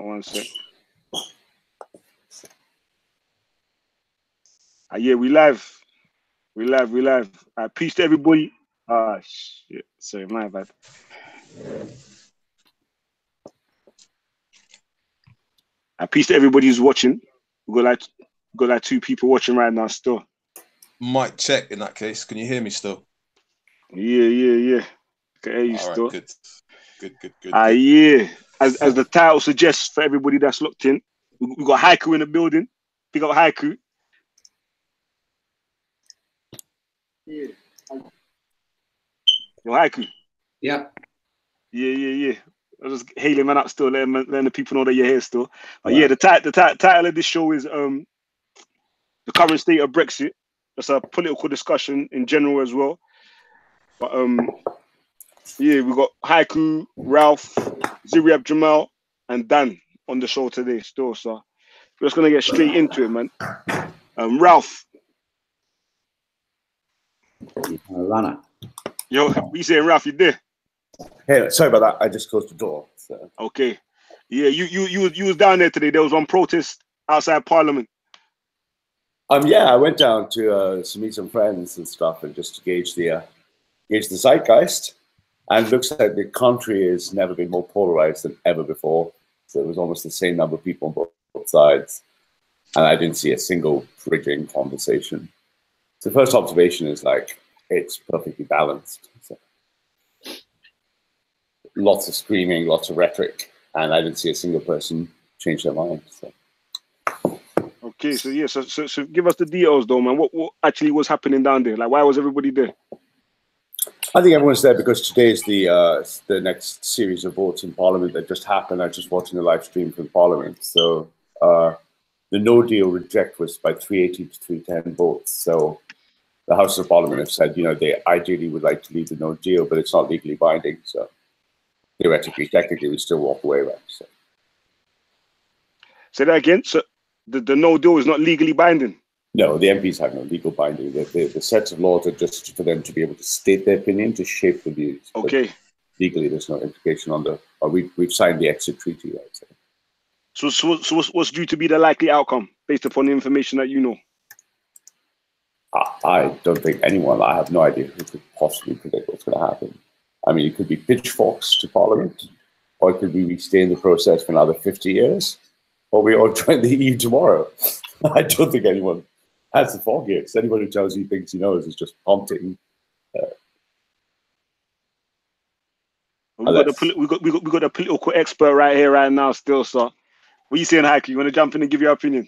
one sec. Yeah, we live. We live. Peace to everybody. Shit. Sorry, my bad. Peace to everybody who's watching. We got like 2 people watching right now still. Mic check in that case. Can you hear me still? Yeah. Can hear you still. Right, good. Yeah. As the title suggests for everybody that's looked in, we got Haiku in the building. Pick up Haiku. Yeah. Yo, Haiku. Yeah. Yeah. I was just hailing man up still, letting the people know that you're here still. But yeah, the title of this show is the current state of Brexit. That's a political discussion in general as well. But yeah, we got Haiku, Ralph, Ziriab Jamal, and Dan on the show today still. So we're just gonna get straight into it, man. Ralph. Runner. Yo, what you saying, Ralph? You there? Hey, sorry about that. I just closed the door. So. Okay. Yeah, you was down there today. There was one protest outside Parliament. Yeah, I went down to meet some friends and stuff, and just to gauge the zeitgeist. And it looks like the country has never been more polarized than ever before. So it was almost the same number of people on both sides, and I didn't see a single bridging conversation. So the first observation is like it's perfectly balanced. So, lots of screaming, lots of rhetoric, and I didn't see a single person change their mind. So. Okay, so yeah, so give us the details though, man. What actually was happening down there? Like, why was everybody there? I think everyone's there because today is the next series of votes in Parliament that just happened. I was just watching the live stream from Parliament. So the no deal reject was by 380 to 310 votes. So the House of Parliament have said, they ideally would like to leave the no deal, but it's not legally binding. So theoretically, technically, we still walk away, right? So. Say that again. So the no deal is not legally binding. No, the MPs have no legal binding. The sets of laws are just for them to be able to state their opinion, to shape the views. Okay. But legally, there's no implication on we've signed the exit treaty, right? So what's due to be the likely outcome based upon the information that you know? I don't think anyone. I have no idea who could possibly predict what's going to happen. I mean, it could be pitchforks to Parliament, or it could be we stay in the process for another 50 years, or we all join the EU tomorrow. I don't think anyone has the forecasts. Anyone who tells you things he knows is just prompting. We got a political expert right here, right now, still. So, what are you saying, Haiku? You want to jump in and give your opinion?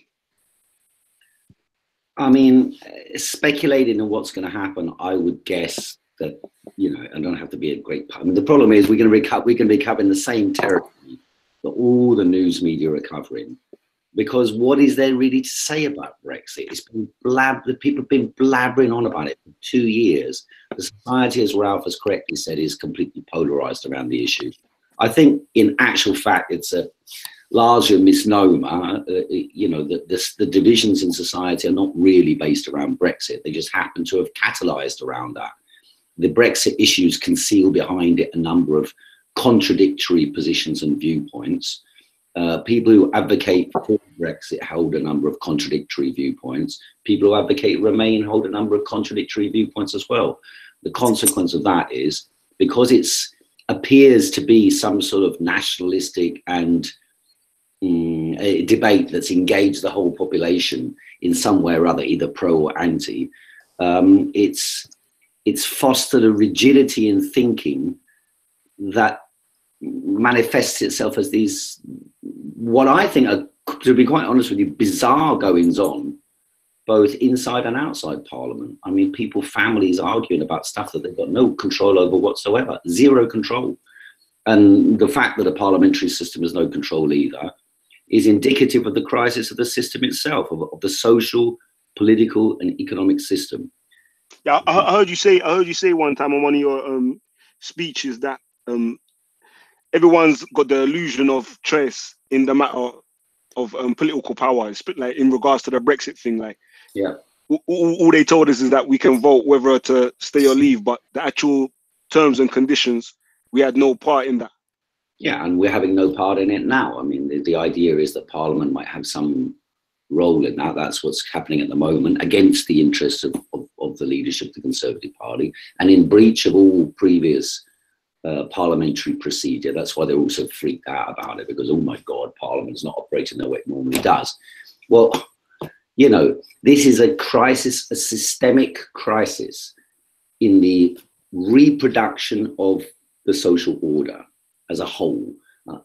I mean, speculating on what's going to happen, I would guess that I don't have to be a great. I mean, the problem is we're going to be covering the same territory that all the news media are covering. Because what is there really to say about Brexit? It's been the people have been blabbering on about it for 2 years. The society, as Ralph has correctly said, is completely polarised around the issue. I think, in actual fact, it's a larger misnomer. The divisions in society are not really based around Brexit. They just happen to have catalysed around that. The Brexit issues conceal behind it a number of contradictory positions and viewpoints. People who advocate for Brexit hold a number of contradictory viewpoints. People who advocate Remain hold a number of contradictory viewpoints as well. The consequence of that is, because it appears to be some sort of nationalistic and a debate that's engaged the whole population in some way or other, either pro or anti, it's fostered a rigidity in thinking that manifests itself as these, what I think are, to be quite honest with you, bizarre goings on, both inside and outside Parliament. I mean, families arguing about stuff that they've got no control over whatsoever, zero control. And the fact that a parliamentary system has no control either is indicative of the crisis of the system itself, of the social, political, and economic system. Yeah, I heard you say one time on one of your speeches that everyone's got the illusion of choice in the matter of political power, like in regards to the Brexit thing. Like, yeah, all they told us is that we can vote whether to stay or leave, but the actual terms and conditions, we had no part in that. Yeah, and we're having no part in it now. I mean, the idea is that Parliament might have some role in that. That's what's happening at the moment, against the interests of the leadership of the Conservative Party, and in breach of all previous parliamentary procedure. That's why they're all so freaked out about it, because, oh my God, Parliament's not operating the way it normally does. Well, you know, this is a crisis, a systemic crisis in the reproduction of the social order as a whole.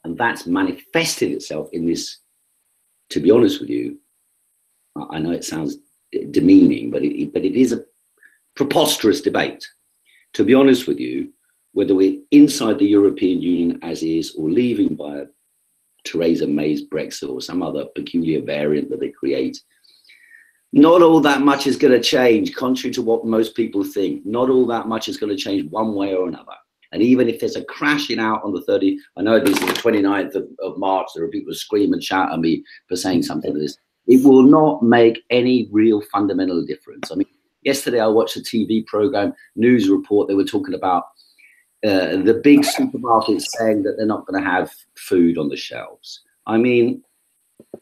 And that's manifested itself in this, to be honest with you, I know it sounds demeaning, but it is a preposterous debate. To be honest with you, whether we're inside the European Union as is, or leaving by Theresa May's Brexit or some other peculiar variant that they create, not all that much is going to change, contrary to what most people think. Not all that much is going to change one way or another. And even if there's a crashing out on the 30th, I know this is the 29th of March, there are people who scream and shout at me for saying something to this. It will not make any real fundamental difference. I mean, yesterday I watched a TV program, news report, they were talking about the big supermarkets saying that they're not going to have food on the shelves. I mean,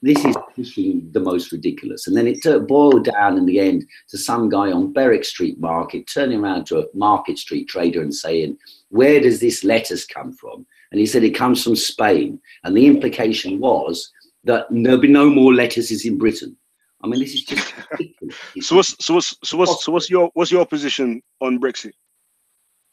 this is pushing the most ridiculous. And then it boiled down in the end to some guy on Berwick Street Market turning around to a Market Street trader and saying, where does this lettuce come from? And he said it comes from Spain. And the implication was that there'll be no more lettuces in Britain. I mean, this is just ridiculous. So what's your position on Brexit?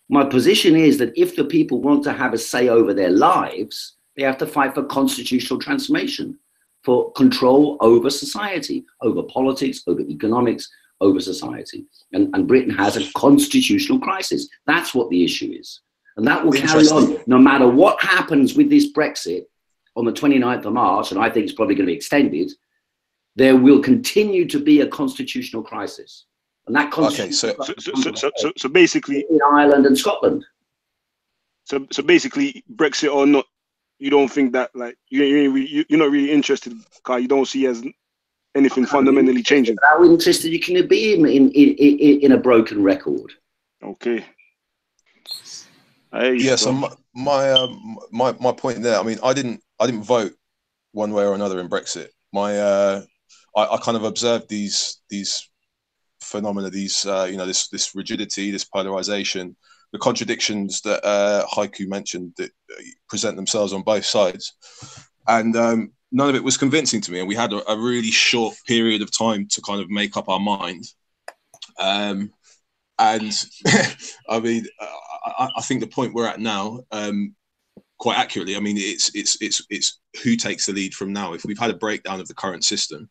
My position is that if the people want to have a say over their lives, they have to fight for constitutional transformation, for control over society, over politics, over economics, over society. And Britain has a constitutional crisis. That's what the issue is. And that will carry on no matter what happens with this Brexit on the 29th of March, and I think it's probably going to be extended. There will continue to be a constitutional crisis. And that so basically in Ireland and Scotland. So basically, Brexit or not, you don't think that, like, you're not really interested, because you don't see as anything fundamentally changing. How interested you can be in a broken record? Okay. Yeah. So my point there. I mean, I didn't vote one way or another in Brexit. I kind of observed these phenomena, this rigidity, this polarization, the contradictions that Haiku mentioned that present themselves on both sides, and none of it was convincing to me. And we had a really short period of time to kind of make up our mind. And I mean, I think the point we're at now, quite accurately, I mean, it's who takes the lead from now. If we've had a breakdown of the current system,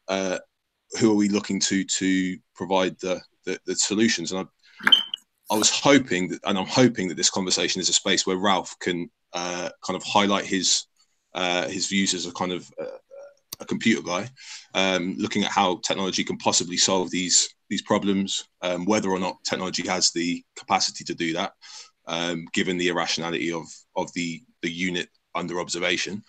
who are we looking to provide the solutions? And I was hoping that, and I'm hoping that this conversation is a space where Ralph can kind of highlight his views as a kind of a computer guy, looking at how technology can possibly solve these problems, whether or not technology has the capacity to do that, given the irrationality of the unit under observation.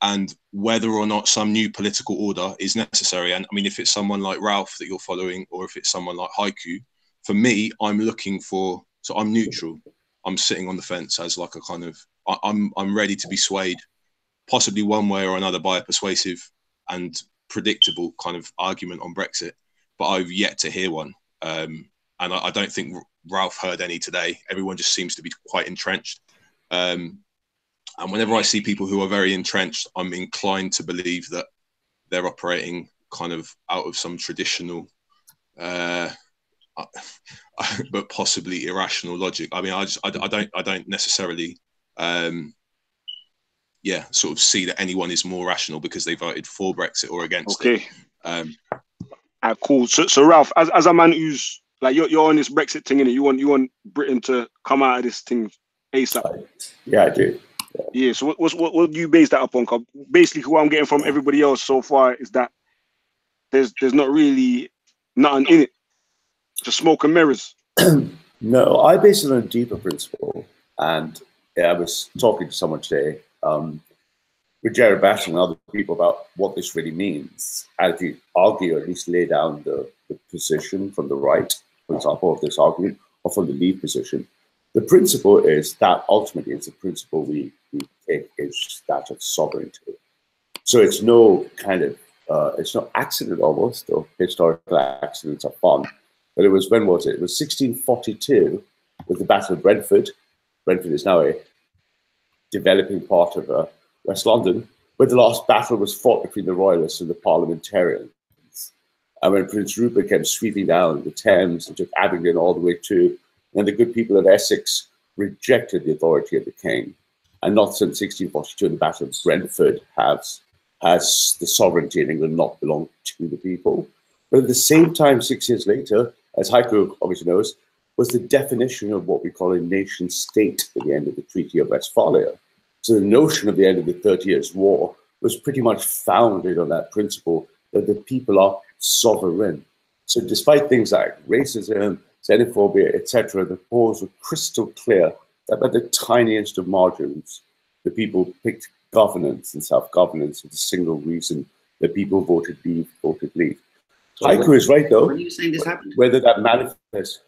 And whether or not some new political order is necessary. And I mean, if it's someone like Ralph that you're following, or if it's someone like Haiku, for me, I'm looking for, so I'm neutral. I'm sitting on the fence as like a kind of, I'm ready to be swayed, possibly one way or another, by a persuasive and predictable kind of argument on Brexit, but I've yet to hear one. And I don't think Ralph heard any today. Everyone just seems to be quite entrenched. And whenever I see people who are very entrenched, I'm inclined to believe that they're operating kind of out of some traditional, but possibly irrational logic. I mean, I don't necessarily, sort of see that anyone is more rational because they voted for Brexit or against it. Cool. So Ralph, as a man who's like, you're on this Brexit thing, innit? You want Britain to come out of this thing ASAP. Yeah, I do. Yeah, so what do you base that upon? Cause basically, who I'm getting from everybody else so far is that there's not really nothing in it, just smoke and mirrors. No, I base it on a deeper principle. And I was talking to someone today, with Jared Batting and other people, about what this really means. As you argue, or at least lay down the position from the right, for example, of this argument, or from the Leave position. The principle is that ultimately it's a principle we take is that of sovereignty. So it's no kind of, it's no accident almost, though historical accidents are fun. But it was, when was it? It was 1642 with the Battle of Brentford. Brentford is now a developing part of West London, where the last battle was fought between the Royalists and the Parliamentarians. And when Prince Rupert came sweeping down the Thames and took Abingdon all the way to, and the good people of Essex rejected the authority of the king. And not since 1642 in the Battle of Brentford has the sovereignty in England not belonged to the people. But at the same time, 6 years later, as Heiko obviously knows, was the definition of what we call a nation state at the end of the Treaty of Westphalia. So the notion of the end of the 30 Years' War was pretty much founded on that principle that the people are sovereign. So despite things like racism, xenophobia, etc., the polls were crystal clear that at the tiniest of margins, the people picked governance and self-governance as the single reason that people voted leave. Heiko is right, though. When are you saying this happened? Whether that manifests.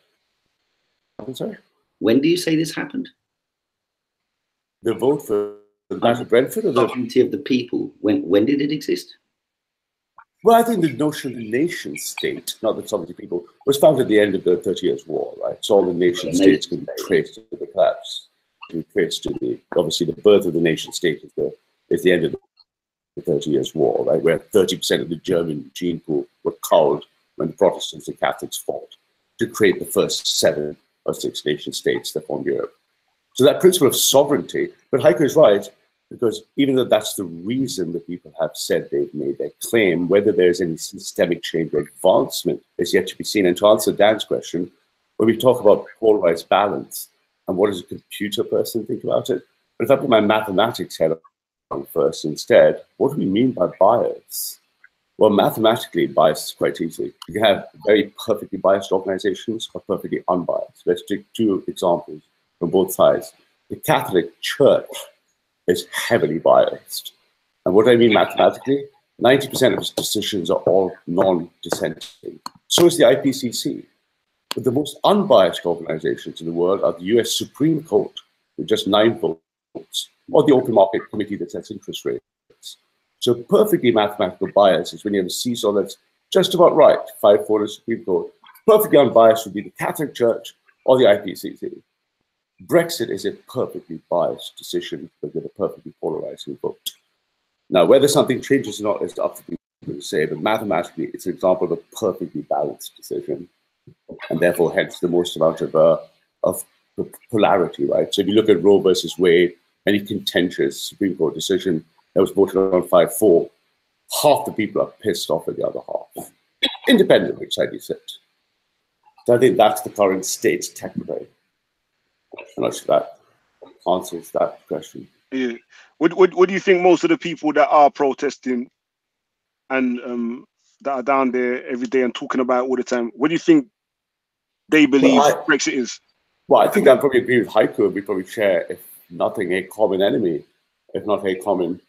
I'm sorry? When do you say this happened? The vote for the Battle of Brentford? Or the sovereignty of the people. When did it exist? Well, I think the notion of the nation state, not the sovereignty of people, was found at the end of the 30 Years' War, right? So all the nation states can be traced to the collapse. Can be traced to obviously the birth of the nation state is the end of the 30 Years' War, right? Where 30% of the German gene pool were culled when the Protestants and Catholics fought to create the first 7 or 6 nation states that formed Europe. So that principle of sovereignty, but Heiko is right, because even though that's the reason that people have said they've made their claim, whether there's any systemic change or advancement is yet to be seen. And to answer Dan's question, when we talk about polarized balance, and what does a computer person think about it? But if I put my mathematics head on first instead, what do we mean by bias? Well, mathematically, bias is quite easy. You can have very perfectly biased organizations or perfectly unbiased. Let's take 2 examples from both sides. The Catholic Church is heavily biased. And what I mean mathematically, 90% of its decisions are all non-dissenting. So is the IPCC. But the most unbiased organizations in the world are the US Supreme Court, with just 9 votes, or the Open Market Committee that sets interest rates. So perfectly mathematical bias is when you have a seesaw that's just about right, 5-4 to the Supreme Court. Perfectly unbiased would be the Catholic Church or the IPCC. Brexit is a perfectly biased decision, but with a perfectly polarizing vote. Now, whether something changes or not is up to people to say, but mathematically, it's an example of a perfectly balanced decision, and therefore, hence the most amount of polarity, right? So if you look at Roe versus Wade, any contentious Supreme Court decision that was voted on 5-4, half the people are pissed off at the other half, independent of which side you sit. So I think that's the current state technically. I'm not sure that answers that question. Yeah. What do you think most of the people that are protesting and that are down there every day and talking about it all the time, what do you think they believe Brexit is? Well, I think I probably agree with Heiko. We probably share, if nothing, a common enemy, if not a common,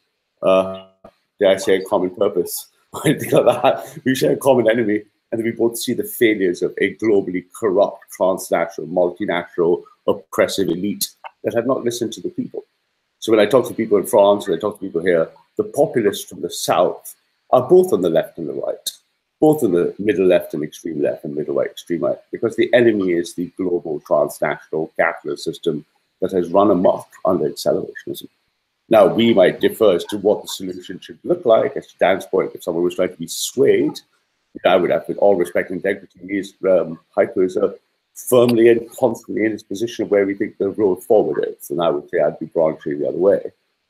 dare I say, a common purpose. I think like that. We share a common enemy, and then we both see the failures of a globally corrupt, transnational, multinational, oppressive elite that have not listened to the people. So when I talk to people in France, and I talk to people here, the populists from the south are both on the left and the right, both on the middle left and extreme left and middle right, extreme right, because the enemy is the global transnational capitalist system that has run amok under accelerationism. Now, we might differ as to what the solution should look like. As to Dan's point, if someone was trying to be swayed, I would have, with all respect and integrity, Heiko is firmly and constantly in his position of where we think the road forward is. And I would say I'd be branching the other way.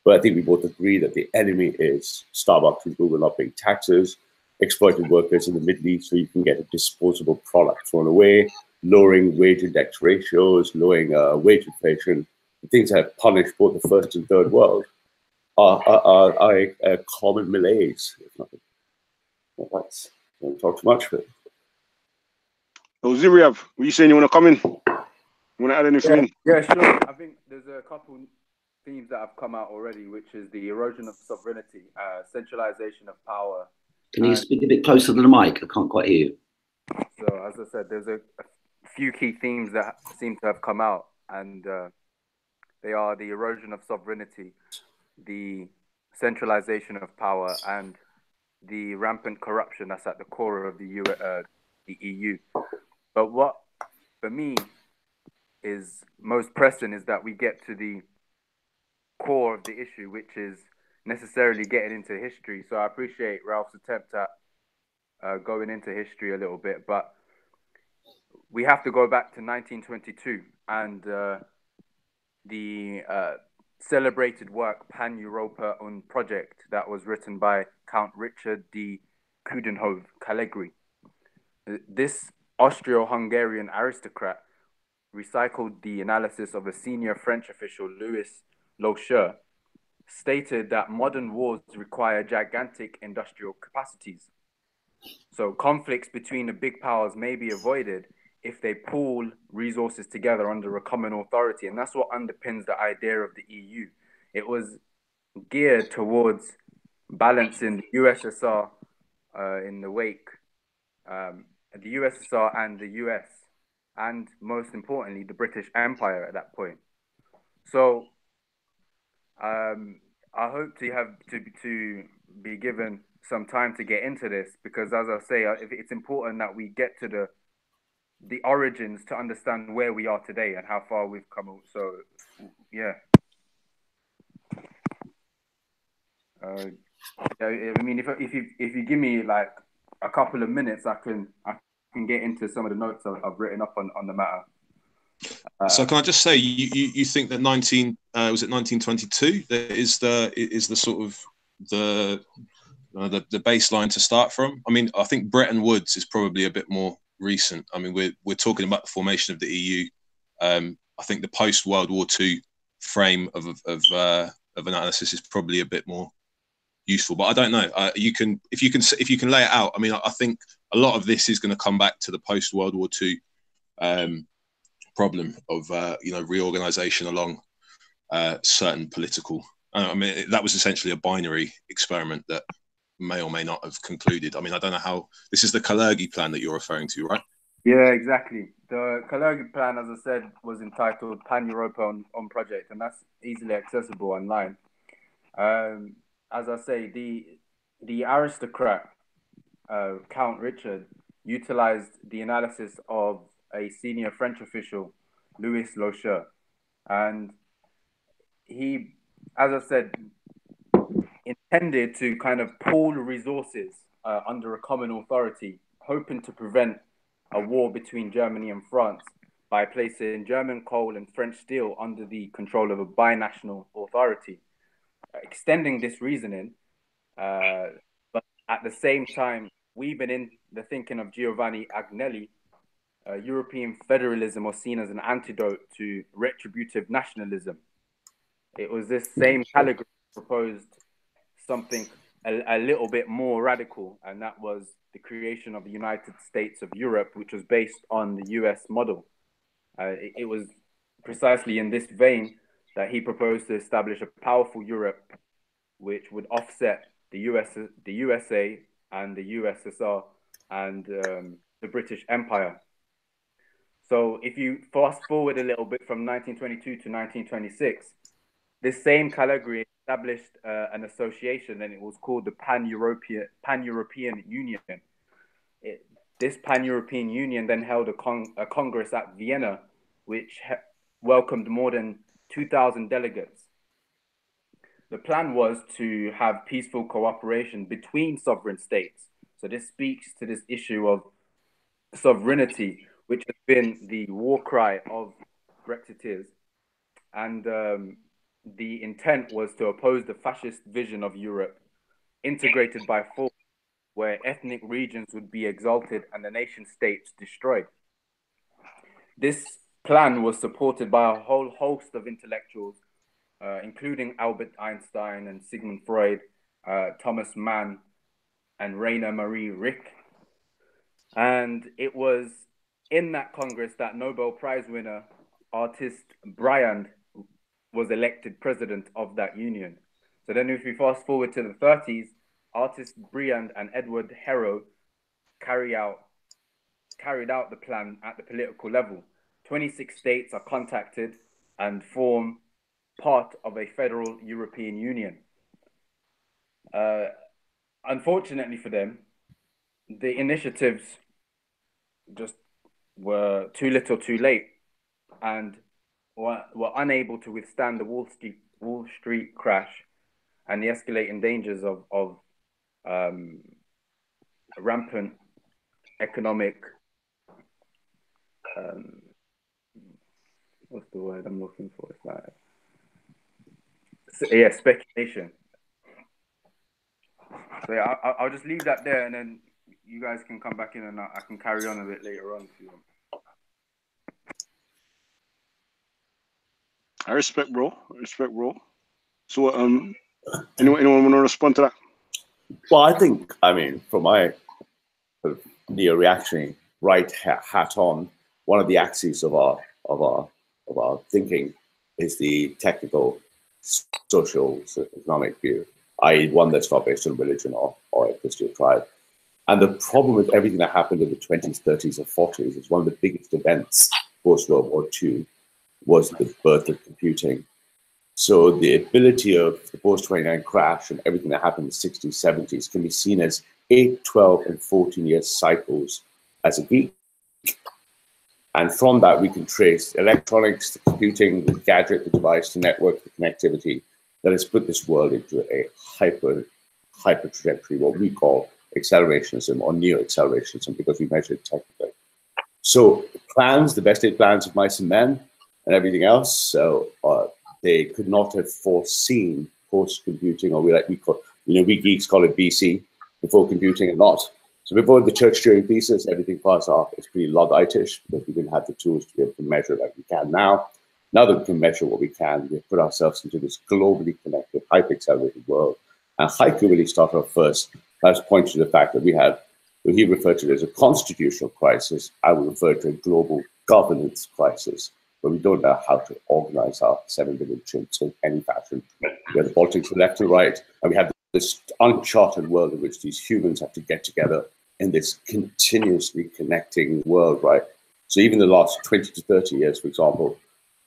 But I think we both agree that the enemy is Starbucks and Google not paying taxes, exploiting workers in the Middle East so you can get a disposable product thrown away, lowering wage index ratios, lowering wage inflation. The things that have punished both the first and third world are a common malaise. Well, I don't talk too much, but Oh, Ziriab, were you saying you want to come in? You want to add anything in? Yeah, sure. I think there's a couple themes that have come out already, which is the erosion of sovereignty, centralization of power. Can you speak a bit closer to the mic? I can't quite hear you. So, as I said, there's a few key themes that seem to have come out, and they are the erosion of sovereignty, the centralization of power, and the rampant corruption that's at the core of the EU. But what, for me, is most pressing is that we get to the core of the issue, which is necessarily getting into history. So I appreciate Ralph's attempt at going into history a little bit, but we have to go back to 1922 and the celebrated work Pan-Europa und Project that was written by Count Richard de Coudenhove Caligari. This Austro-Hungarian aristocrat recycled the analysis of a senior French official, Louis Loucheur, stated that modern wars require gigantic industrial capacities. So conflicts between the big powers may be avoided if they pool resources together under a common authority. And that's what underpins the idea of the EU. It was geared towards balancing the USSR in the wake, the USSR and the US, and most importantly, the British Empire at that point. So I hope to have to be given some time to get into this, because as I say, it's important that we get to the origins to understand where we are today and how far we've come. So, yeah. I mean, if you give me like a couple of minutes, I can get into some of the notes I've written up on the matter. So can I just say, you think that 1922 is the sort of the baseline to start from? I mean, I think Bretton Woods is probably a bit more recent. I mean, we're talking about the formation of the EU. I think the post World War II frame of analysis is probably a bit more useful, but I don't know. If you can lay it out. I mean, I think a lot of this is going to come back to the post World War II problem of reorganization along certain political. I mean, that was essentially a binary experiment that may or may not have concluded. I mean, I don't know how. This is the Kalergi plan that you're referring to, right? Yeah, exactly. The Kalergi plan, as I said, was entitled Pan-Europa on Project, and that's easily accessible online. As I say, the aristocrat, Count Richard, utilized the analysis of a senior French official, Louis Loucheur. And he, as I said, intended to kind of pool resources under a common authority, hoping to prevent a war between Germany and France by placing German coal and French steel under the control of a binational authority. Extending this reasoning, but at the same time, weaving in the thinking of Giovanni Agnelli, European federalism was seen as an antidote to retributive nationalism. It was this same Caligari proposed something a little bit more radical, and that was the creation of the United States of Europe, which was based on the US model. It was precisely in this vein that he proposed to establish a powerful Europe, which would offset the USA and the USSR and the British Empire. So if you fast forward a little bit from 1922 to 1926, this same Caligari established an association, and it was called the Pan-European Union. This Pan-European Union then held a Congress at Vienna, which welcomed more than 2,000 delegates. The plan was to have peaceful cooperation between sovereign states. So this speaks to this issue of sovereignty, which has been the war cry of Brexiteers. And the intent was to oppose the fascist vision of Europe, integrated by force, where ethnic regions would be exalted and the nation states destroyed. This plan was supported by a whole host of intellectuals, including Albert Einstein and Sigmund Freud, Thomas Mann, and Rainer Marie Rilke. And it was in that Congress that Nobel Prize winner, artist Briand, was elected president of that union. So then if we fast forward to the 30s, artists Briand and Edward Herro carried out the plan at the political level to 26 states are contacted and form part of a federal European Union. Unfortunately for them, the initiatives just were too little too late, and were unable to withstand the Wall Street crash and the escalating dangers of rampant economic, what's the word I'm looking for? It's like, speculation. So yeah, I'll just leave that there, and then you guys can come back in, and I can carry on a bit later on if you want. I respect, bro. So, anyone want to respond to that? Well, I think, I mean, from my sort of neo-reactionary right hat on, one of the axes of our thinking is the technical, social, economic view, i.e., one that's not based on religion or ethnicity or tribe. And the problem with everything that happened in the 20s, 30s, or 40s is one of the biggest events post-World War II was the birth of computing. So the ability of the post-29 crash and everything that happened in the 60s, 70s can be seen as 8, 12, and 14-year cycles as a geek. And from that, we can trace electronics, the computing, the gadget, the device, the network, the connectivity that has put this world into a hyper trajectory, what we call accelerationism or neo-accelerationism, because we measure it technically. So plans, the best laid plans of mice and men and everything else, so they could not have foreseen post-computing, or we geeks call it BC, before computing and not. So before the church-turing thesis, everything passed off. It's pretty Luddite-ish because we didn't have the tools to be able to measure like we can now. Now that we can measure what we can, we've put ourselves into this globally connected, hyper-accelerated world. And Haiku really started off first. Let's point to the fact that we have what he referred to as a constitutional crisis. I would refer to a global governance crisis, where we don't know how to organize our 7 billion chimps in any fashion. We have the politics from left to right, and we have this uncharted world in which these humans have to get together in this continuously connecting world, right? So even the last 20 to 30 years, for example,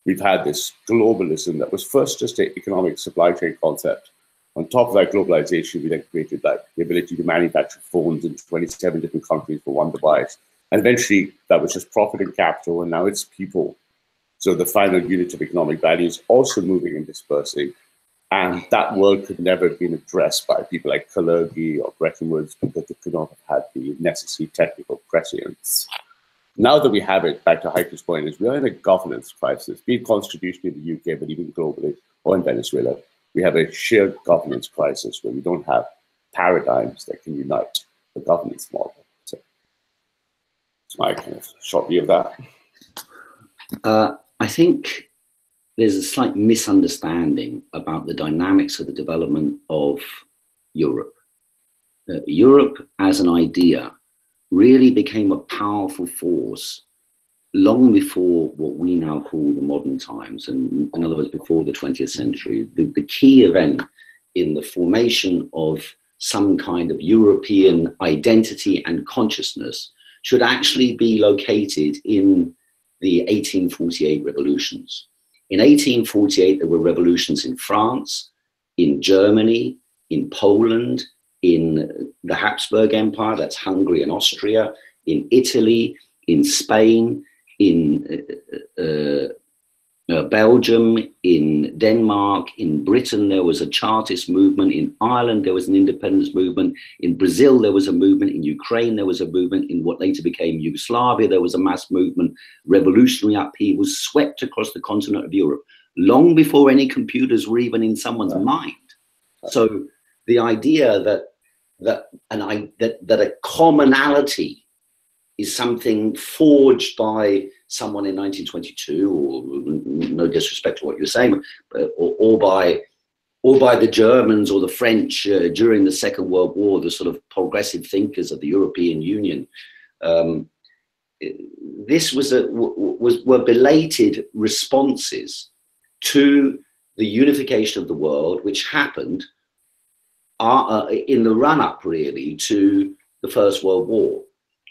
we've had this globalism that was first just an economic supply chain concept. On top of that globalization, we then created like the ability to manufacture phones in 27 different countries for one device. And eventually that was just profit and capital, and now it's people. So the final unit of economic value is also moving and dispersing. And that world could never have been addressed by people like Kalergi or Breckenwoods because they could not have had the necessary technical prescience. Now that we have it, back to Haiku's point, is we are in a governance crisis, be it constitutionally in the UK, but even globally, or in Venezuela. We have a shared governance crisis where we don't have paradigms that can unite the governance model. So it's my kind of short view of that. I think there's a slight misunderstanding about the dynamics of the development of Europe. Europe as an idea really became a powerful force long before what we now call the modern times, and in other words, before the 20th century. The key event in the formation of some kind of European identity and consciousness should actually be located in the 1848 revolutions. In 1848, there were revolutions in France, in Germany, in Poland, in the Habsburg Empire, that's Hungary and Austria, in Italy, in Spain, in Belgium, in Denmark, in Britain, there was a Chartist movement. In Ireland, there was an independence movement. In Brazil, there was a movement. In Ukraine, there was a movement. In what later became Yugoslavia, there was a mass movement. Revolutionary upheaval swept across the continent of Europe, long before any computers were even in someone's mind. So the idea that a commonality is something forged by someone in 1922, or no disrespect to what you're saying, or by the Germans or the French during the Second World War, the sort of progressive thinkers of the European Union. This were belated responses to the unification of the world, which happened in the run-up really to the First World War.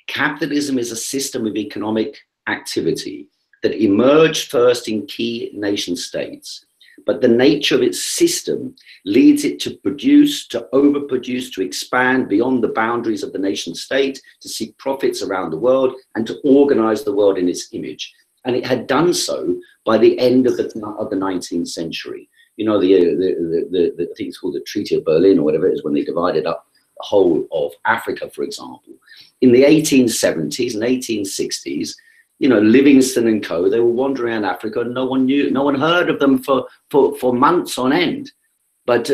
Capitalism is a system of economic activity that emerged first in key nation states, but the nature of its system leads it to produce, to overproduce, to expand beyond the boundaries of the nation state, to seek profits around the world, and to organize the world in its image. And it had done so by the end of the 19th century. You know, I think it's called the Treaty of Berlin or whatever it is, when they divided up the whole of Africa, for example. In the 1870s and 1860s, you know, Livingston and co, they were wandering around Africa and no one heard of them for months on end. But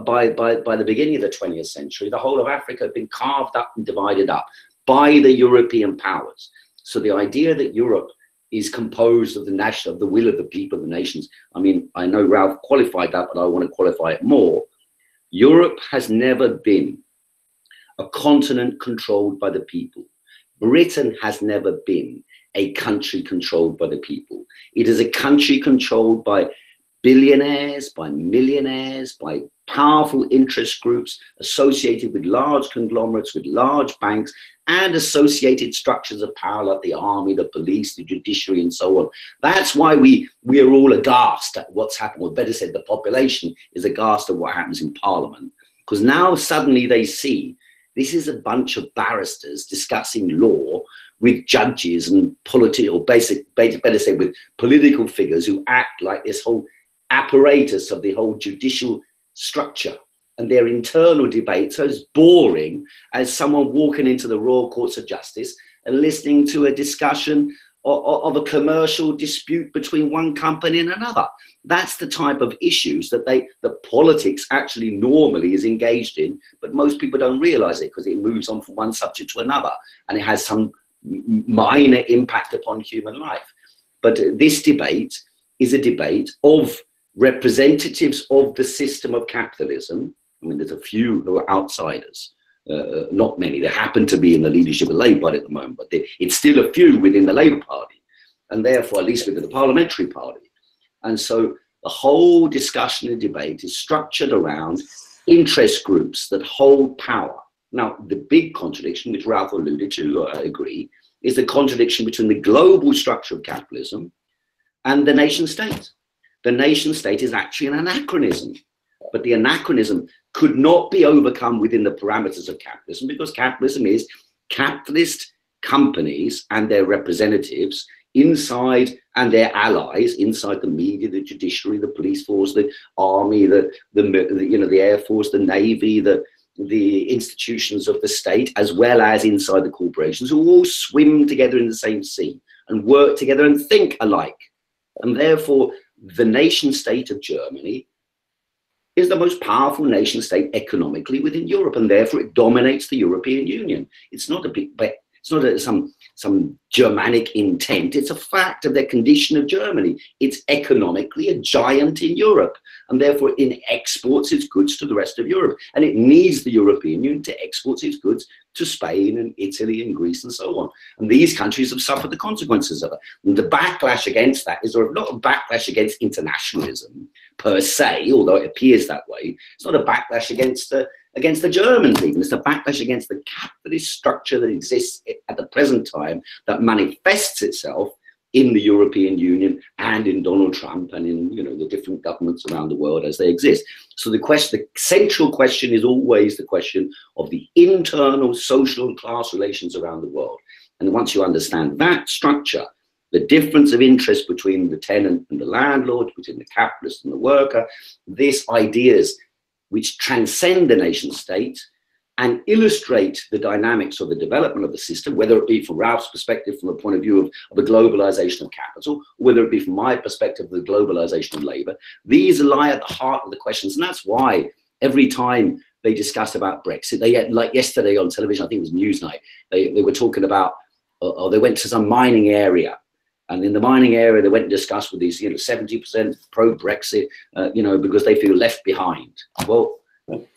by the beginning of the 20th century, the whole of Africa had been carved up and divided up by the European powers. So the idea that Europe is composed of the will of the people, the nations. I mean, I know Ralph qualified that, but I want to qualify it more. Europe has never been a continent controlled by the people. Britain has never been a country controlled by the people. It is a country controlled by billionaires, by millionaires, by powerful interest groups associated with large conglomerates, with large banks, and associated structures of power like the army, the police, the judiciary, and so on. That's why we are all aghast at what's happened, or better said, the population is aghast at what happens in Parliament, because now suddenly they see this is a bunch of barristers discussing law with judges and better say with political figures who act like this whole apparatus of the whole judicial structure, and their internal debates are as boring as someone walking into the Royal Courts of Justice and listening to a discussion of a commercial dispute between one company and another. That's the type of issues that politics actually normally is engaged in, but most people don't realize it because it moves on from one subject to another and it has some minor impact upon human life. But this debate is a debate of representatives of the system of capitalism. I mean, there's a few who are outsiders, not many. They happen to be in the leadership of Labour Party at the moment, but it's still a few within the Labour Party, and therefore at least within the Parliamentary Party. And so the whole discussion and debate is structured around interest groups that hold power. Now, the big contradiction, which Ralph alluded to, I agree, is the contradiction between the global structure of capitalism and the nation state. The nation state is actually an anachronism, but the anachronism could not be overcome within the parameters of capitalism, because capitalism is capitalist companies and their representatives inside, and their allies inside the media, the judiciary, the police force, the army, the air force, the navy, the institutions of the state, as well as inside the corporations, who all swim together in the same sea and work together and think alike. And therefore, the nation state of Germany is the most powerful nation state economically within Europe, and therefore it dominates the European Union. It's not some Germanic intent. It's a fact of their condition of Germany. It's economically a giant in Europe, and therefore it exports its goods to the rest of Europe. And it needs the European Union to export its goods to Spain and Italy and Greece and so on. And these countries have suffered the consequences of it. And the backlash against that is not a backlash against internationalism per se, although it appears that way. It's not a backlash against the Germans even. It's a backlash against the capitalist structure that exists at the present time, that manifests itself in the European Union and in Donald Trump and in the different governments around the world as they exist. So the central question is always the question of the internal social and class relations around the world. And once you understand that structure, the difference of interest between the tenant and the landlord, between the capitalist and the worker, these ideas which transcend the nation state and illustrate the dynamics of the development of the system, whether it be from Ralph's perspective, from the point of view of the globalization of capital, or whether it be from my perspective, the globalization of labor. These lie at the heart of the questions. And that's why every time they discuss about Brexit, they had, like yesterday on television, I think it was Newsnight, they were talking about, or they went to some mining area. And in the mining area, they went and discussed with these, 70% pro-Brexit, because they feel left behind. Well,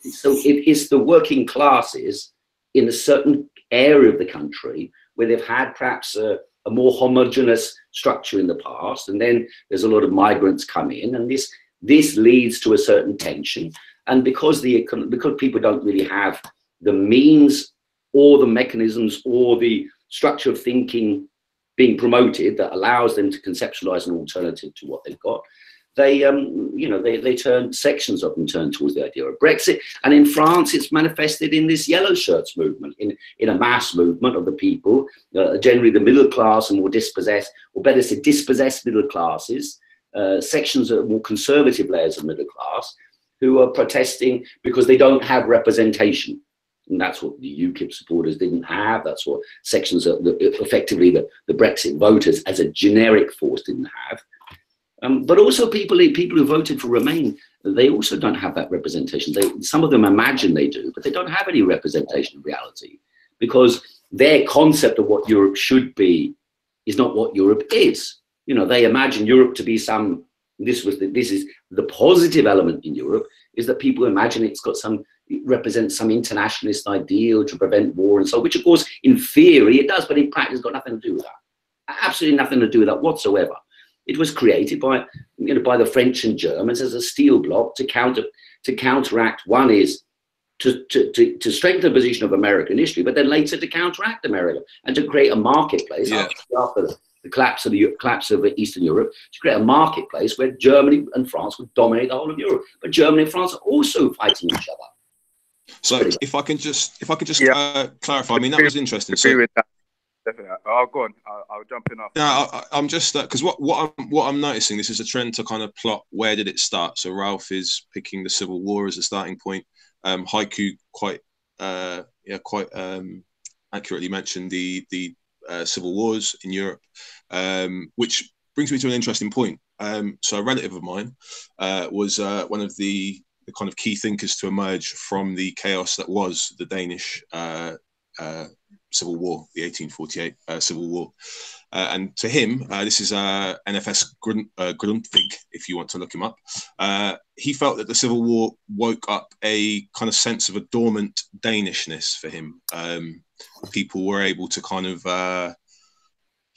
so it is the working classes in a certain area of the country where they've had perhaps a more homogeneous structure in the past, and then there's a lot of migrants come in, and this leads to a certain tension. And because people don't really have the means or the mechanisms or the structure of thinking being promoted that allows them to conceptualize an alternative to what they've got, they turn, sections of them turn towards the idea of Brexit. And in France, it's manifested in this yellow shirts movement, in a mass movement of the people, generally the middle class and more dispossessed, or better said, dispossessed middle classes, sections of more conservative layers of middle class, who are protesting because they don't have representation. And that's what the UKIP supporters didn't have. That's what sections of effectively the Brexit voters as a generic force didn't have. But also people who voted for Remain, they also don't have that representation. Some of them imagine they do, but they don't have any representation in reality, because their concept of what Europe should be is not what Europe is. You know, they imagine Europe to be some. This is the positive element in Europe, is that people imagine it represents some internationalist ideal to prevent war and so, which of course in theory it does, but in practice it's got nothing to do with that. Absolutely nothing to do with that whatsoever. It was created by the French and Germans as a steel block to counteract. One is to strengthen the position of America initially, but then later to counteract America and to create a marketplace after the collapse of Eastern Europe, to create a marketplace where Germany and France would dominate the whole of Europe. But Germany and France are also fighting each other. So if I can just clarify, I mean, that was interesting. So, definitely. I'll go on. I'll jump in after. No, I'm just because what I'm noticing, this is a trend to kind of plot where did it start. So Ralph is picking the Civil War as a starting point. Haiku quite accurately mentioned the civil wars in Europe, which brings me to an interesting point. So a relative of mine was one of the kind of key thinkers to emerge from the chaos that was the Danish Civil War, the 1848 Civil War. And to him, this is NFS Grundtvig, if you want to look him up. He felt that the Civil War woke up a kind of sense of a dormant Danishness for him. People were able to kind of,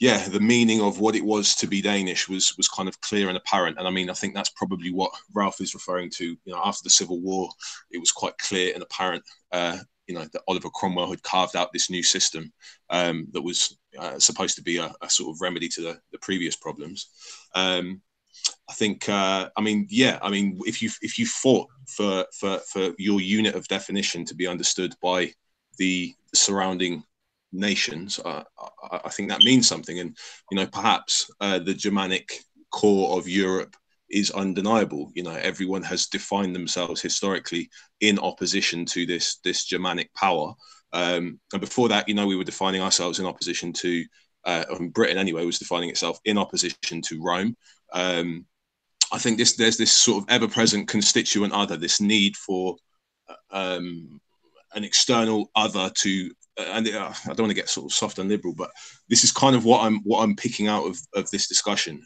the meaning of what it was to be Danish was kind of clear and apparent. And I mean, I think that's probably what Ralph is referring to. You know, after the Civil War, it was quite clear and apparent that Oliver Cromwell had carved out this new system that was supposed to be a sort of remedy to the previous problems. I think, if you fought for your unit of definition to be understood by the surrounding nations, I think that means something. And, perhaps the Germanic core of Europe is undeniable. Everyone has defined themselves historically in opposition to this Germanic power. And before that, we were defining ourselves in opposition to, Britain anyway, was defining itself in opposition to Rome. I think there's this sort of ever-present constituent other, this need for an external other to, and I don't want to get sort of soft and liberal, but this is kind of what I'm picking out of this discussion.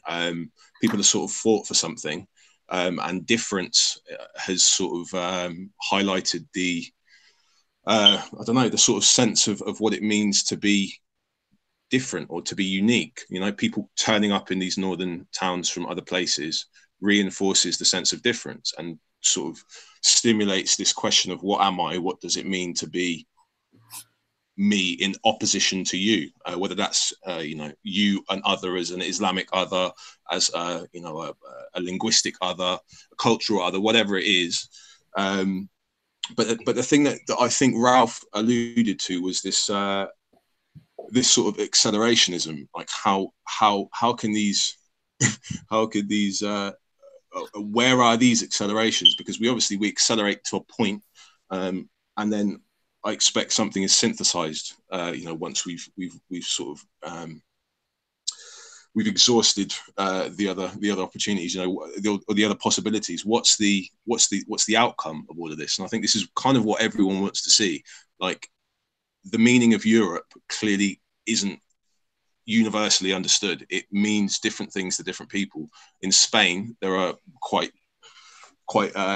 People have sort of fought for something, and difference has sort of highlighted the the sort of sense of what it means to be different or to be unique. People turning up in these northern towns from other places reinforces the sense of difference and sort of stimulates this question of what am I? What does it mean to be me in opposition to you? Whether that's you, an other, as an Islamic other, as a linguistic other, a cultural other, whatever it is. But the thing that I think Ralph alluded to was this this sort of accelerationism. Like how can these where are these accelerations? Because we accelerate to a point, and then I expect something is synthesized. Once we've sort of we've exhausted the other opportunities, the other possibilities. What's the outcome of all of this? And I think this is kind of what everyone wants to see. Like, the meaning of Europe clearly isn't universally understood. It means different things to different people. In Spain, there are quite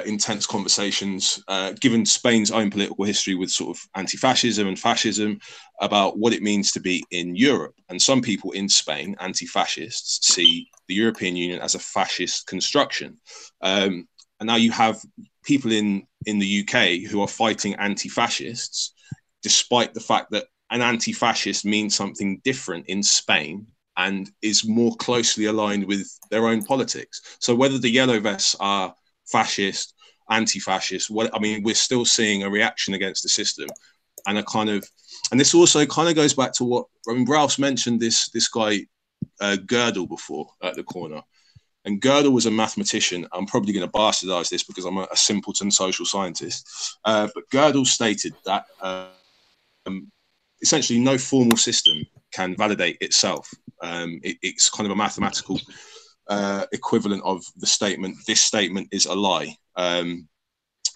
intense conversations, given Spain's own political history with sort of anti-fascism and fascism, about what it means to be in Europe. And some people in Spain, anti-fascists, see the European Union as a fascist construction. And now you have people in the UK who are fighting anti-fascists, despite the fact that an anti-fascist means something different in Spain and is more closely aligned with their own politics. So whether the yellow vests are fascist, anti-fascist, I mean, we're still seeing a reaction against the system, and and this also kind of goes back to what, I mean, Ralph's mentioned this guy Gödel before at the corner. And Gödel was a mathematician. I'm probably going to bastardize this because I'm a simpleton social scientist. But Gödel stated that essentially no formal system can validate itself. It's kind of a mathematical equivalent of the statement, this statement is a lie.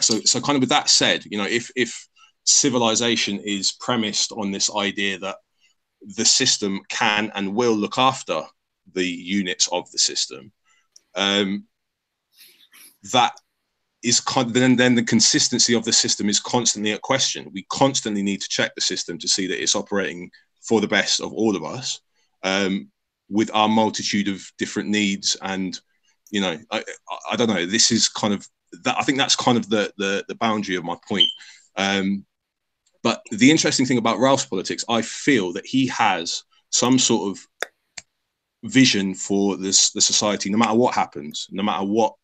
So kind of with that said, you know, if civilization is premised on this idea that the system can and will look after the units of the system, that is then the consistency of the system is constantly at question. We constantly need to check the system to see that it's operating for the best of all of us, with our multitude of different needs. And, you know, I don't know, this is kind of that. I think that's kind of the boundary of my point. But the interesting thing about Ralph's politics, I feel that he has some sort of vision for the society, no matter what happens, no matter what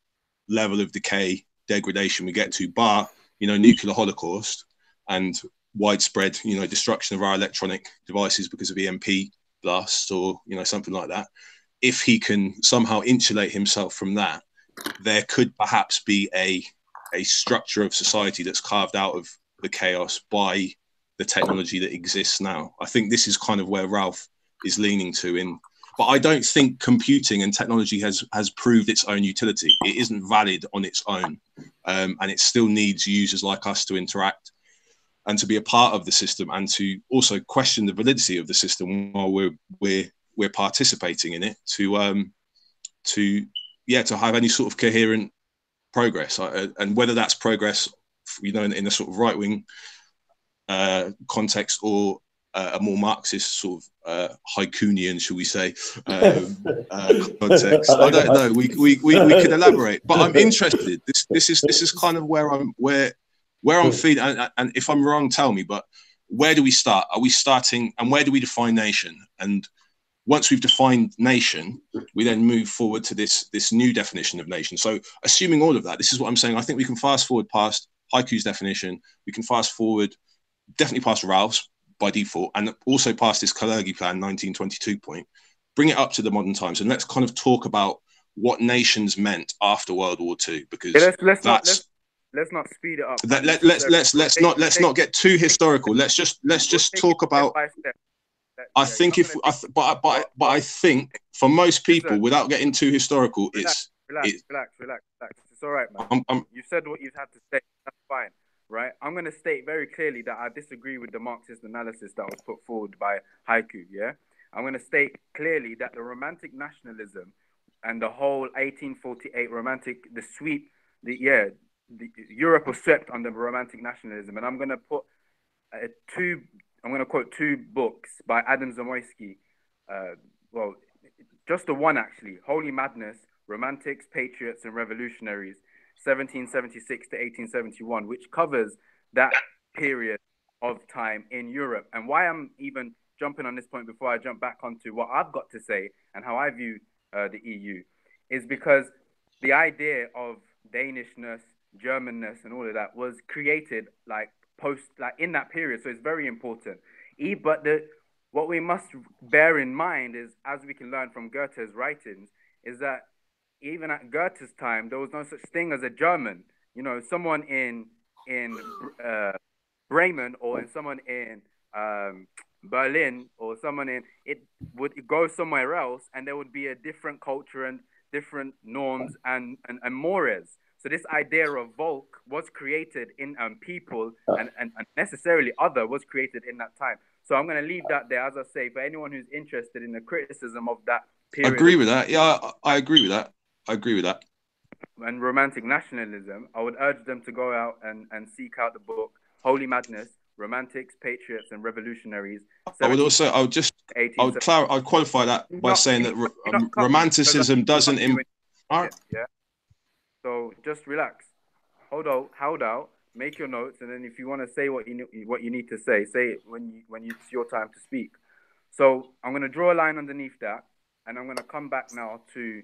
level of decay, degradation we get to, bar, you know, nuclear holocaust and widespread, you know, destruction of our electronic devices because of EMP blasts or, you know, something like that. If he can somehow insulate himself from that, there could perhaps be a structure of society that's carved out of the chaos by the technology that exists now. I think this is kind of where Ralph is leaning to but I don't think computing and technology has proved its own utility. It isn't valid on its own, and it still needs users like us to interact and to be a part of the system, and to also question the validity of the system while we're participating in it, to have any sort of coherent progress, and whether that's progress, you know, in a sort of right-wing context, or a more Marxist sort of Haikunian, shall we say, context. I don't know. We could elaborate, but I'm interested. This is kind of where I'm feeling. And if I'm wrong, tell me. But where do we start? Are we starting? And where do we define nation? And once we've defined nation, we then move forward to this new definition of nation. So assuming all of that, this is what I'm saying. I think we can fast forward past Haiku's definition. We can fast forward definitely past Ralph's by default, and also past this Kalergi Plan 1922 point, bring it up to the modern times, and let's kind of talk about what nations meant after World War II, because let's not speed it up. Let's not get too historical. Let's just talk about. I think I think for most people, without getting too historical, relax. It's all right, man. You said what you've had to say. That's fine. Right, I'm going to state very clearly that I disagree with the Marxist analysis that was put forward by Haiku. Yeah, I'm going to state clearly that the romantic nationalism and the whole 1848 romantic, Europe was swept under romantic nationalism, and I'm going to put I'm going to quote two books by Adam Zamoyski. Well, just the one actually: Holy Madness, Romantics, Patriots, and Revolutionaries. 1776 to 1871, which covers that period of time in Europe. And why I'm even jumping on this point before I jump back onto what I've got to say and how I view the EU is because the idea of Danishness, Germanness, and all of that was created in that period. So it's very important. But what we must bear in mind is, as we can learn from Goethe's writings, is that even at Goethe's time, there was no such thing as a German. You know, someone in Bremen or someone in Berlin or someone it would go somewhere else, and there would be a different culture and different norms and mores. So this idea of Volk was created in people, and necessarily other was created in that time. So I'm going to leave that there, as I say, for anyone who's interested in the criticism of that period. I agree with that. Yeah, I agree with that. And romantic nationalism, I would urge them to go out and seek out the book Holy Madness, Romantics, Patriots, and Revolutionaries. I would qualify that by saying that romanticism doesn't. Yeah. So just relax, hold out, make your notes, and then if you want to say what you need to say it when it's your time to speak. So I'm going to draw a line underneath that, and I'm going to come back now to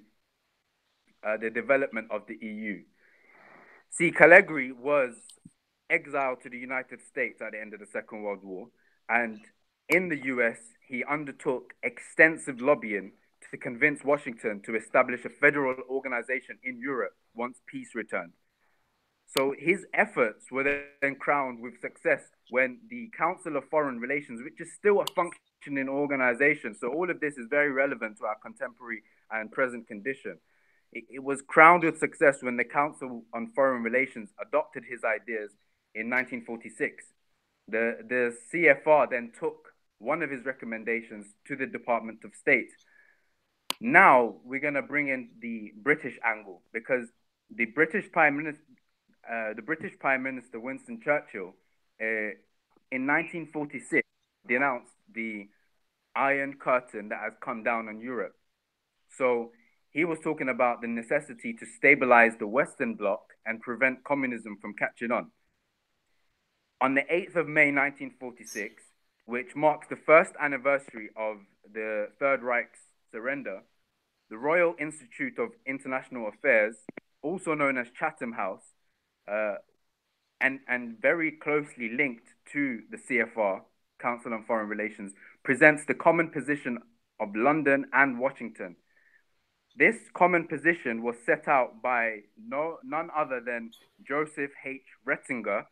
the development of the EU. See, Callegri was exiled to the United States at the end of the Second World War, and in the US, he undertook extensive lobbying to convince Washington to establish a federal organization in Europe once peace returned. So his efforts were then crowned with success when the Council of Foreign Relations, which is still a functioning organization, so all of this is very relevant to our contemporary and present condition. It was crowned with success when the Council on Foreign Relations adopted his ideas in 1946. The CFR then took one of his recommendations to the Department of State. Now we're going to bring in the British angle, because the British Prime Minister Winston Churchill, in 1946, denounced the Iron Curtain that has come down on Europe. So he was talking about the necessity to stabilize the Western Bloc and prevent communism from catching on. On the 8th of May 1946, which marks the first anniversary of the Third Reich's surrender, the Royal Institute of International Affairs, also known as Chatham House, and very closely linked to the CFR, Council on Foreign Relations, presents the common position of London and Washington. This common position was set out by none other than Joseph H. Ratzinger,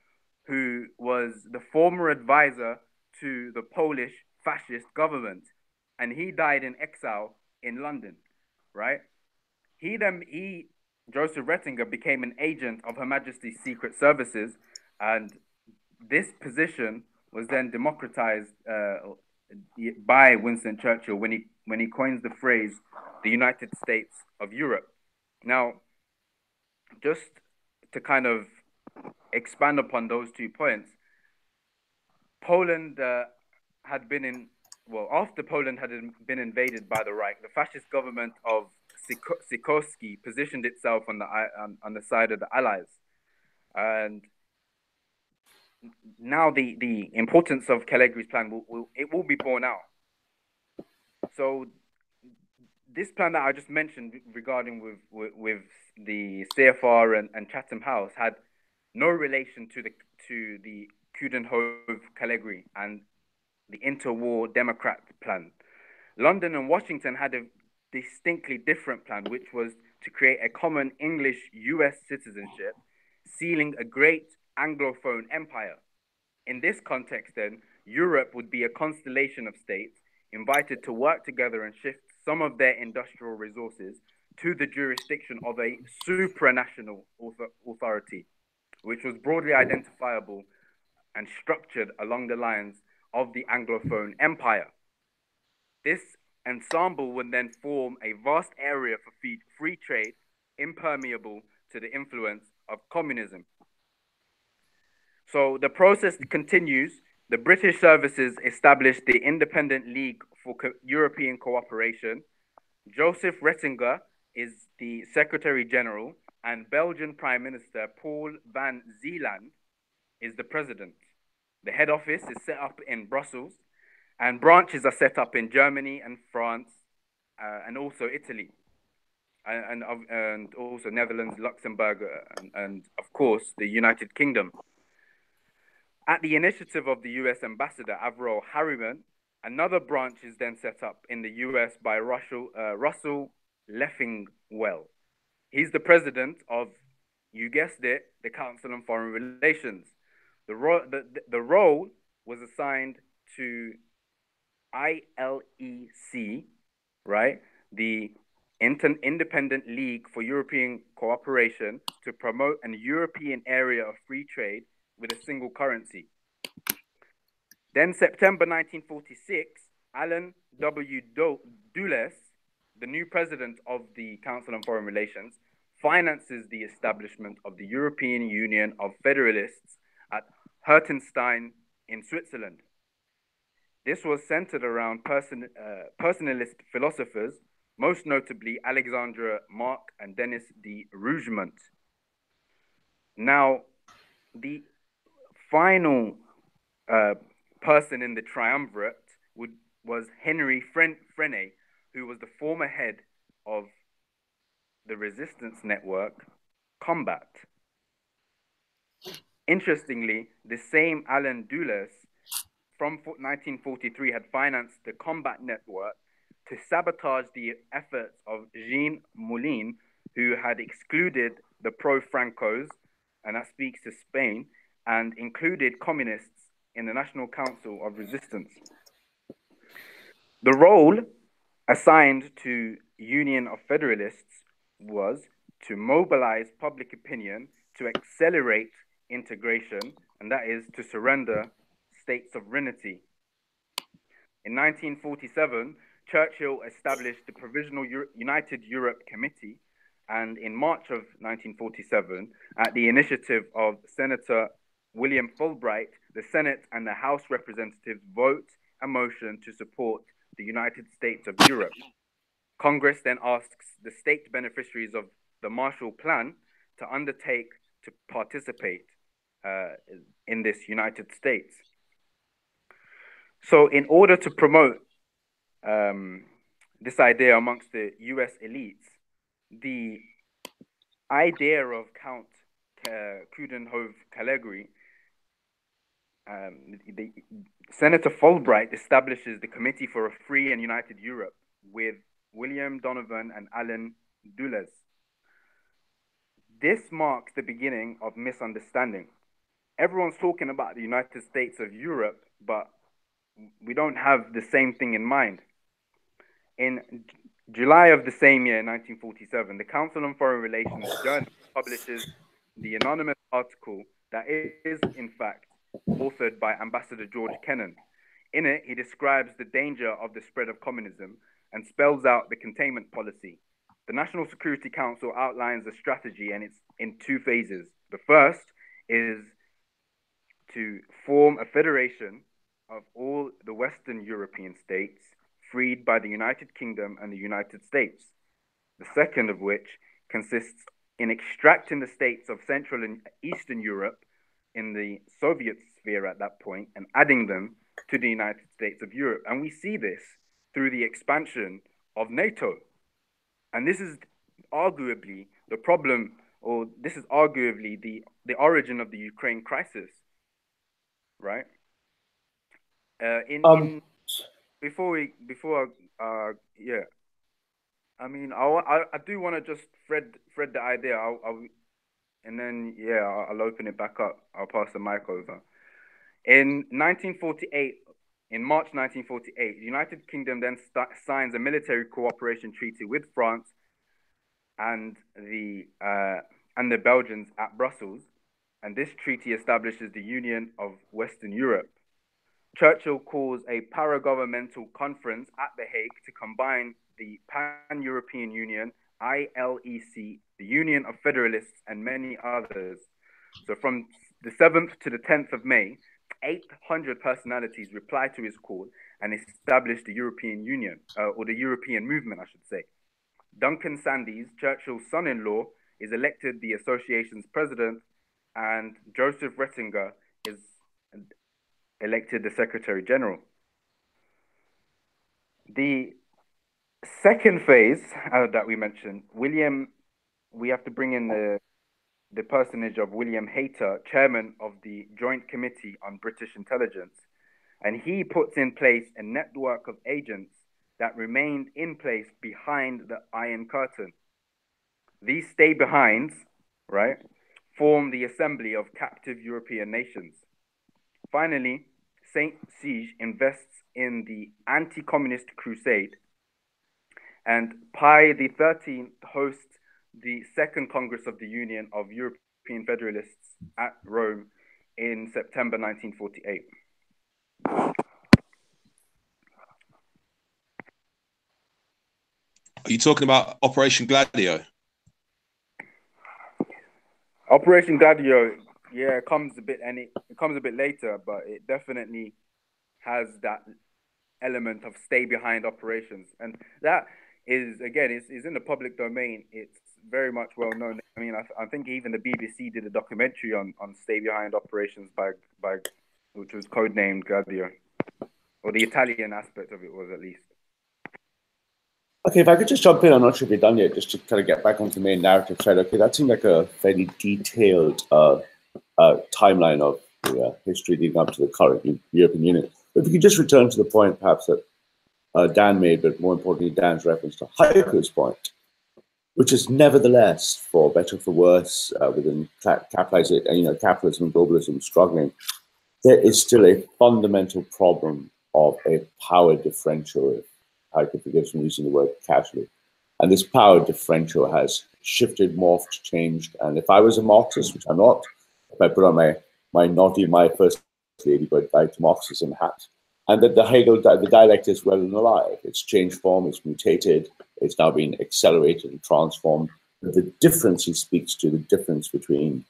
who was the former advisor to the Polish fascist government, and he died in exile in London, right? Joseph Ratzinger became an agent of Her Majesty's Secret Services, and this position was then democratized by Winston Churchill when he coins the phrase the United States of Europe. Now, just to kind of expand upon those 2 points, Poland had been in, well, after Poland had been invaded by the Reich, the fascist government of Sikorski positioned itself on the side of the Allies. And now the importance of Callegri's plan will be borne out. So this plan that I just mentioned regarding with the CFR and Chatham House had no relation to the Coudenhove-Callegri and the interwar Democrat plan. London and Washington had a distinctly different plan, which was to create a common English-US citizenship, sealing a great Anglophone empire. In this context, then, Europe would be a constellation of states invited to work together and shift some of their industrial resources to the jurisdiction of a supranational authority, which was broadly identifiable and structured along the lines of the Anglophone empire. This ensemble would then form a vast area for free trade, impermeable to the influence of communism. So the process continues. The British services established the Independent League for European Cooperation. Joseph Ratzinger is the Secretary General, and Belgian Prime Minister Paul van Zeeland is the President. The head office is set up in Brussels, and branches are set up in Germany and France, and also Italy, and also Netherlands, Luxembourg, and of course the United Kingdom. At the initiative of the US Ambassador Avril Harriman, another branch is then set up in the US by Russell Leffingwell. He's the president of, you guessed it, the Council on Foreign Relations. The role was assigned to ILEC, right? The Independent League for European Cooperation, to promote an European area of free trade with a single currency. Then September 1946, Alan W. Dulles, the new president of the Council on Foreign Relations, finances the establishment of the European Union of Federalists at Hertenstein in Switzerland. This was centered around personalist philosophers, most notably Alexandre Marc and Denis de Rougemont. Now, the final person in the triumvirate would was Henry Frenay, who was the former head of the resistance network Combat. Interestingly, the same Alan Dulles from 1943 had financed the Combat network to sabotage the efforts of Jean Moulin, who had excluded the pro-Francos, and that speaks to Spain, and included communists in the National Council of Resistance. The role assigned to Union of Federalists was to mobilize public opinion to accelerate integration, and that is to surrender state sovereignty. In 1947, Churchill established the Provisional United Europe Committee, and in March of 1947, at the initiative of Senator William Fulbright, the Senate and the House Representatives vote a motion to support the United States of Europe. Congress then asks the state beneficiaries of the Marshall Plan to undertake to participate in this United States. So in order to promote this idea amongst the US elites, the idea of Count Coudenhove-Caligari, Senator Fulbright establishes the Committee for a Free and United Europe with William Donovan and Alan Dulles. This marks the beginning of misunderstanding. Everyone's talking about the United States of Europe, but we don't have the same thing in mind. In July of the same year, 1947, the Council on Foreign Relations Journal publishes the anonymous article that is, in fact, authored by Ambassador George Kennan. In it, he describes the danger of the spread of communism and spells out the containment policy. The National Security Council outlines a strategy, and it's in two phases. The first is to form a federation of all the Western European states freed by the United Kingdom and the United States. The second of which consists in extracting the states of Central and Eastern Europe in the Soviet sphere at that point and adding them to the United States of Europe. And we see this through the expansion of NATO. And this is arguably the problem, or this is arguably the origin of the Ukraine crisis, right? I mean, I do want to just thread the idea, and then I'll open it back up. I'll pass the mic over. In 1948, in March 1948, the United Kingdom then signs a military cooperation treaty with France and the Belgians at Brussels, and this treaty establishes the Union of Western Europe. Churchill calls a paragovernmental conference at The Hague to combine the Pan-European Union, ILEC, the Union of Federalists, and many others. So from the 7th to the 10th of May, 800 personalities replied to his call and established the European Union, or the European movement, I should say. Duncan Sandys, Churchill's son-in-law, is elected the association's president, and Joseph Ratzinger is elected the Secretary General. The second phase that we mentioned, we have to bring in the personage of William Hayter, chairman of the Joint Committee on British Intelligence, and he puts in place a network of agents that remained in place behind the Iron Curtain. These stay-behinds, right, form the Assembly of Captive European Nations. Finally, Saint Siege invests in the anti-communist crusade, and Pi XIII hosts the Second Congress of the Union of European Federalists at Rome in September 1948. Are you talking about Operation Gladio? Operation Gladio, yeah, it comes a bit later, but it definitely has that element of stay behind operations, and that is, again, is in the public domain. It's very much well known. I mean, I think even the BBC did a documentary on stay behind operations by which was codenamed Gladio. or the Italian aspect of it was, at least. Okay, if I could just jump in, I'm not sure if you're done yet, just to kind of get back onto the main narrative thread. Okay, that seemed like a fairly detailed timeline of the history leading up to the current European Union. But if we could just return to the point, perhaps, that Dan made, but more importantly, Dan's reference to Heiko's point, which is nevertheless, for better or for worse, within capitalism and globalism struggling, there is still a fundamental problem of a power differential. Heiko forgives me using the word casually. And this power differential has shifted, morphed, changed. And if I was a Marxist, which I'm not, if I put on my first ladybird guide to Marxism hat, and that the dialect is well and alive. It's changed form, it's mutated, it's now been accelerated and transformed. But the difference he speaks to, the difference between,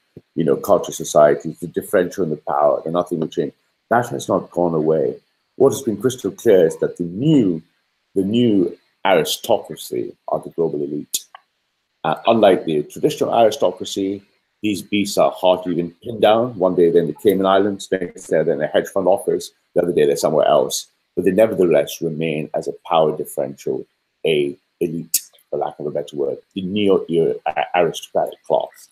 culture, societies, the differential in the power, the nothing will change, that has not gone away. What has been crystal clear is that the new aristocracy are the global elite. Unlike the traditional aristocracy, these beasts are hard to even pin down. One day they're in the Cayman Islands, next day they're in a hedge fund office, the other day they're somewhere else. But they nevertheless remain as a power differential, a elite, for lack of a better word, the neo-aristocratic class.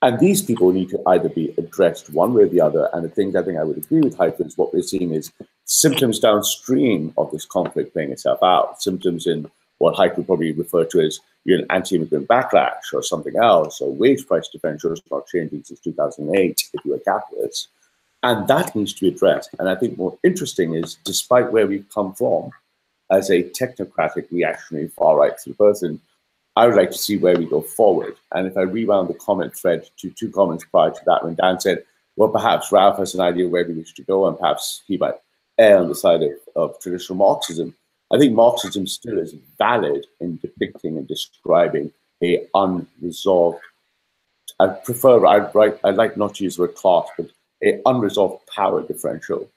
And these people need to either be addressed one way or the other. And the thing I think I would agree with Heiko is what we're seeing is symptoms downstream of this conflict playing itself out. Symptoms in what Heiko probably referred to as an anti-immigrant backlash or something else, or wage price differential is not changing since 2008 if you're a capitalist. And that needs to be addressed. And I think more interesting is, despite where we've come from as a technocratic, reactionary, far-right person, I would like to see where we go forward. And if I rewound the comment thread to 2 comments prior to that, when Dan said, well, perhaps Ralph has an idea where we wish to go, and perhaps he might err on the side of traditional Marxism. I think Marxism still is valid in depicting and describing a unresolved, I'd like not to use the word class, but a unresolved power differential.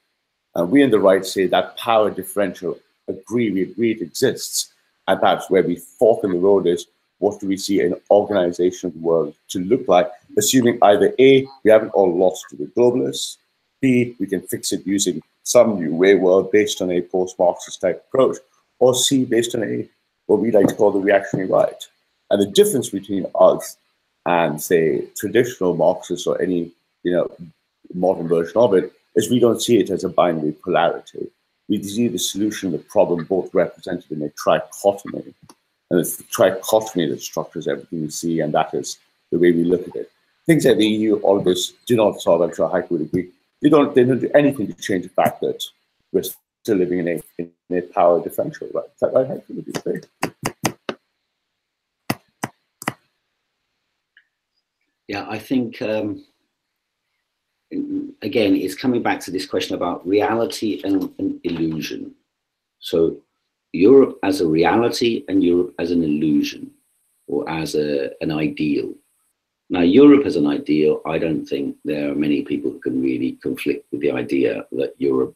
And we in the right say that power differential, we agree it exists. And perhaps where we fork in the road is, what do we see an organization of the world to look like, assuming either A, we haven't all lost to the globalists, B, we can fix it using some new way world based on a post-Marxist type approach, or C, based on what we like to call the reactionary right. And the difference between us and, say, traditional Marxists or any modern version of it is we don't see it as a binary polarity. We see the solution, the problem, both represented in a trichotomy. And it's the trichotomy that structures everything we see, and that is the way we look at it. Things like the EU, all of this, do not solve. I'm sure Heiko would agree. They don't do anything to change the fact that we're still living in a power differential, right? Is that right, Heiko? Would you agree? Yeah, I think, again, it's coming back to this question about reality and illusion. So Europe as a reality and Europe as an illusion, or as an ideal. Now, Europe as an ideal, I don't think there are many people who can really conflict with the idea that Europe,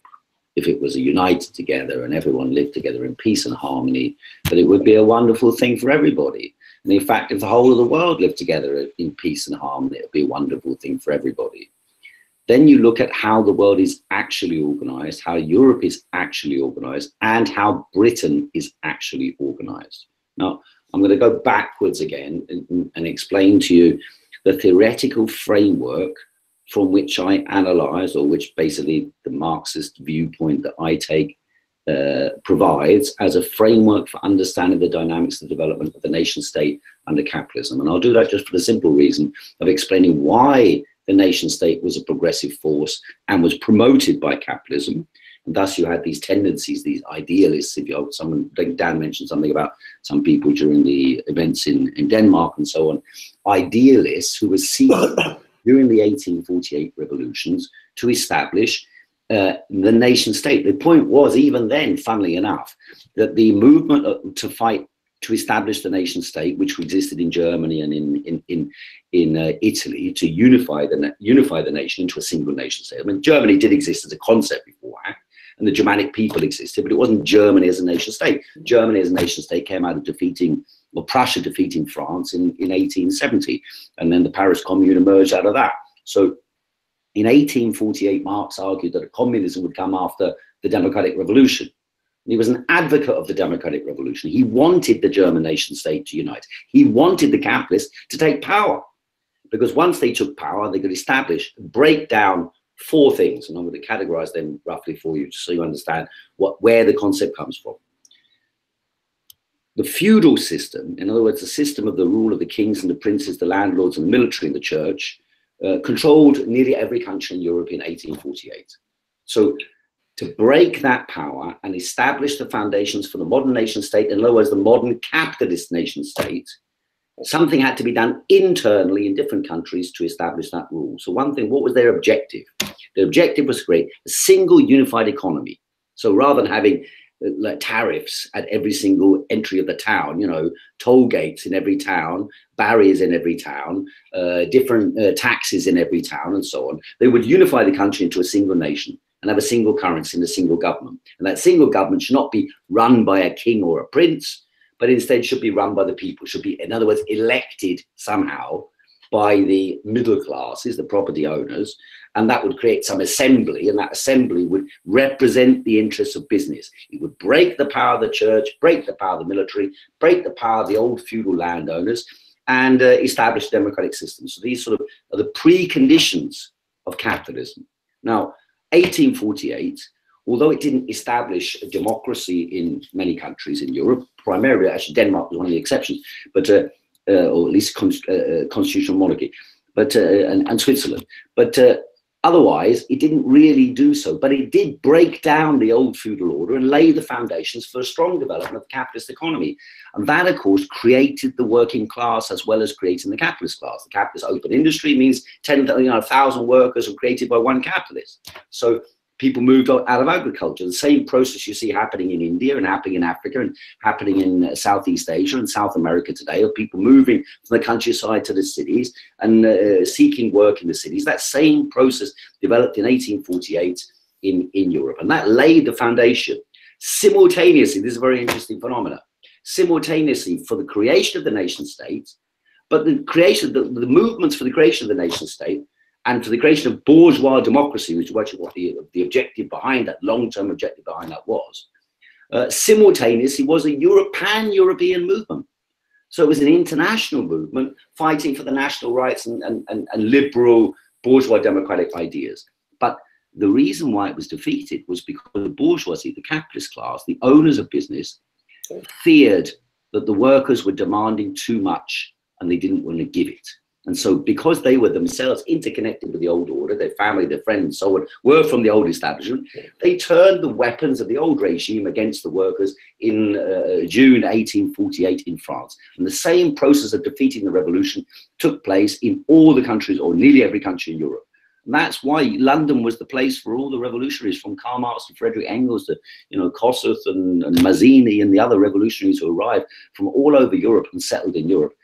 if it was united together and everyone lived together in peace and harmony, that it would be a wonderful thing for everybody. And in fact, if the whole of the world lived together in peace and harmony, it would be a wonderful thing for everybody. Then you look at how the world is actually organized, how Europe is actually organized, and how Britain is actually organized. Now, I'm going to go backwards again and explain to you the theoretical framework from which I analyze, or which basically the Marxist viewpoint that I take provides as a framework for understanding the dynamics of the development of the nation state under capitalism. And I'll do that just for the simple reason of explaining why the nation state was a progressive force and was promoted by capitalism. And thus you had these tendencies, these idealists. If you someone, like Dan mentioned something about some people during the events in Denmark and so on, idealists who were seeking during the 1848 revolutions to establish the nation state. The point was, even then, funnily enough, that the movement to fight to establish the nation state, which existed in Germany and in Italy, to unify the nation into a single nation state. I mean, Germany did exist as a concept beforehand, and the Germanic people existed, but it wasn't Germany as a nation state. Germany as a nation state came out of Prussia defeating France in 1870, and then the Paris Commune emerged out of that. So in 1848, Marx argued that communism would come after the democratic revolution. And he was an advocate of the democratic revolution. He wanted the German nation state to unite. He wanted the capitalists to take power, because once they took power, they could establish, break down 4 things. And I'm going to categorize them roughly for you, just so you understand where the concept comes from. The feudal system, in other words, the system of the rule of the kings and the princes, the landlords and the military and the church, controlled nearly every country in Europe in 1848. So to break that power and establish the foundations for the modern nation state, in other words, the modern capitalist nation state, something had to be done internally in different countries to establish that rule. So one thing, what was their objective? The objective was to create a single unified economy. So rather than having like tariffs at every single entry of the town, you know, toll gates in every town, barriers in every town, different taxes in every town, and so on, they would unify the country into a single nation and have a single currency and a single government. And that single government should not be run by a king or a prince, but instead should be run by the people, should be, in other words, elected somehow by the middle classes, the property owners, and that would create some assembly, and that assembly would represent the interests of business. It would break the power of the church, break the power of the military, break the power of the old feudal landowners, and establish democratic systems. So these sort of are the preconditions of capitalism. Now, 1848, although it didn't establish a democracy in many countries in Europe, primarily, actually Denmark was one of the exceptions, but or at least constitutional monarchy, but and Switzerland, but otherwise it didn't really do so. But it did break down the old feudal order and lay the foundations for a strong development of the capitalist economy, and that, of course, created the working class as well as creating the capitalist class. The capitalist open industry means 1,000 workers were created by one capitalist. So people moved out of agriculture. The same process you see happening in India and happening in Africa and happening in Southeast Asia and South America today, of people moving from the countryside to the cities and seeking work in the cities. That same process developed in 1848 in Europe, and that laid the foundation simultaneously. This is a very interesting phenomenon. Simultaneously for the creation of the nation state, but the creation, the movements for the creation of the nation state and for the creation of bourgeois democracy, which is actually what the objective behind that, long-term objective behind that was, simultaneously was a pan-European movement. So it was an international movement fighting for the national rights and liberal bourgeois democratic ideas. But the reason why it was defeated was because the bourgeoisie, the capitalist class, the owners of business, feared that the workers were demanding too much and they didn't want to give it. And so because they were themselves interconnected with the old order, their family, their friends, and so on, were from the old establishment, they turned the weapons of the old regime against the workers in June 1848 in France. And the same process of defeating the revolution took place in all the countries, or nearly every country in Europe. And that's why London was the place for all the revolutionaries, from Karl Marx to Friedrich Engels to, you know, Kossuth and Mazzini and the other revolutionaries who arrived from all over Europe and settled in Europe.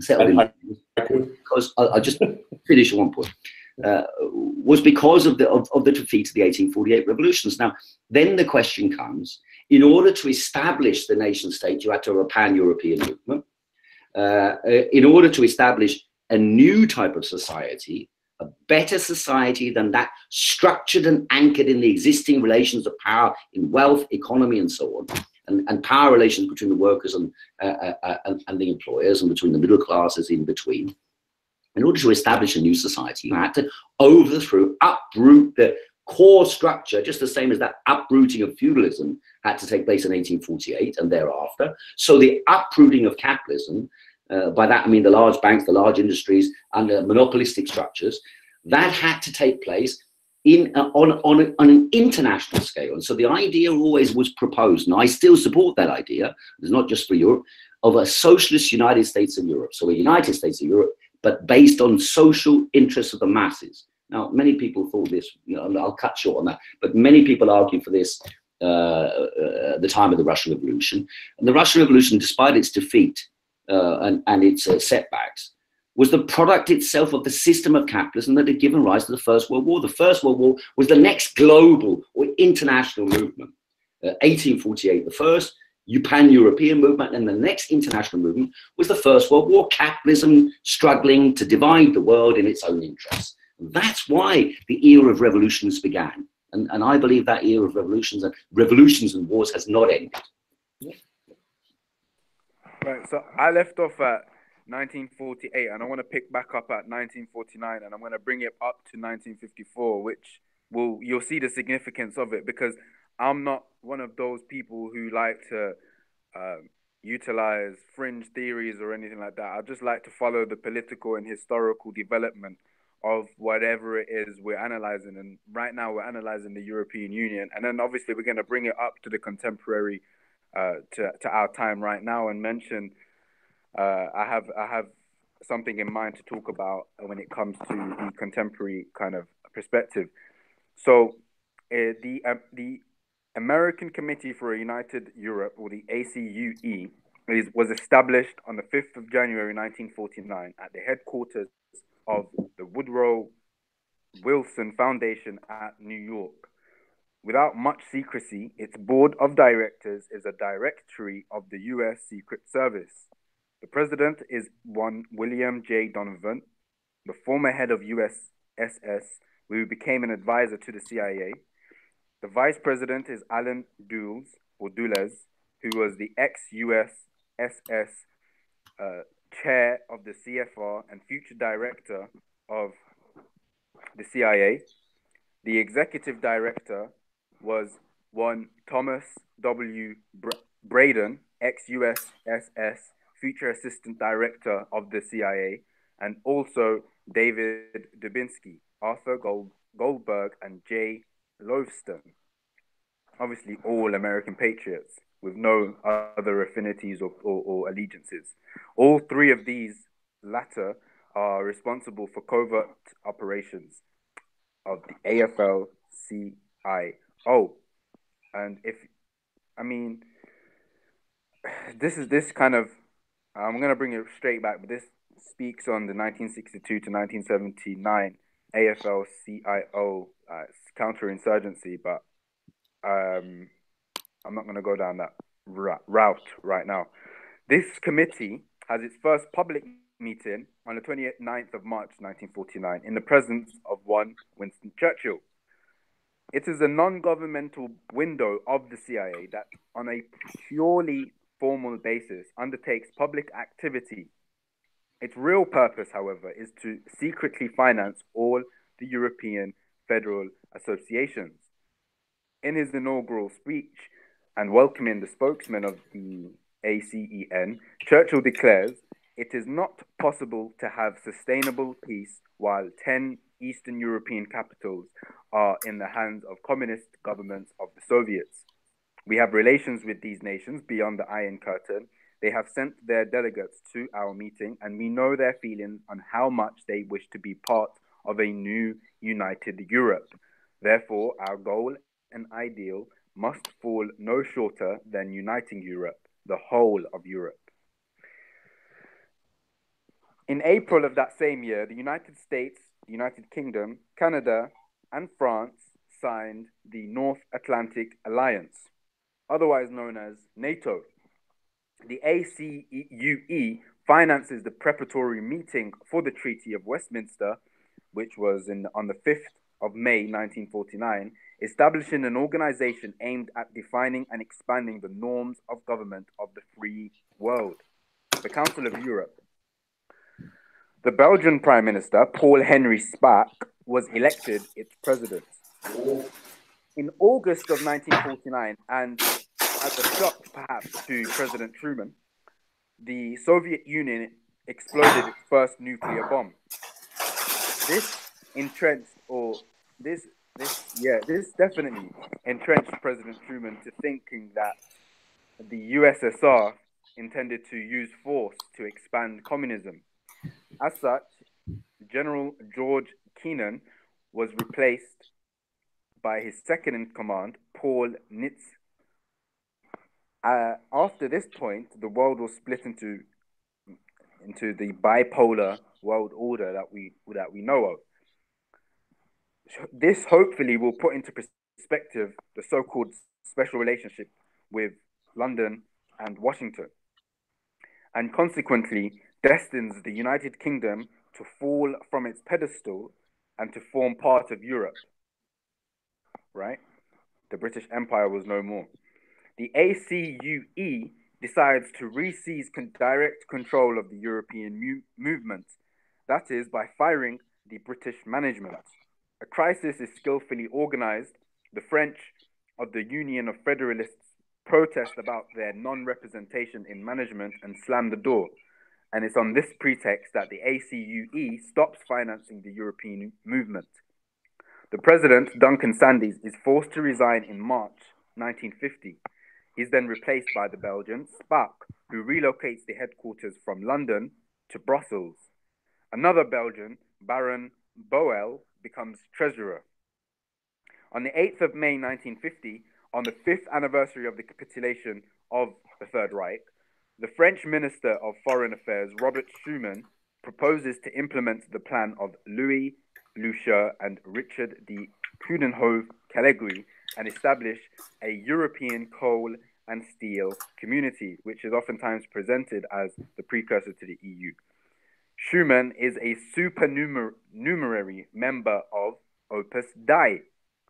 Because I'll just finish at one point, was because of the defeat of the 1848 revolutions. Now, then the question comes, in order to establish the nation state, you had to have a pan-European movement. In order to establish a new type of society, a better society than that, structured and anchored in the existing relations of power in wealth, economy, and so on, and power relations between the workers and the employers, and between the middle classes in between. In order to establish a new society, you had to overthrow, uproot the core structure, just the same as that uprooting of feudalism had to take place in 1848 and thereafter. So the uprooting of capitalism, by that I mean the large banks, the large industries, and the monopolistic structures, that had to take place on an international scale. And so the idea always was proposed, and I still support that idea, it's not just for Europe, of a socialist United States of Europe. So a United States of Europe, but based on social interests of the masses. Now, many people thought this, you know, I'll cut short on that, but many people argue for this at the time of the Russian Revolution. And the Russian Revolution, despite its defeat and its setbacks, was the product itself of the system of capitalism that had given rise to the First World War. The First World War was the next global or international movement. 1848, the first pan-European movement, and the next international movement was the First World War, capitalism struggling to divide the world in its own interests. And that's why the era of revolutions began. And I believe that era of revolutions and wars has not ended. Right, so I left off at 1948, and I want to pick back up at 1949, and I'm going to bring it up to 1954, which you'll see the significance of it, because I'm not one of those people who like to utilize fringe theories or anything like that. I just like to follow the political and historical development of whatever it is we're analyzing. And right now we're analyzing the European Union, and then obviously we're going to bring it up to the contemporary, to our time right now, and mention I have something in mind to talk about when it comes to the contemporary kind of perspective. So the American Committee for a United Europe, or the ACUE, was established on the 5th of January 1949 at the headquarters of the Woodrow Wilson Foundation at New York. Without much secrecy, its board of directors is a directory of the U.S. Secret Service. The president is one William J. Donovan, the former head of USSS, who became an advisor to the CIA. The vice president is Alan Dulles, who was the ex-USSS chair of the CFR and future director of the CIA. The executive director was one Thomas W. Braden, ex-USSS, future assistant director of the CIA, and also David Dubinsky, Arthur Goldberg, and Jay Loaveston. Obviously, all American patriots with no other affinities or allegiances. All three of these latter are responsible for covert operations of the AFL-CIO. And this kind of, I'm going to bring it straight back, but this speaks on the 1962 to 1979 AFL-CIO counterinsurgency, but I'm not going to go down that route right now. This committee has its first public meeting on the 29th of March 1949 in the presence of one Winston Churchill. It is a non-governmental window of the CIA that, on a purely formal basis, undertakes public activity. Its real purpose, however, is to secretly finance all the European federal associations. In his inaugural speech and welcoming the spokesman of the ACEN, Churchill declares, "It is not possible to have sustainable peace while 10 Eastern European capitals are in the hands of communist governments of the Soviets. We have relations with these nations beyond the Iron Curtain. They have sent their delegates to our meeting, and we know their feelings on how much they wish to be part of a new united Europe. Therefore, our goal and ideal must fall no shorter than uniting Europe, the whole of Europe." In April of that same year, the United States, the United Kingdom, Canada, and France signed the North Atlantic Alliance, otherwise known as NATO. The ACUE finances the preparatory meeting for the Treaty of Westminster, which was on the 5th of May 1949, establishing an organization aimed at defining and expanding the norms of government of the free world, the Council of Europe. The Belgian Prime Minister, Paul-Henri Spaak, was elected its president. In August of 1949, and as a shock perhaps to President Truman, the Soviet Union exploded its first nuclear bomb. This definitely entrenched President Truman to thinking that the USSR intended to use force to expand communism. As such, General George Kennan was replaced by his second in command, Paul Nitz. After this point, the world was split into the bipolar world order that we know of. This hopefully will put into perspective the so-called special relationship with London and Washington, and consequently destines the United Kingdom to fall from its pedestal and to form part of Europe. right? The British Empire was no more. The ACUE decides to re-seize direct control of the European movement. That is, by firing the British management. A crisis is skillfully organized. The French of the Union of Federalists protest about their non-representation in management and slam the door. And it's on this pretext that the ACUE stops financing the European movement. The president, Duncan Sandys, is forced to resign in March 1950. He's then replaced by the Belgian Spaak, who relocates the headquarters from London to Brussels. Another Belgian, Baron Boel, becomes treasurer. On the 8th of May 1950, on the 5th anniversary of the capitulation of the Third Reich, the French Minister of Foreign Affairs, Robert Schuman, proposes to implement the plan of Louis Blücher and Richard de Coudenhove-Caligari and establish a European coal and steel community, which is oftentimes presented as the precursor to the EU. Schuman is a supernumerary member of Opus Dei.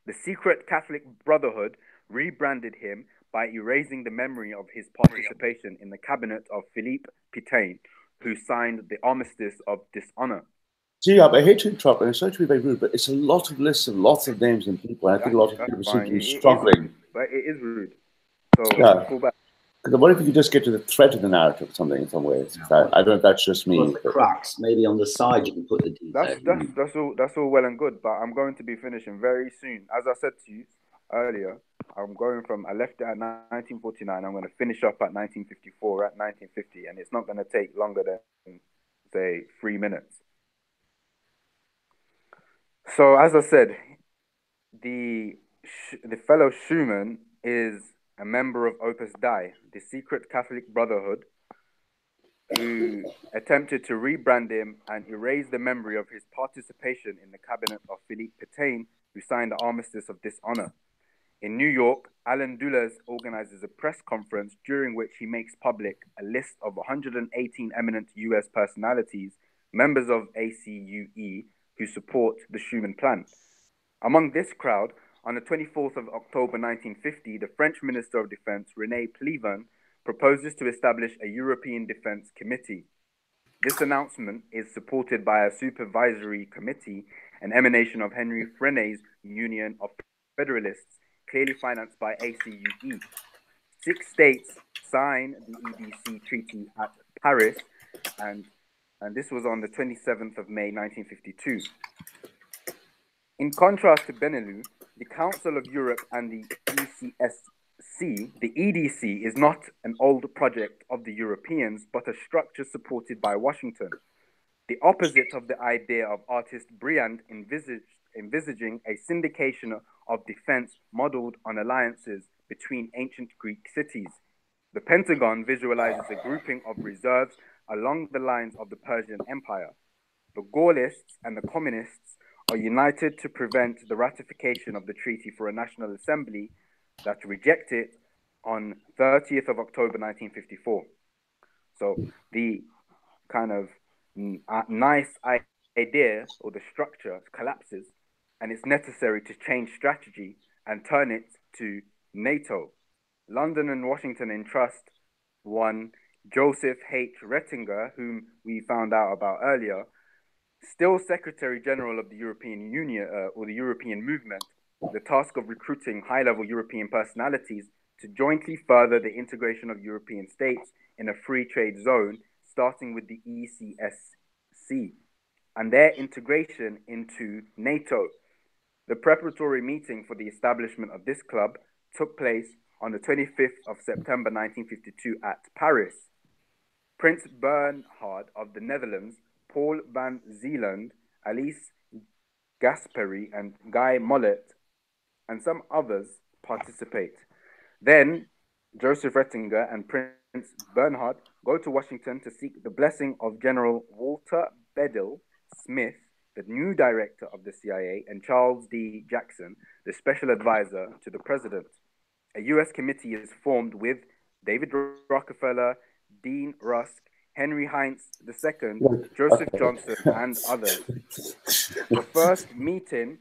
The secret Catholic Brotherhood rebranded him by erasing the memory of his participation in the cabinet of Philippe Pétain, who signed the Armistice of Dishonor. See, I hate to interrupt, and it's sorry to be very rude, but it's a lot of lists and lots of names and people. And I think a lot of people seem to be struggling. But it is rude. So, yeah. Pull back. What if you could just get to the thread of the narrative or something in some ways? I don't know if that's just me. The crux, maybe on the side you can put the detail. That's all well and good, but I'm going to be finishing very soon. As I said to you earlier, I left it at 1949. I'm going to finish up at 1954, at 1950, and it's not going to take longer than, say, 3 minutes. So, as I said, the fellow Schuman is a member of Opus Dei, the secret Catholic Brotherhood, who attempted to rebrand him and erase the memory of his participation in the cabinet of Philippe Pétain, who signed the Armistice of Dishonor. In New York, Alan Dulles organizes a press conference during which he makes public a list of 118 eminent US personalities, members of ACUE, who support the Schuman Plan. Among this crowd, on the 24th of October 1950, the French Minister of Defense, René Pleven, proposes to establish a European Defense Committee. This announcement is supported by a supervisory committee, an emanation of Henry Frenet's Union of Federalists, clearly financed by ACUE. 6 states signed the EDC Treaty at Paris, and this was on the 27th of May 1952. In contrast to Benelux, the Council of Europe and the ECSC, the EDC is not an old project of the Europeans, but a structure supported by Washington. The opposite of the idea of artist Briand envisaging a syndication of defense modeled on alliances between ancient Greek cities. The Pentagon visualizes a grouping of reserves along the lines of the Persian Empire. The Gaullists and the Communists are united to prevent the ratification of the treaty for a National Assembly that reject it on 30th of October 1954. So the kind of nice idea or the structure collapses, and it's necessary to change strategy and turn it to NATO. London and Washington entrust one Joseph H. Rettinger, whom we found out about earlier, still Secretary General of the European Union or the European Movement, the task of recruiting high-level European personalities to jointly further the integration of European states in a free trade zone, starting with the ECSC, and their integration into NATO. The preparatory meeting for the establishment of this club took place on the 25th of September 1952 at Paris. Prince Bernhard of the Netherlands, Paul van Zeeland, Alice Gasperi, and Guy Mollet, and some others participate. Then Joseph Rettinger and Prince Bernhard go to Washington to seek the blessing of General Walter Bedell Smith, the new director of the CIA, and Charles D. Jackson, the special advisor to the president. A U.S. committee is formed with David Rockefeller, Dean Rusk, Henry Heinz II, Joseph Johnson, and others. The first meeting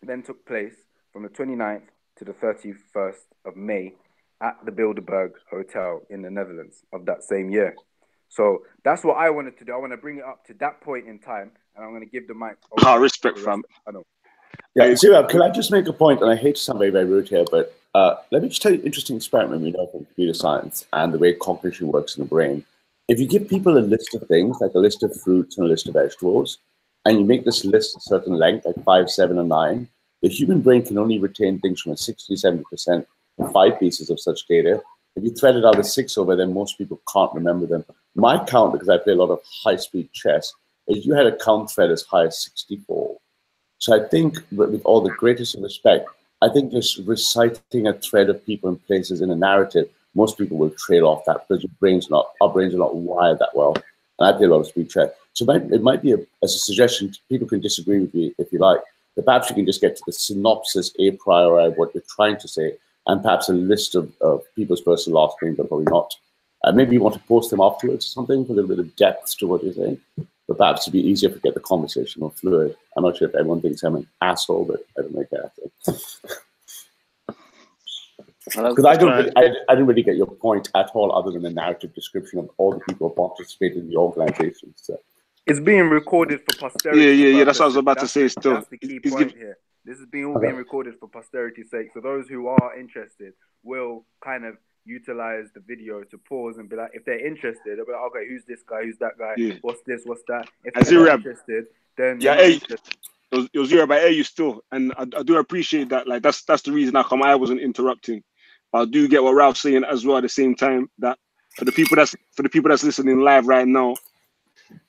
then took place from the 29th to the 31st of May at the Bilderberg Hotel in the Netherlands of that same year. So that's what I wanted to do. I want to bring it up to that point in time, and I'm going to give the mic. Respect, fam. I know. Yeah, Zira, can I just make a point? And I hate to sound very, very rude here, but let me just tell you an interesting experiment we know from computer science and the way cognition works in the brain. If you give people a list of things, like a list of fruits and a list of vegetables, and you make this list a certain length, like 5, 7, or 9, the human brain can only retain things from a 60 to 70% of 5 pieces of such data. If you thread it out of 6 over, then most people can't remember them. My count, because I play a lot of high-speed chess, is you had a count thread as high as 64. So I think, with all the greatest respect, I think just reciting a thread of people and places in a narrative, most people will trail off that because our brains are not wired that well. And I play a lot of speed chess. So it might be, as a suggestion, people can disagree with you if you like, but perhaps you can just get to the synopsis a priori of what you're trying to say, and perhaps a list of people's first and last names, but probably not. Maybe you want to post them afterwards or something for a little bit of depth to what you're saying. But perhaps it'd be easier to get the conversation more fluid. I'm not sure if everyone thinks I'm an asshole, but I don't make that. Because I didn't really get your point at all, other than the narrative description of all the people who participated in the organization. So. It's being recorded for posterity. Yeah. That's what I was about to say. Still, that's the key point here. This is being recorded for posterity's sake. So those who are interested will kind of utilize the video to pause and be like, if they're interested, they'll be like, okay, who's this guy? Who's that guy? Yeah. What's this? What's that? If they're not interested, then it was Zero, but I hear you still, and I do appreciate that. Like that's the reason how come I wasn't interrupting. But I do get what Ralph's saying as well. At the same time, that for the people that's listening live right now,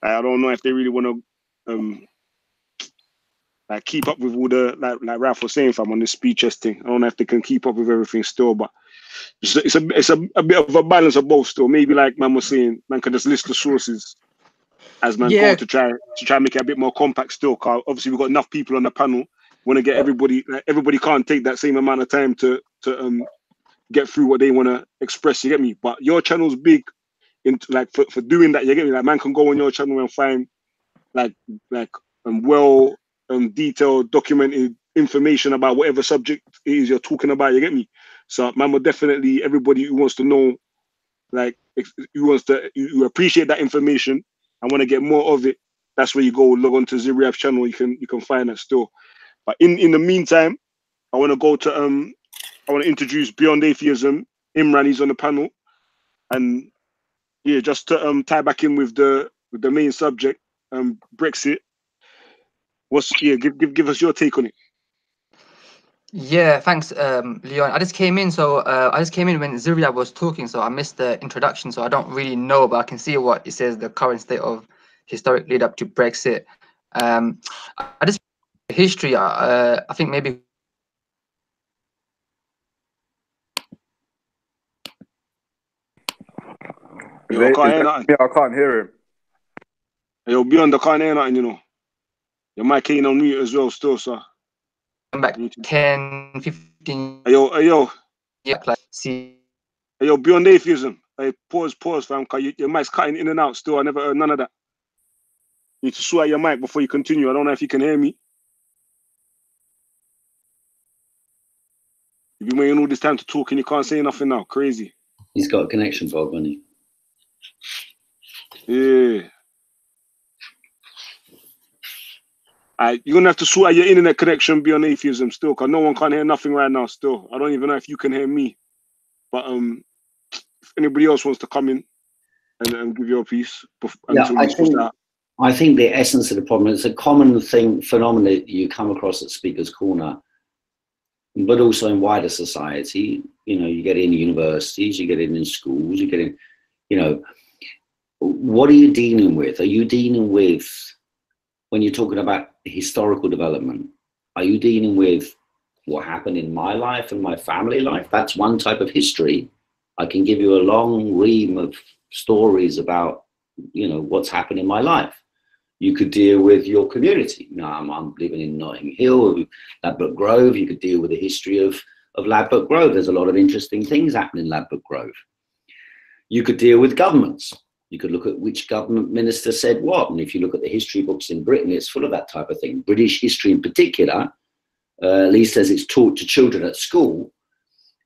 I don't know if they really want to like keep up with all the like Ralph was saying, fam, on this speed chess thing. I don't know if they can keep up with everything still, but it's a bit of a balance of both still. Maybe like man was saying, man can just list the sources as man go to try and make it a bit more compact still. Cause obviously we've got enough people on the panel. Want to get everybody. Like, everybody can't take that same amount of time to get through what they want to express. You get me? But your channel's big in like for doing that. You get me? Like man can go on your channel and find like well detailed, documented information about whatever subject it is you're talking about. You get me? So man will definitely, everybody who wants to know, like who appreciate that information and want to get more of it, that's where you go log on to Ziriaf's channel. You can find that still. But in the meantime, I want to introduce Beyond Atheism. Imran, he's on the panel, and yeah, just to tie back in with the main subject, Brexit. Give us your take on it. Yeah, thanks, Leon. I just came in when Ziria was talking, so I missed the introduction, so I don't really know, but I can see what it says, the current state of historic lead up to Brexit. I just history. I think maybe. I can't hear him. Yo, Beyond, I can't hear nothing, you know. Your mic ain't on mute as well still, sir. I'm back 10, 15. Yo. Yeah, like, see. Yo, Beyond Atheism. Hey, pause, fam, because your mic's cutting in and out still. I never heard none of that. You need to sort out your mic before you continue. I don't know if you can hear me. You've been waiting all this time to talk and you can't say nothing now. Crazy. He's got a connection problem, hasn't he? Yeah. You're going to have to sort out your internet connection Beyond Atheism still, because no one can hear nothing right now still. I don't even know if you can hear me. But if anybody else wants to come in and give your piece. I think the essence of the problem, it's a common phenomenon that you come across at Speaker's Corner, but also in wider society. You know, you get in universities, you get in schools, you get in, you know, what are you dealing with? Are you dealing with, when you're talking about historical development, are you dealing with what happened in my life and my family life? That's one type of history. I can give you a long ream of stories about, you know, what's happened in my life. You could deal with your community. Now, I'm living in Notting Hill, Ladbroke Grove. You could deal with the history of Ladbroke Grove. There's a lot of interesting things happening in Ladbroke Grove. You could deal with governments. You could look at which government minister said what. And if you look at the history books in Britain, it's full of that type of thing. British history in particular, at least as it's taught to children at school,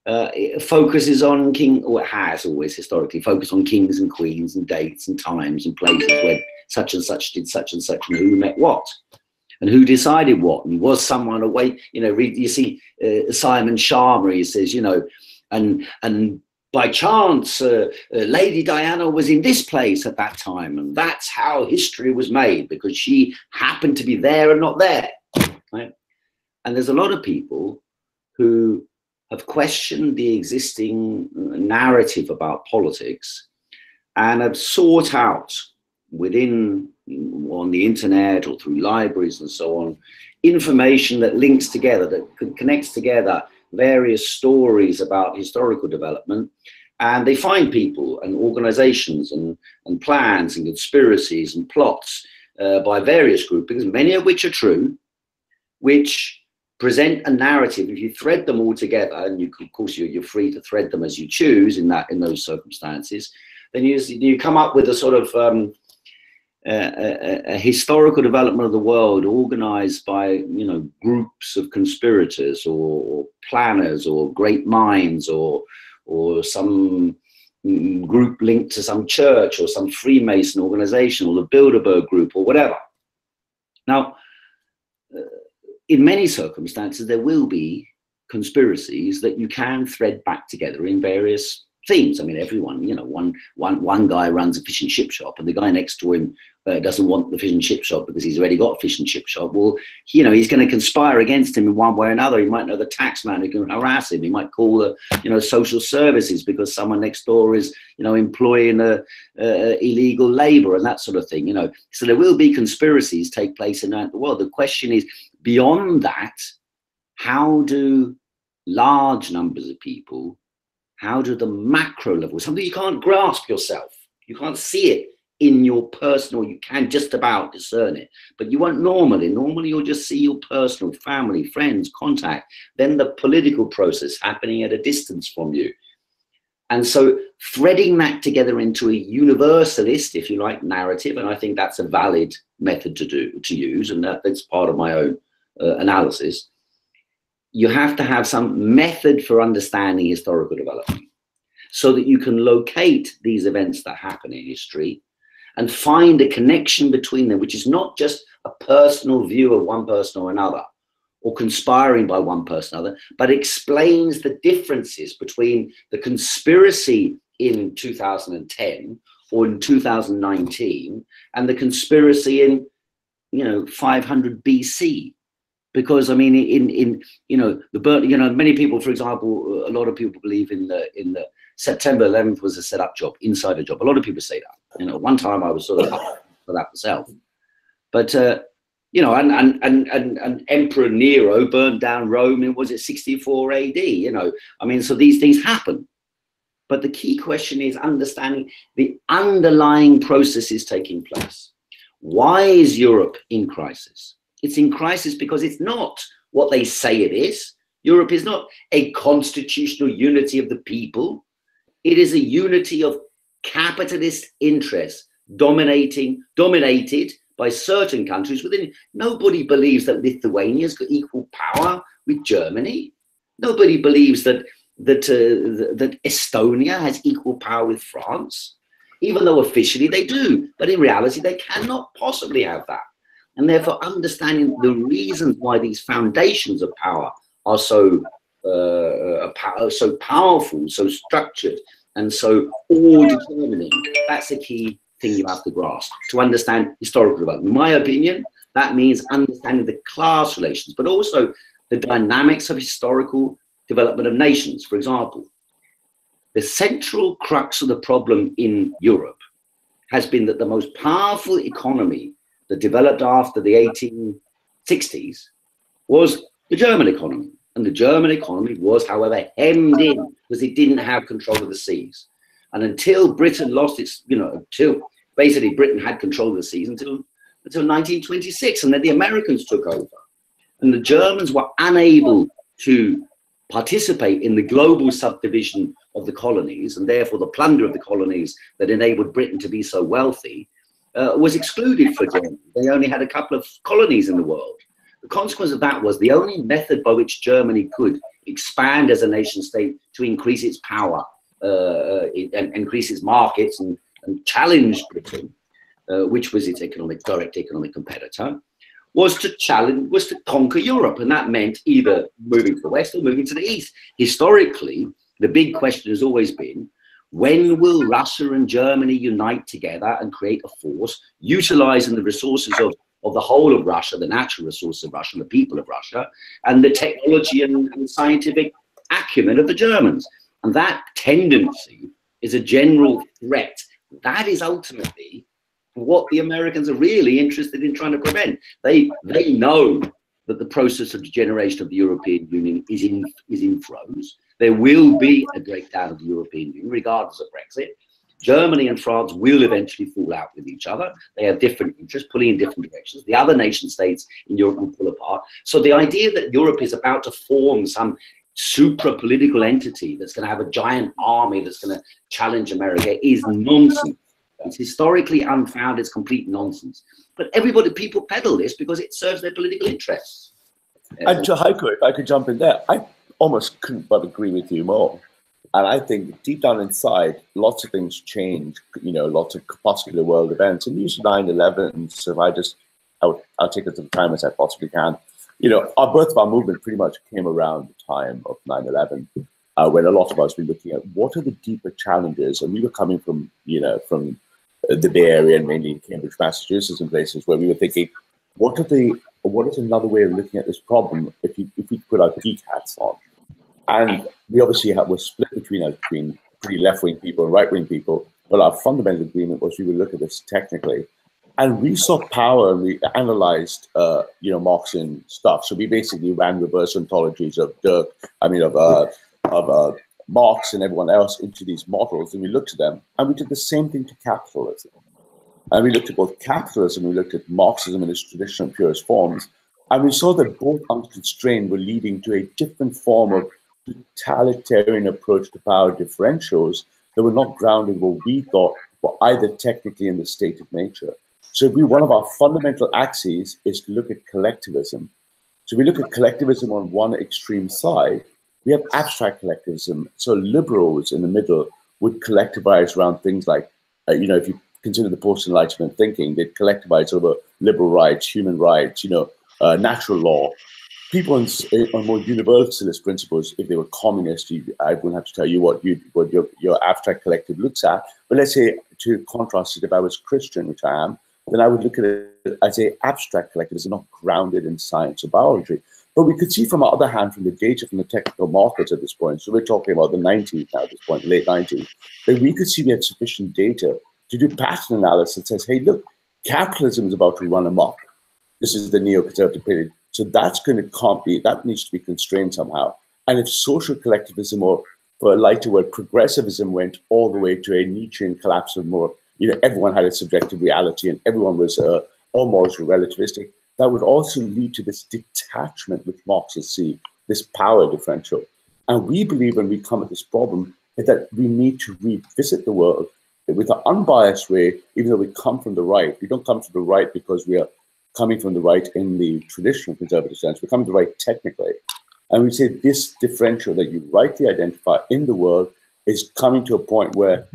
it focuses on or it has always historically focused on kings and queens and dates and times and places where such and such did such and such and who met what and who decided what, and was someone away, you see Simon Sharma, he says, and by chance Lady Diana was in this place at that time, and that's how history was made, because she happened to be there and not there, right? And there's a lot of people who have questioned the existing narrative about politics and have sought out on the internet or through libraries and so on, information that links together, that connects together various stories about historical development. And they find people and organizations and plans and conspiracies and plots by various groupings, many of which are true, which present a narrative. If you thread them all together, and of course you're free to thread them as you choose in those circumstances, then you come up with a sort of a historical development of the world organized by groups of conspirators or planners or great minds or some group linked to some church or some Freemason organization or the Bilderberg group or whatever. Now, in many circumstances, there will be conspiracies that you can thread back together in various themes. I mean, everyone, one guy runs a fish and chip shop, and the guy next to him doesn't want the fish and chip shop because he's already got a fish and chip shop. Well, he's going to conspire against him in one way or another. He might know the tax man who can harass him. He might call the, social services because someone next door is, employing illegal labor and that sort of thing. So there will be conspiracies take place in the world. The question is, beyond that, how do large numbers of people, how do the macro level, something you can't grasp yourself, you can't see it in your personal, you can just about discern it, but you won't normally you'll just see your personal, family, friends, contact, then the political process happening at a distance from you. And so threading that together into a universalist, if you like, narrative, and I think that's a valid method to use, and that's part of my own analysis. You have to have some method for understanding historical development so that you can locate these events that happen in history and find a connection between them, which is not just a personal view of one person or another, or conspiring by one person or another, but explains the differences between the conspiracy in 2010 or in 2019 and the conspiracy in 500 BC. Because I mean, many people, for example, a lot of people believe in the September 11th was a set-up job, insider job. A lot of people say that. One time I was sort of up for that myself. But and Emperor Nero burned down Rome in, was it 64 AD? So these things happen. But the key question is understanding the underlying processes taking place. Why is Europe in crisis? It's in crisis because it's not what they say it is. Europe is not a constitutional unity of the people. It is a unity of capitalist interests dominated by certain countries within. Nobody believes that Lithuania's got equal power with Germany. Nobody believes that Estonia has equal power with France, even though officially they do. But in reality, they cannot possibly have that. And therefore, understanding the reasons why these foundations of power are so powerful, so structured, and so all-determining, that's a key thing you have to grasp to understand historical development. In my opinion, that means understanding the class relations, but also the dynamics of historical development of nations. For example, the central crux of the problem in Europe has been that the most powerful economy that developed after the 1860s was the German economy. And the German economy was, however, hemmed in because it didn't have control of the seas. And until Britain lost its, until basically Britain had control of the seas until 1926, and then the Americans took over. And the Germans were unable to participate in the global subdivision of the colonies, and therefore the plunder of the colonies that enabled Britain to be so wealthy was excluded for Germany. They only had a couple of colonies in the world. The consequence of that was the only method by which Germany could expand as a nation state to increase its power and increase its markets and challenge Britain, which was its direct economic competitor, was to conquer Europe. And that meant either moving to the west or moving to the east. Historically, the big question has always been, when will Russia and Germany unite together and create a force, utilizing the resources of the whole of Russia, the natural resources of Russia, and the people of Russia, and the technology and scientific acumen of the Germans? And that tendency is a general threat. That is ultimately what the Americans are really interested in trying to prevent. They know that the process of degeneration of the European Union is in throes. There will be a breakdown of the European Union, regardless of Brexit. Germany and France will eventually fall out with each other. They have different interests, pulling in different directions. The other nation states in Europe will pull apart. So the idea that Europe is about to form some supra-political entity that's going to have a giant army that's going to challenge America is nonsense. It's historically unfounded. It's complete nonsense. But people peddle this because it serves their political interests. And to Heiko, if I could jump in there, I almost couldn't but agree with you more. And I think deep down inside, lots of things change, lots of corpuscular world events. And use 9/11, so I'll take as much time as I possibly can. Our birth of our movement pretty much came around the time of 9/11, when a lot of us were looking at what are the deeper challenges. And we were coming from the Bay Area and mainly Cambridge, Massachusetts, and places where we were thinking, what is another way of looking at this problem if we put our geek hats on? And we obviously were split between pretty left-wing people and right-wing people, but our fundamental agreement was we would look at this technically. And we saw power, and we analyzed, Marxian stuff. So we basically ran reverse ontologies of Marx and everyone else into these models, and we looked at them, and we did the same thing to capitalism. And we looked at both capitalism, we looked at Marxism in its traditional purest forms, and we saw that both unconstrained were leading to a different form of totalitarian approach to power differentials that were not grounded in what we thought were either technically in the state of nature. So one of our fundamental axes is to look at collectivism. So we look at collectivism on one extreme side. We have abstract collectivism. So liberals in the middle would collectivize around things like, if you consider the post-Enlightenment thinking, they'd collectivize over liberal rights, human rights, natural law. People on more universalist principles, if they were communist, I wouldn't have to tell you what your abstract collective looks at. But let's say, to contrast it, if I was Christian, which I am, then I would look at it as an abstract collectivism, not grounded in science or biology. But we could see from the other hand, from the data from the technical markets at this point, so we're talking about the 90s now at this point, late 90s, that we could see we had sufficient data to do pattern analysis that says, hey, look, capitalism is about to run amok. This is the neoconservative period. So that needs to be constrained somehow. And if social collectivism, or for a lighter word, progressivism, went all the way to a Nietzschean collapse of more, everyone had a subjective reality and everyone was almost relativistic, that would also lead to this detachment which Marxists see, this power differential. And we believe when we come at this problem that we need to revisit the world with an unbiased way, even though we come from the right. We don't come from the right because we are coming from the right in the traditional conservative sense. We're coming from the right technically. And we say this differential that you rightly identify in the world is coming to a point where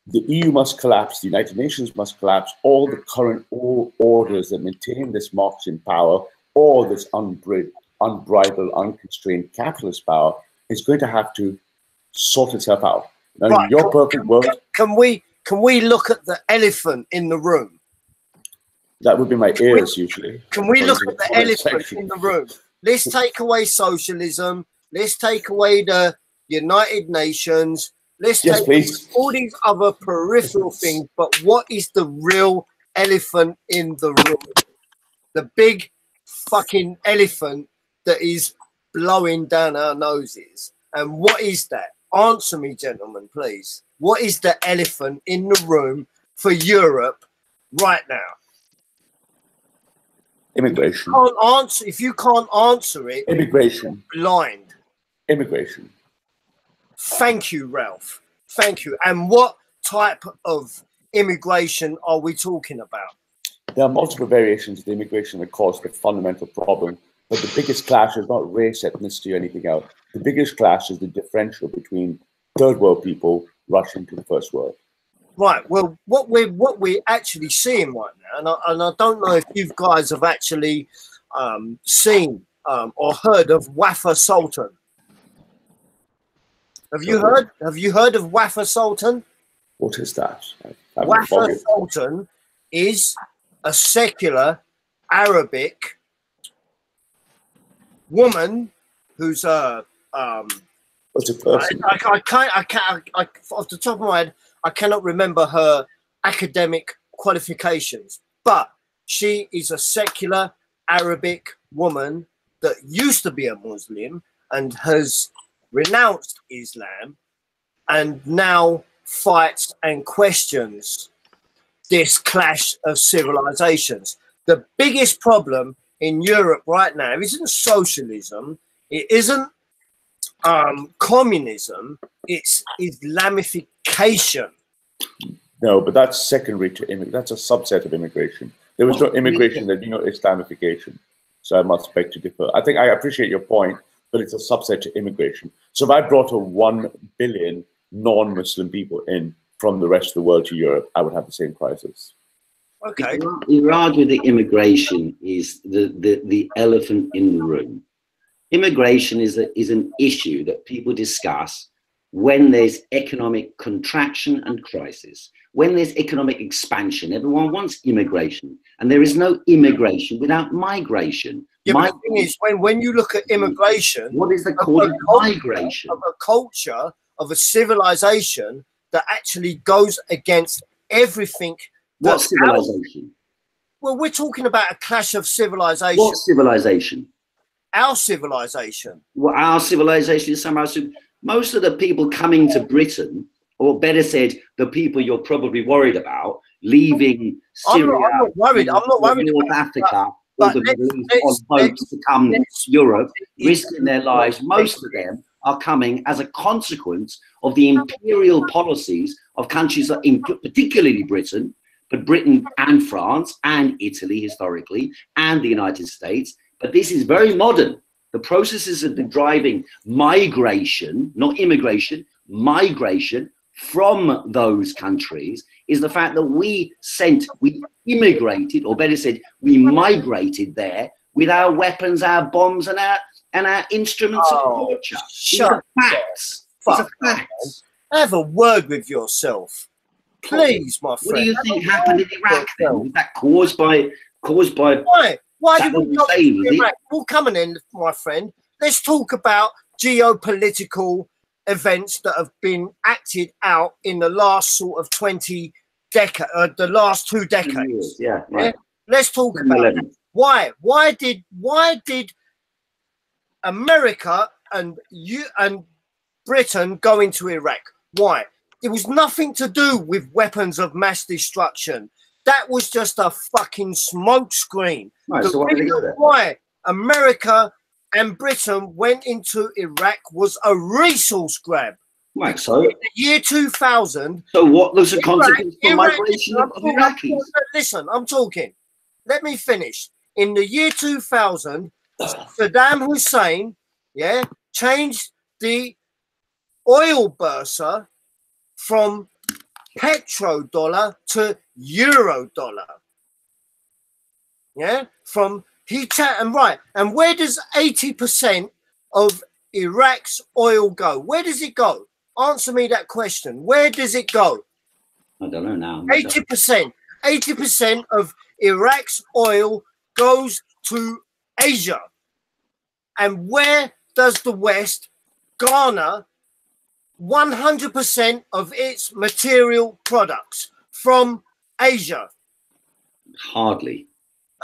the EU must collapse, the United Nations must collapse, all the current orders that maintain this Marxian power, all this unbridled, unconstrained capitalist power is going to have to sort itself out. Now, right. Your perfect world. Can we look at the elephant in the room? That would be my ears, usually. Can we look at the elephant in the room? Let's take away socialism. Let's take away the United Nations. Let's take all these other peripheral things. But what is the real elephant in the room? The big fucking elephant that is blowing down our noses. And what is that? Answer me, gentlemen, please. What is the elephant in the room for Europe right now? Immigration. If you can't answer it, immigration. You're blind. Immigration. Thank you, Ralph. Thank you. And what type of immigration are we talking about? there are multiple variations of the immigration that cause the fundamental problem. But the biggest clash is not race, ethnicity, or anything else. The biggest clash is the differential between third world people rushing to the first world. Right. Well, what we're actually seeing right now, and I don't know if you guys have actually seen or heard of Wafa Sultan. Have you heard? Have you heard of Wafa Sultan? What is that? Wafa Sultan is a secular Arabic woman who's a what's a person? I can't off the top of my head, I cannot remember her academic qualifications, but she is a secular Arabic woman that used to be a Muslim and has renounced Islam and now fights and questions this clash of civilizations. The biggest problem in Europe right now isn't socialism, it isn't communism, it's Islamification. No, but that's secondary to immigration. That's a subset of immigration. There was no immigration, there'd be no Islamification. So I must beg to differ. I think I appreciate your point, but it's a subset to immigration. So if I brought 1 billion non-Muslim people in from the rest of the world to Europe, I would have the same crisis. Okay. You argue that immigration is the elephant in the room. Immigration is an issue that people discuss when there's economic contraction and crisis. When there's economic expansion, everyone wants immigration, and there is no immigration without migration. Yeah, but the thing is, when you look at immigration, what is the cause of migration? Of a culture, of a civilization that actually goes against everything. What civilization? Well, we're talking about a clash of civilization. What civilization? Our civilization. Well, our civilization is somehow. Most of the people coming to Britain, or better said, the people you're probably worried about, leaving Syria, I'm not worried. I'm not worried North about Africa, or the Middle East on boats to come to Europe, risking their lives. Most of them are coming as a consequence of the imperial policies of countries, particularly Britain, but Britain and France and Italy historically, and the United States. But this is very modern. The processes of the driving migration, not immigration, migration from those countries is the fact that we immigrated, or better said, we migrated there with our weapons, our bombs, and our instruments of torture. These are facts. These are facts. Have a word with yourself, please, my friend. What do you think happened in Iraq then? Was that caused by? Why did we go to Iraq? Well, coming in, my friend. Let's talk about geopolitical events that have been acted out in the last sort of 20 decades, the last 2 decades. Yeah, right. Let's talk about it. Why did America and Britain go into Iraq? Why? It was nothing to do with weapons of mass destruction. That was just a fucking smokescreen. Right, the reason why America and Britain went into Iraq was a resource grab. Right, so in the year 2000. So what was the consequence for migration of Iraqis? Listen, I'm talking. Let me finish. In the year 2000, Saddam Hussein, changed the oil bursar from petrodollar to eurodollar. And where does 80% of Iraq's oil go? Where does it go? Answer me that question. Where does it go? I don't know now. 80%. 80% of Iraq's oil goes to Asia. And where does the West garner 100% of its material products? From Asia? Hardly.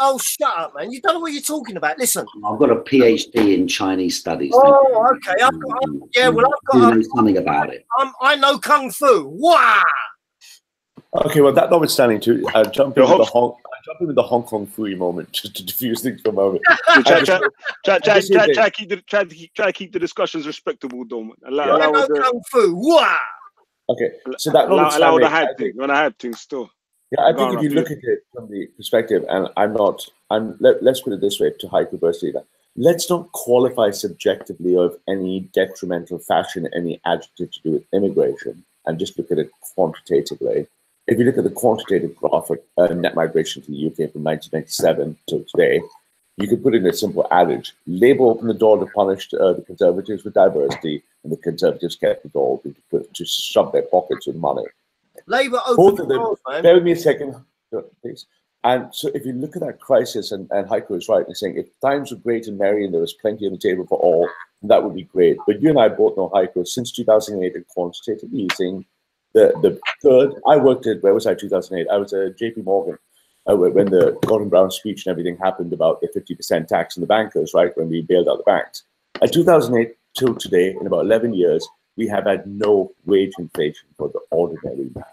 Oh, shut up, man. You don't know what you're talking about. Listen. I've got a PhD in Chinese studies. Oh, okay. I've got something about it. I know Kung Fu. Wow. Okay, well, that notwithstanding, to jump in with the Hong Kong Fui moment, just to diffuse things for a moment. Try to keep the discussions respectable, Dom. Allow Kung Fu. Wow. Okay, so that allow the hype thing. When I hype things still. Yeah, I think if you look at it from the perspective, and let's put it this way to Heiko Bursley, let's not qualify subjectively of any detrimental fashion, any adjective to do with immigration, and just look at it quantitatively. If you look at the quantitative graph of net migration to the UK from 1997 till today, you could put in a simple adage: Labour opened the door to punish the Conservatives with diversity, and the Conservatives kept the door to shove their pockets with money. Labour both of them. Bear with me a second, please. And so, if you look at that crisis, and Heiko is right in saying, if times were great and merry and there was plenty on the table for all, that would be great. But you and I both know, Heiko, since 2008 in quantitative easing, the third, I worked at, where was I, 2008? I was at JP Morgan when the Gordon Brown speech and everything happened about the 50% tax on the bankers, right, when we bailed out the banks. At 2008 till today, in about 11 years, we have had no wage inflation for the ordinary man.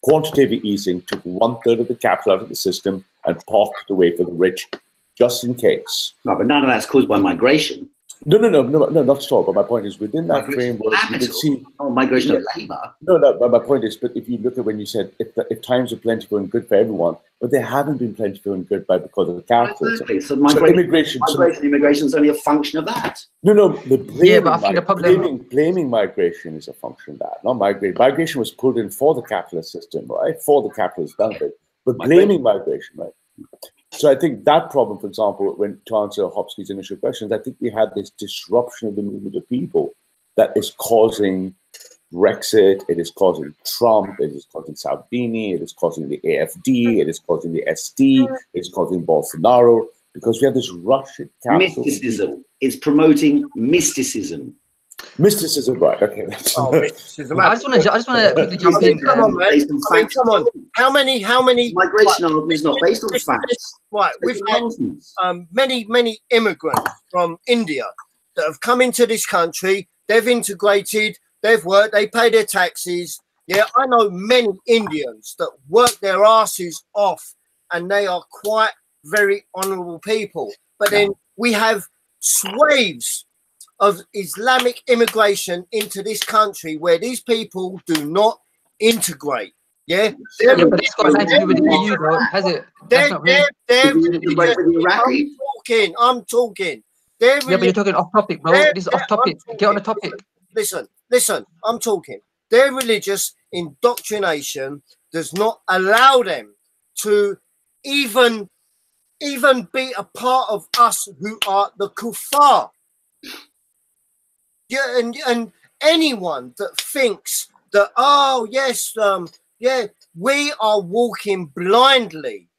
Quantitative easing took 1/3 of the capital out of the system and parked the way for the rich, just in case. No, but none of that's caused by migration. No, not at all. But my point is, within that framework, you can see migration of labour. No, but my point is, but if you look at when you said if times are plentiful and good for everyone, but they haven't been plentiful and good because of the capital. Exactly. So immigration is only a function of that. No, blaming migration is a function of that, not migration. Migration was pulled in for the capitalist system, right, for the capitalist benefit, but blaming migration, right. So I think that problem, for example, to answer Hopsky's initial questions, I think we had this disruption of the movement of people that is causing Brexit, it is causing Trump, it is causing Salvini, it is causing the AFD, it is causing the SD, it is causing Bolsonaro, because we have this rush at capital. Mysticism. It's promoting mysticism. Mysticism, right? Okay. Mysticism. I just want to quickly jump in. Come on, man. Come on. How many? Migration is not based on facts. Right. We've had many immigrants from India that have come into this country. They've integrated. They've worked. They pay their taxes. Yeah, I know many Indians that work their asses off, and they are quite very honourable people. But then we have swaths of Islamic immigration into this country where these people do not integrate. Yeah, but it's got nothing to do with the EU, though, has it? I'm talking. Yeah, but you're talking off topic, bro. This is off topic. Get on the topic. Listen. I'm talking. Their religious indoctrination does not allow them to even be a part of us who are the kuffar. Yeah, and anyone that thinks that, we are walking blindly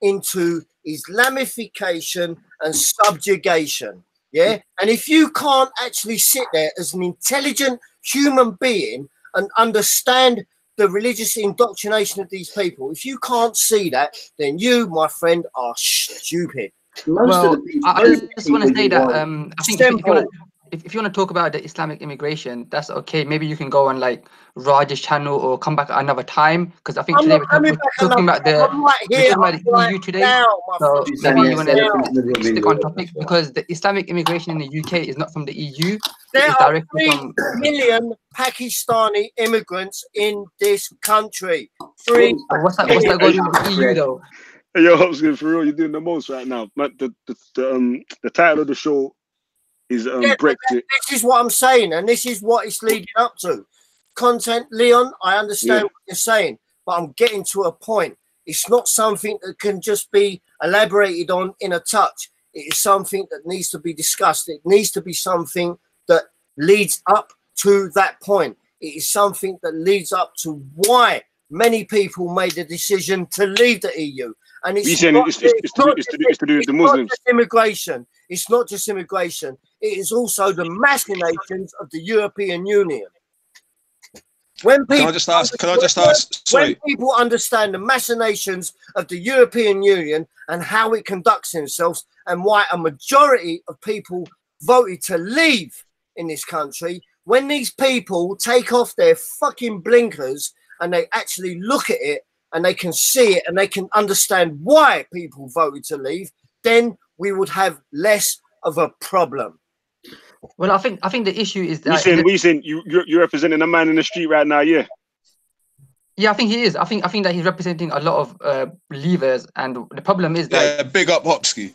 into Islamification and subjugation. Yeah, and if you can't actually sit there as an intelligent human being and understand the religious indoctrination of these people, if you can't see that, then you, my friend, are stupid. I just want to say that I think if you want to talk about the Islamic immigration, that's okay. Maybe you can go on like Raj's channel or come back another time, because I think today we're talking about the EU today. So maybe you want to stick on topic, because the Islamic immigration in the UK is not from the EU. There are 3 million Pakistani immigrants in this country. What's that going on with the EU though? Hey, yo, Hopsky, for real, you're doing the most right now. The title of the show is Brexit. This is what I'm saying, and this is what it's leading up to. Content, Leon, I understand what you're saying, but I'm getting to a point. It's not something that can just be elaborated on in a touch. It is something that needs to be discussed. It needs to be something that leads up to that point. It is something that leads up to why many people made the decision to leave the EU. And it's to do with the Muslims. Immigration. It's not just immigration. It is also the machinations of the European Union. When people can I just ask? Sorry. When people understand the machinations of the European Union and how it conducts themselves, and why a majority of people voted to leave in this country, when these people take off their fucking blinkers and they actually look at it, and they can see it, and they can understand why people voted to leave, then we would have less of a problem. Well, I think the issue is that you're representing a man in the street right now, yeah. Yeah, I think he is. I think that he's representing a lot of believers, and the problem is that, Yeah, big up Hopsky.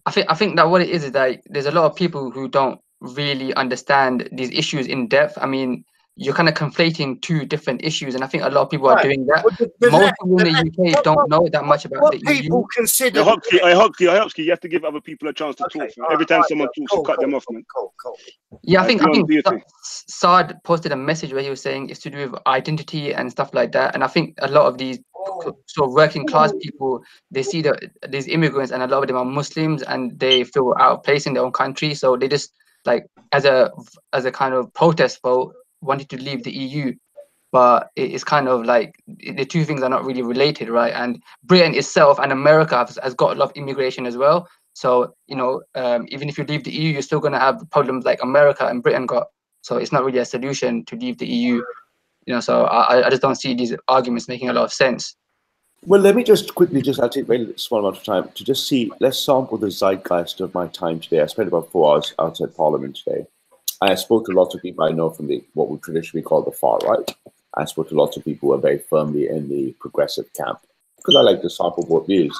I think that what it is that there's a lot of people who don't really understand these issues in depth. I mean, you're kind of conflating two different issues, and I think a lot of people are doing that. Most people in the UK don't know that much about the people EU. consider. I Hopsky, you have to give other people a chance to talk. Every time someone talks, you cut them off, man. Yeah, I think Saad posted a message where he was saying it's to do with identity and stuff like that. And I think a lot of these sort of working class people, they see these immigrants, and a lot of them are Muslims, and they feel out of place in their own country. So they just, like, as a kind of protest vote, wanted to leave the EU. But it's kind of like the two things are not really related, right? And Britain itself and America has got a lot of immigration as well. So, you know, even if you leave the EU, you're still going to have problems like America and Britain got. So it's not really a solution to leave the EU, you know. So I just don't see these arguments making a lot of sense. Well, let me just quickly, I'll take a very small amount of time to just see, let's sample the zeitgeist of my time today. I spent about 4 hours outside Parliament today. I spoke to lots of people I know from what we traditionally call the far right. I spoke to lots of people who are very firmly in the progressive camp, because I like to sample both views.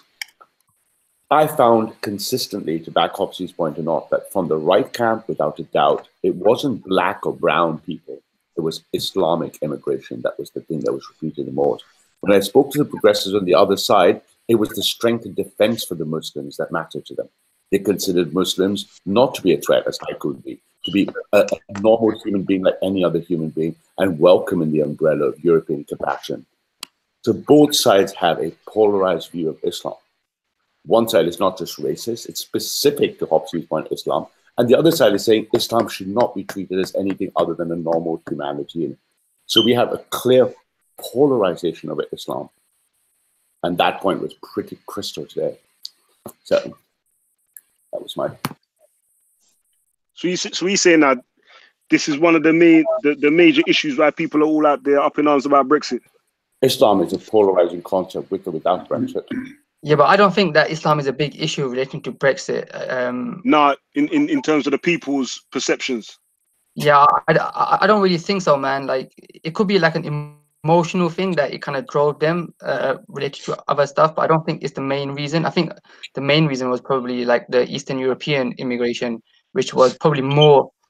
I found consistently, to back Hopsey's point or not, that from the right camp, without a doubt, it wasn't black or brown people. It was Islamic immigration. That was the thing that was repeated the most. When I spoke to the progressives on the other side, it was the strength and defense for the Muslims that mattered to them. They considered Muslims not to be a threat, as I could be, to be a normal human being like any other human being, and welcome in the umbrella of European compassion. So both sides have a polarized view of Islam. One side is not just racist, it's specific to Hopsey's point, Islam. And the other side is saying Islam should not be treated as anything other than a normal humanity. So we have a clear polarization of Islam. And that point was pretty crystal today. So that was my... So you're saying that this is one of the major issues why people are all out there up in arms about Brexit? Islam is a polarizing concept with or without Brexit. Yeah, but I don't think that Islam is a big issue relating to Brexit. No, in terms of the people's perceptions. Yeah, I don't really think so, man. Like, it could be like an emotional thing that it kind of drove them related to other stuff, but I don't think it's the main reason. I think the main reason was probably like the Eastern European immigration, which was probably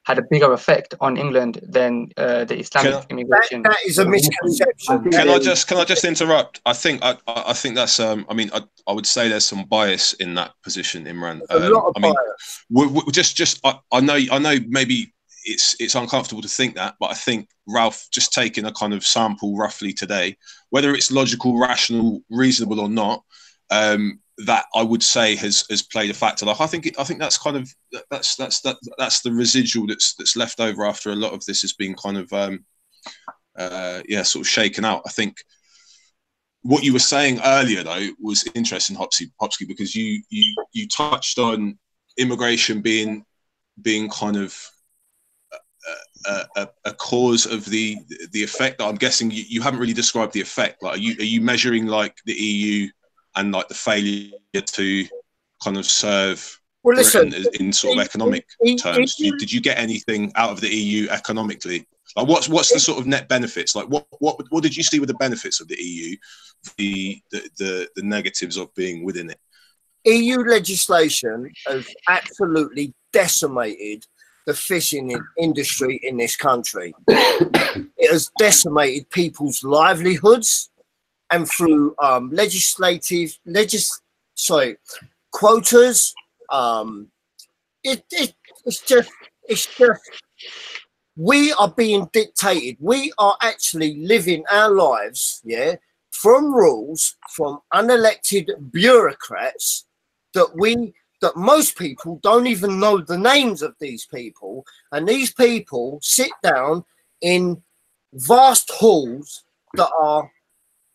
had a bigger effect on England than the Islamic immigration. That is a misconception. Can I just interrupt? I think that's I mean, I would say there's some bias in that position, Imran. A lot of bias. I know maybe it's uncomfortable to think that, but I think Ralph just taking a kind of sample roughly today, whether it's logical, rational, reasonable or not, that I would say has played a factor. Like I think that's kind of that's the residual that's left over after a lot of this has been kind of sort of shaken out. I think what you were saying earlier though was interesting, Hopsky, because you touched on immigration being kind of a cause of the effect. I'm guessing you haven't really described the effect. Like, are you measuring like the EU and like the failure to kind of serve Britain in sort of economic terms? Did you get anything out of the EU economically? Like, what's the sort of net benefits? Like, what did you see with the benefits of the EU, the negatives of being within it? EU legislation has absolutely decimated the fishing industry in this country. It has decimated people's livelihoods, and through quotas. It's just we are being dictated. We are actually living our lives, from rules from unelected bureaucrats that most people don't even know the names of these people, and these people sit down in vast halls that are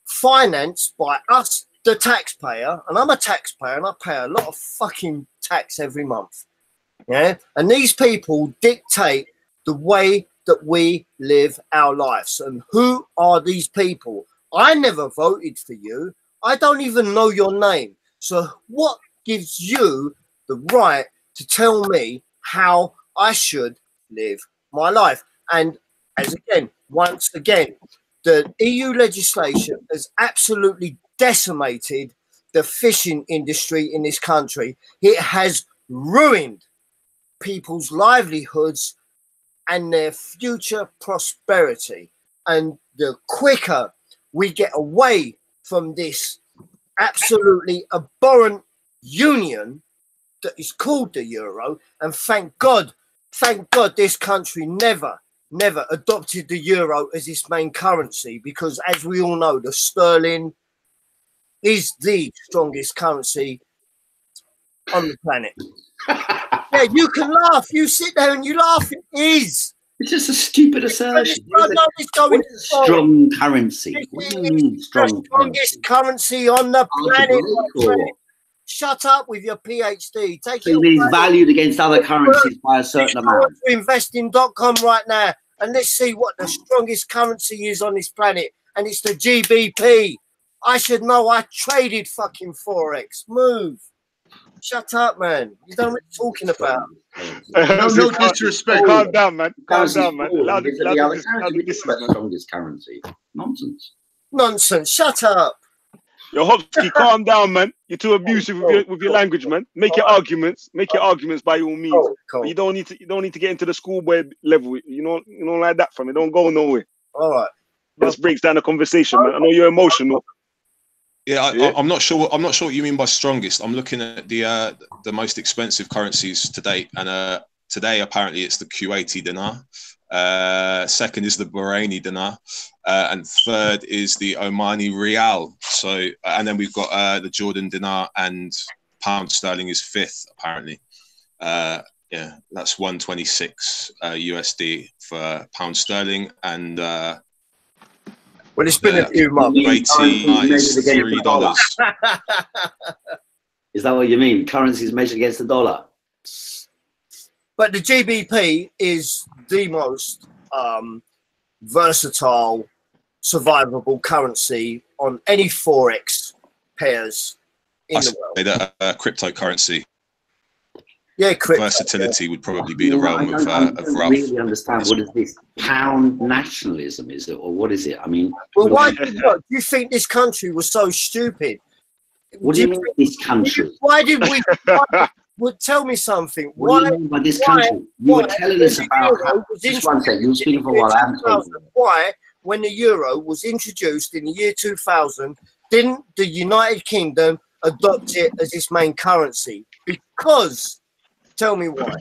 financed by us, the taxpayer, and I'm a taxpayer and I pay a lot of fucking tax every month. And these people dictate the way that we live our lives. And who are these people? I never voted for you. I don't even know your name. So what gives you the right to tell me how I should live my life? And once again, the EU legislation has absolutely decimated the fishing industry in this country. It has ruined people's livelihoods and their future prosperity. And the quicker we get away from this absolutely abhorrent union that is called the euro, and thank God this country never adopted the euro as its main currency, because as we all know, the sterling is the strongest currency on the planet. Yeah, you can laugh. You sit there and you laugh. It is. It's just a stupid assertion. It's going strong currency. What do you mean strong the strongest currency on the planet. Shut up with your PhD. Take it. It is valued against other currencies by a certain amount. Investing.com right now, and let's see what the strongest currency is on this planet, and it's the GBP. I should know. I traded fucking Forex. Move. Shut up, man. You don't know what you're talking about. No disrespect. Calm down, man. Calm down, man. Strongest currency. Nonsense. Shut up. Yo, Hopsky, calm down, man. You're too abusive with your language, man. Make your arguments. Make your arguments by all means. But you don't need to get into the schoolboy level. You know like that from it. Don't go nowhere. All right. This breaks down the conversation, man. I know you're emotional. Yeah, I'm not sure. I'm not sure what you mean by strongest. I'm looking at the most expensive currencies to date, and today apparently it's the Kuwaiti dinar. Second is the Bahraini dinar, and third is the Omani rial. So, and then we've got the Jordan dinar, and pound sterling is fifth apparently. Yeah, that's 126 USD for pound sterling, and well, it's been a few months. $3. Is that what you mean? Currency is measured against the dollar. But the GBP is the most versatile, survivable currency on any Forex pairs in the world. Cryptocurrency. Yeah, crypto. Versatility would probably be the realm of Ralph. I don't really understand what is this pound nationalism, is it, or what is it? I mean, well, why do you think this country was so stupid? What do you mean this country? Why did we? Well, tell me something. What do you mean by this country? You were telling us about. Just one second. You were speaking for a while. I haven't told you. Why, when the euro was introduced in the year 2000, didn't the United Kingdom adopt it as its main currency? Because, tell me why.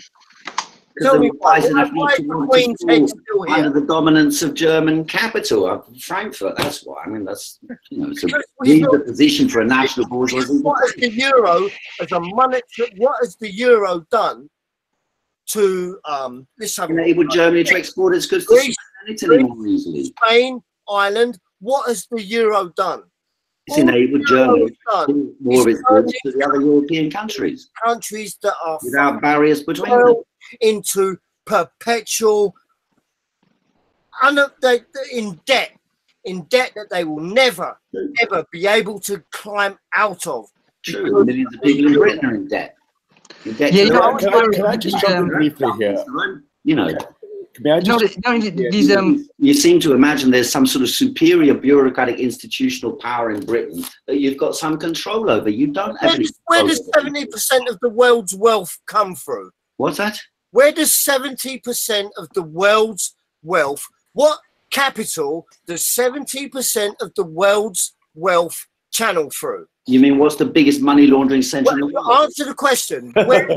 Tell me why. Why is the Queen's head still here? Under the dominance of German capital, Frankfurt. That's why. I mean, that's, you know, it's a position for a national bourgeoisie. What has the euro as a monetary? What has the euro done to enable Germany to export its goods to Italy more easily? Spain, Ireland. What has the euro done? It's enabled Germany to more of its goods to the other European countries. Countries that are without barriers between them. Into perpetual in debt that they will never ever be able to climb out of. True, millions of people in Britain are in debt. Yeah, can I just jump in briefly here? You know, these you seem to imagine there's some sort of superior bureaucratic institutional power in Britain that you've got some control over. You don't have any. Where does 70% of the world's wealth come through? What's that? Where does 70% of the world's wealth, what capital does 70% of the world's wealth channel through? You mean what's the biggest money laundering centre in the world? Answer the question. What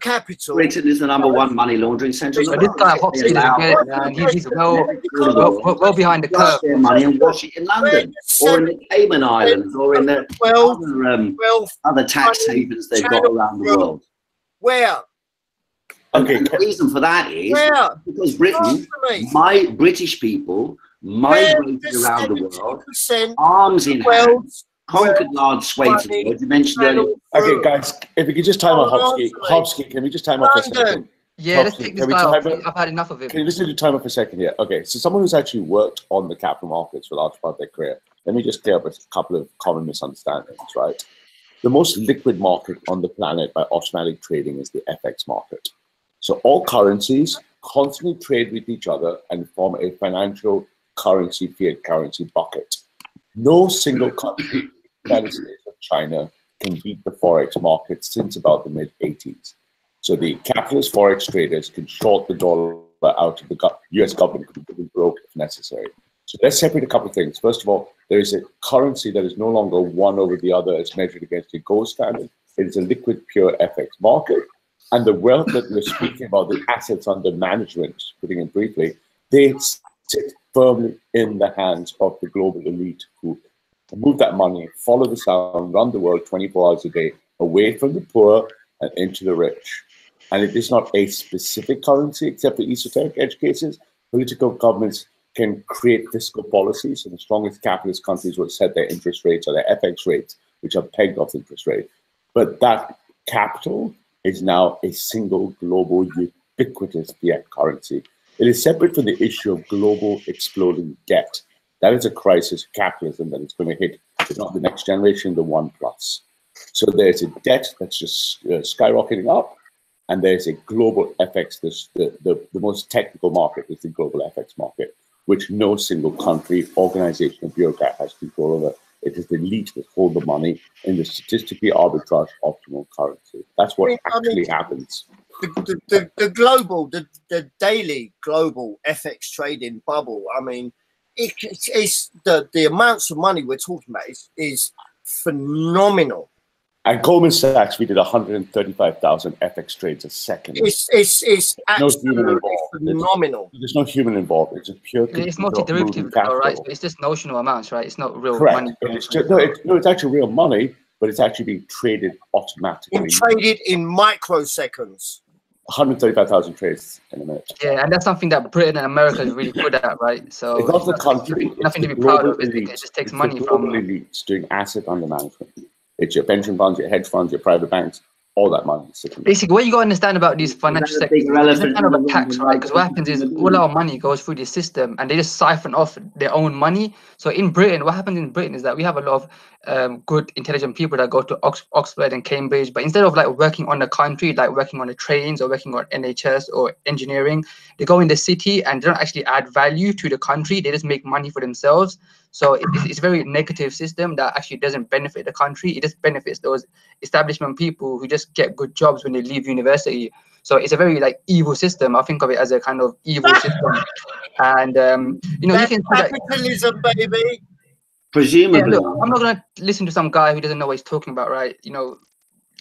capital? Britain is the #1 money laundering centre in the world. This guy Hopkins, he's well behind the curve. Their money and wash it in London, or in the Cayman Islands, or in the other tax havens they've got around the world. Where? Okay. And the reason for that is because Britain, my British people, migrated around the world, arms in hand, conquered large swathes of the world. You mentioned earlier. Okay, guys, if we could just time out Hopsky, can we just time out for a second? Yeah, let's take this guy off. I've had enough of it. Can you just do time out for a second here? Okay, so someone who's actually worked on the capital markets for a large part of their career, let me just clear up a couple of common misunderstandings, right? The most liquid market on the planet by automatic trading is the FX market. So all currencies constantly trade with each other and form a financial currency, fiat currency bucket. No single country, United States or China, can beat the forex market since about the mid-80s. So the capitalist forex traders can short the dollar out of the US government, could be broke if necessary. So let's separate a couple of things. First of all, there is a currency that is no longer one over the other as measured against a gold standard. It is a liquid, pure FX market. And the wealth that we're speaking about, the assets under management, putting it briefly, they sit firmly in the hands of the global elite who move that money, follow the sound, run the world 24 hours a day, away from the poor and into the rich. And it is not a specific currency, except for esoteric edge cases. Political governments can create fiscal policies, and the strongest capitalist countries will set their interest rates or their FX rates, which are pegged off interest rate. But that capital is now a single global ubiquitous fiat currency. It is separate from the issue of global exploding debt. That is a crisis of capitalism that is going to hit, if not the next generation, the 1+. So there's a debt that's just skyrocketing up, and there's a global FX. The most technical market is the global FX market, which no single country, organization, or bureaucrat has control over. It is the elite that hold the money in the statistically arbitrage optimal currency. That's what actually happens. The daily global FX trading bubble, I mean, it's the amounts of money we're talking about is phenomenal. At Goldman Sachs, we did 135,000 FX trades a second. It's absolutely phenomenal. There's no human involved. It's a pure. It's multi-derivative, right? So it's just notional amounts, right? It's not real Correct. money. It's actually real money, but it's actually being traded automatically. It's traded in microseconds. 135,000 trades in a minute. Yeah, and that's something that Britain and America is really good at, right? So it's not the country. Nothing to be proud of. It just takes money from elites doing asset under management. It's your pension funds, your hedge funds, your private banks, all that money. Basically, what you got to understand about these financial sectors is kind of a tax, right? Because what happens is all our money goes through the system and they just siphon off their own money. So in Britain, what happens in Britain is that we have a lot of good, intelligent people that go to Oxford and Cambridge, but instead of like working on the country, like working on the trains or working on NHS or engineering, they go in the city and they don't actually add value to the country. They just make money for themselves. So it's a very negative system that actually doesn't benefit the country. It just benefits those establishment people who just get good jobs when they leave university. So it's a very like evil system. I think of it as a kind of evil system. And you know, that's you can capitalism, baby. Presumably, yeah, look, I'm not gonna listen to some guy who doesn't know what he's talking about, right? You know,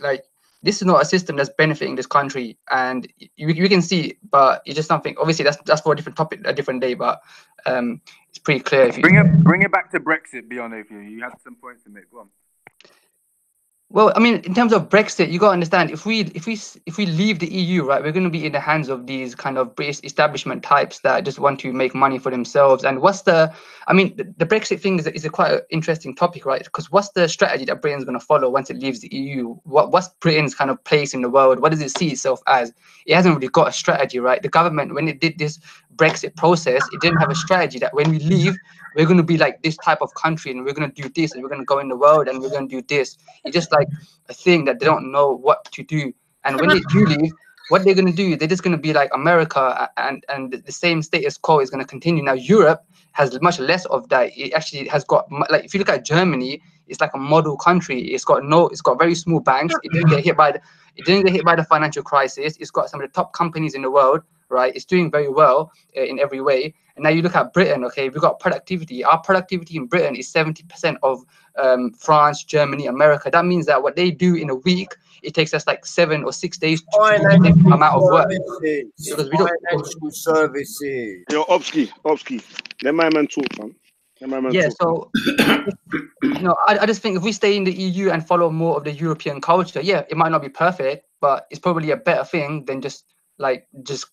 like this is not a system that's benefiting this country, and you can see, but it's just something. Obviously, that's for a different topic, a different day. But it's pretty clear. If you bring it back to Brexit, Beyond, if you had some points to make. Go on. Well, I mean, in terms of Brexit, you got to understand if we leave the EU, right, we're going to be in the hands of these kind of British establishment types that just want to make money for themselves. And the Brexit thing is a quite interesting topic, right? Because what's the strategy that Britain's going to follow once it leaves the EU? What's Britain's kind of place in the world? What does it see itself as? It hasn't really got a strategy, right? The government, when it did this Brexit process, it didn't have a strategy that when we leave, we're going to be like this type of country and we're going to do this and we're going to go in the world and we're going to do this. It's just like a thing that they don't know what to do. And when they do leave, what they're going to do, they're just going to be like America, and the same status quo is going to continue. Now, Europe has much less of that. It actually has got, like, if you look at Germany, it's like a model country. It's got very small banks. It didn't get hit by the financial crisis. It's got some of the top companies in the world, right? It's doing very well in every way. And now you look at Britain, okay, we've got productivity. Our productivity in Britain is 70% of France, Germany, America. That means that what they do in a week, it takes us like 7 or 6 days to do the amount of work. Because we don't. Financial services. Yo, Obski, let my man talk, man. Yeah, so I just think if we stay in the EU and follow more of the European culture, yeah, it might not be perfect, but it's probably a better thing than just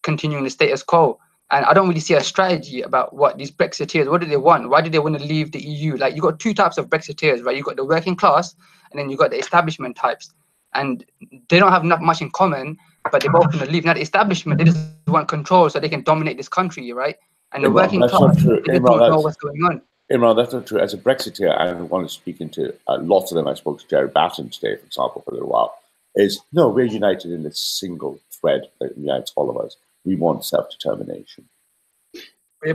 continuing the status quo. And I don't really see a strategy about what these Brexiteers, what do they want? Why do they want to leave the EU? Like, you got two types of Brexiteers, right? You got the working class, and then you got the establishment types. And they don't have much in common, but they're both going to leave. Now, the establishment, they just want control so they can dominate this country, right? And the working class, they don't know what's going on. Imran, that's not true. As a Brexiteer, I want to speak into lots of them. I spoke to Jared Batten today, for example, for a little while. No, we're united in this single thread that unites all of us. We want self-determination.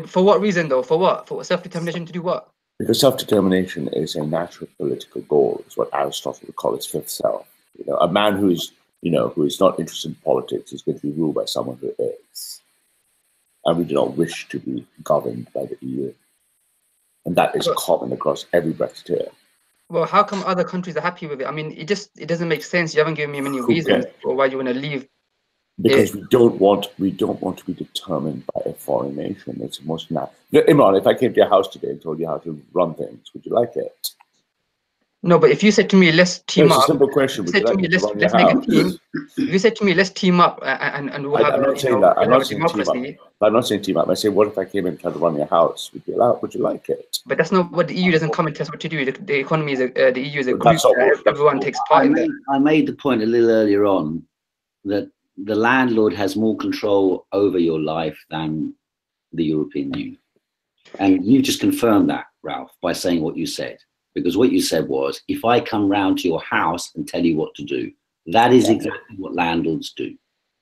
For what reason, though? For what? For self-determination to do what? Because self-determination is a natural political goal. It's what Aristotle would call its fifth self. You know, a man who is not interested in politics is going to be ruled by someone who is. And we do not wish to be governed by the EU. And that is common across every Brexiteer. Well, how come other countries are happy with it? I mean, it doesn't make sense. You haven't given me many reasons for why you want to leave. Because we don't want to be determined by a foreign nation. It's most natural. Imran, if I came to your house today and told you how to run things, would you like it? No, but if you said to me, let's team up. It's a simple question. Let's make a team. If you said to me, let's team up and we'll have. I'm not saying that. I'm not saying team up. I'm not saying team up. I say, what if I came in and tried to run your house? Would you like it? But that's not what the EU doesn't come and tell us what to do. The economy is the EU is a group. Everyone takes part in that. I made the point a little earlier on that the landlord has more control over your life than the European Union, and you just confirmed that, Ralph, by saying what you said. Because what you said was, if I come round to your house and tell you what to do, that is exactly what landlords do.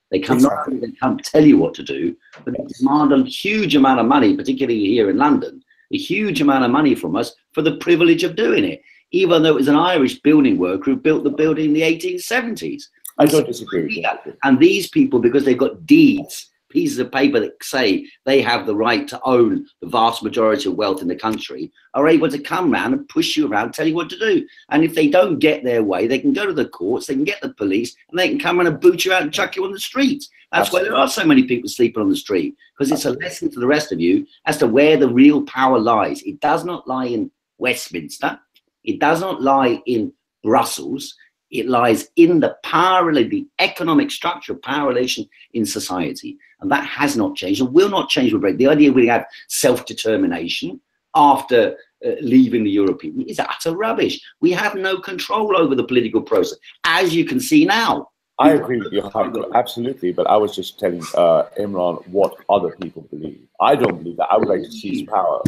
They come not only they come tell you what to do, but they demand a huge amount of money, particularly here in London, a huge amount of money from us for the privilege of doing it, even though it was an Irish building worker who built the building in the 1870s. I don't disagree with that. And these people, because they've got deeds, pieces of paper that say they have the right to own the vast majority of wealth in the country, are able to come round and push you around, tell you what to do. And if they don't get their way, they can go to the courts, they can get the police, and they can come around and boot you out and chuck you on the streets. That's why there are so many people sleeping on the street, because it's a lesson to the rest of you as to where the real power lies. It does not lie in Westminster. It does not lie in Brussels. It lies in the power, the economic structure of power relation in society. And that has not changed and will not change with Brexit. The idea we have self-determination after leaving the European Union is utter rubbish. We have no control over the political process, as you can see now. I agree with you, absolutely. But I was just telling Imran what other people believe. I don't believe that. I would like to seize power.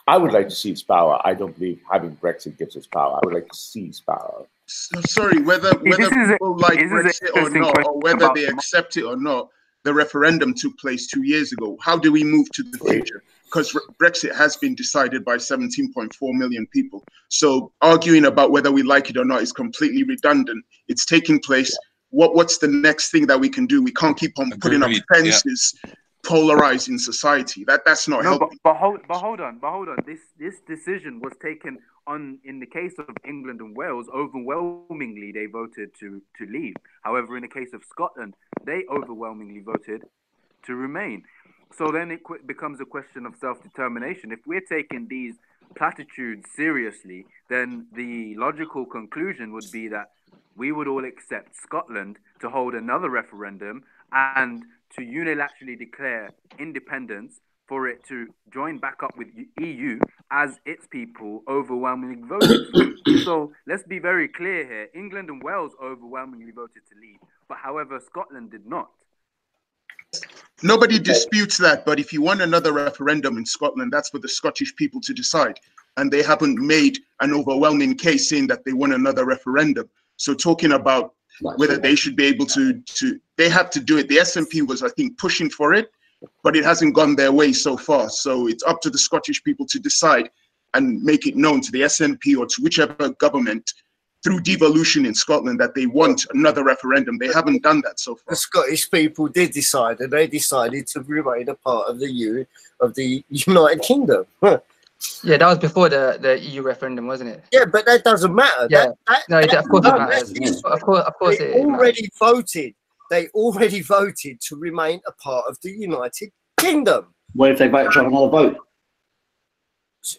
I would like to seize power. I don't believe having Brexit gives us power. I would like to seize power. Sorry, whether people like Brexit or not, or whether they accept it or not, the referendum took place 2 years ago. How do we move to the future? Because Brexit has been decided by 17.4 million people. So arguing about whether we like it or not is completely redundant. It's taking place. What's the next thing that we can do? We can't keep on putting up fences, polarizing society. That's not helping. But hold on. This decision was taken on, in the case of England and Wales, overwhelmingly they voted to leave. However, in the case of Scotland, they overwhelmingly voted to remain. So then it becomes a question of self-determination. If we're taking these platitudes seriously, then the logical conclusion would be that we would all accept Scotland to hold another referendum and to unilaterally declare independence, for it to join back up with EU as its people overwhelmingly voted for. So let's be very clear here. England and Wales overwhelmingly voted to leave, but however, Scotland did not. Nobody disputes that, but if you want another referendum in Scotland, that's for the Scottish people to decide. And they haven't made an overwhelming case saying that they want another referendum. So talking about whether they should be able to they have to do it. The SNP was, I think, pushing for it, but it hasn't gone their way so far. So it's up to the Scottish people to decide and make it known to the SNP or to whichever government through devolution in Scotland that they want another referendum. They haven't done that so far. The Scottish people did decide, and they decided to remain a part of the United Kingdom. Yeah, that was before the EU referendum, wasn't it? Yeah, but that doesn't matter. Yeah, of course it matters. Of course they already voted. They already voted to remain a part of the United Kingdom. What if they voted to have another vote?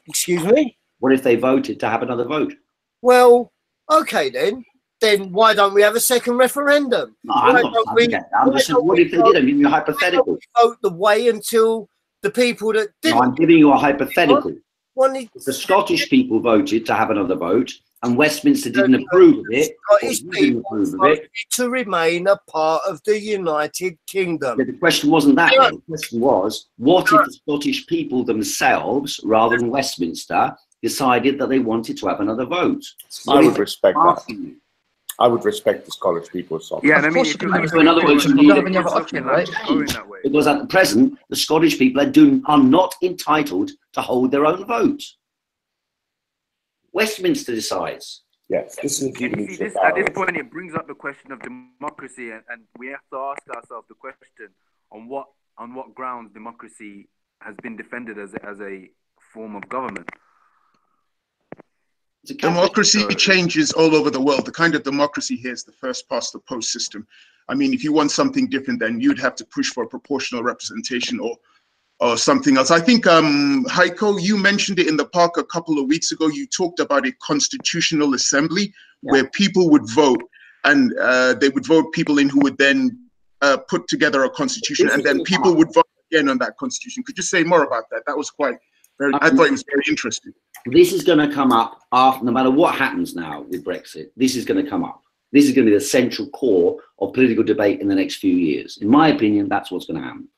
Excuse me? What if they voted to have another vote? Well, okay then. Then why don't we have a second referendum? No, I'm just saying, what if they did? I'm giving you a hypothetical. Vote the way until the people that didn't. No, I'm giving you a hypothetical. If the Scottish people voted to have another vote, and Westminster didn't approve of it, Scottish people voted to remain a part of the United Kingdom. Yeah, the question wasn't that. The question was, what if the Scottish people themselves, rather than Westminster, decided that they wanted to have another vote? I would respect that. I would respect the Scottish people's sovereignty. Yeah, and I mean, if you're so in other words, you don't have any other option, right? Because at the present, the Scottish people are not entitled to hold their own vote. Westminster decides. Yes, this is at this point, it brings up the question of democracy, and we have to ask ourselves the question on what grounds democracy has been defended as a form of government. Democracy changes all over the world. The kind of democracy here is the first past the post system. I mean, if you want something different, then you'd have to push for proportional representation or something else. I think, Heiko, you mentioned it in the park a couple of weeks ago. You talked about a constitutional assembly where people would vote, and they would vote people in who would then put together a constitution, and then people would vote again on that constitution. Could you say more about that? That was I thought it was very interesting. This is going to come up after, no matter what happens now with Brexit, this is going to come up. This is going to be the central core of political debate in the next few years. In my opinion, that's what's going to happen.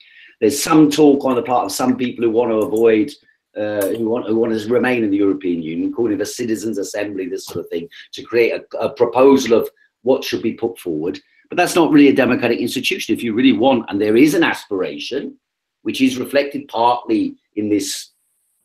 There's some talk on the part of some people who want to avoid, who want to remain in the European Union, calling it a citizens' assembly, this sort of thing, to create a proposal of what should be put forward. But that's not really a democratic institution. If you really want, and there is an aspiration, which is reflected partly in this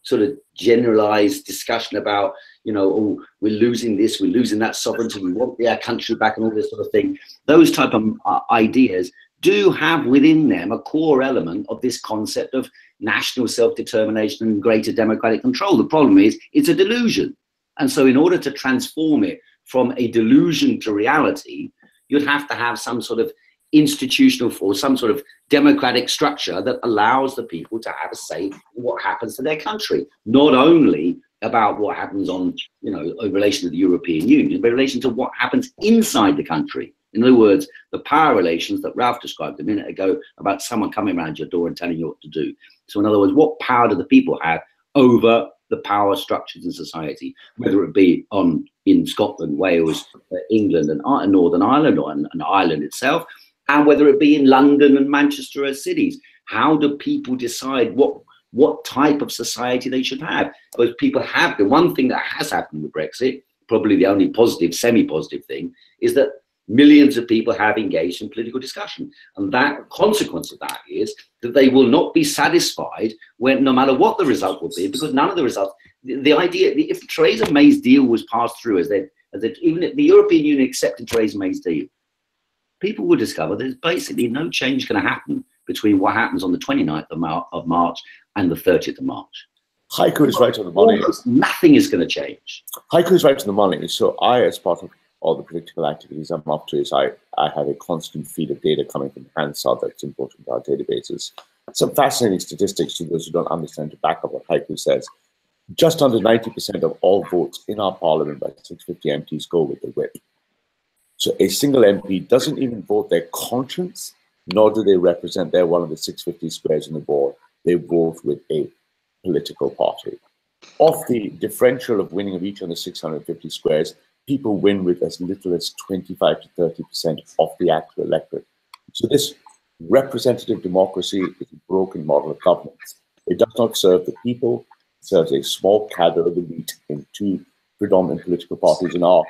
sort of generalized discussion about, oh, we're losing this, we're losing that sovereignty, we want our country back and all this sort of thing. Those type of ideas do have within them a core element of this concept of national self-determination and greater democratic control. The problem is it's a delusion. And so in order to transform it from a delusion to reality, you'd have to have some sort of institutional or some sort of democratic structure that allows the people to have a say in what happens to their country, not only about what happens on, in relation to the European Union, but in relation to what happens inside the country. In other words, the power relations that Ralph described a minute ago about someone coming around your door and telling you what to do. So in other words, what power do the people have over the power structures in society, whether it be in Scotland, Wales, England, and Northern Ireland, or and Ireland itself, and whether it be in London and Manchester as cities? How do people decide what type of society they should have? Because people have, the one thing that has happened with Brexit, probably the only positive, semi-positive thing, is that millions of people have engaged in political discussion. And that consequence of that is that they will not be satisfied when, no matter what the result will be, because none of the results, the idea, if Theresa May's deal was passed through even if the European Union accepted Theresa May's deal, people will discover there's basically no change going to happen between what happens on the 29th of March and the 30th of March. Heiko is right on the money. Nothing is going to change. Heiko is right on the money. So as part of all the political activities I'm up to, is I have a constant feed of data coming from Hansard that's important to our databases. Some fascinating statistics to those who don't understand to back up what Heiko says. Just under 90% of all votes in our parliament by 650 MPs go with the whip. So a single MP doesn't even vote their conscience, nor do they represent their one of the 650 squares in the board. They vote with a political party. Of the differential of winning of each of the 650 squares, people win with as little as 25 to 30% of the actual electorate. So this representative democracy is a broken model of governance. It does not serve the people. It serves a small cadre of elite in two predominant political parties in our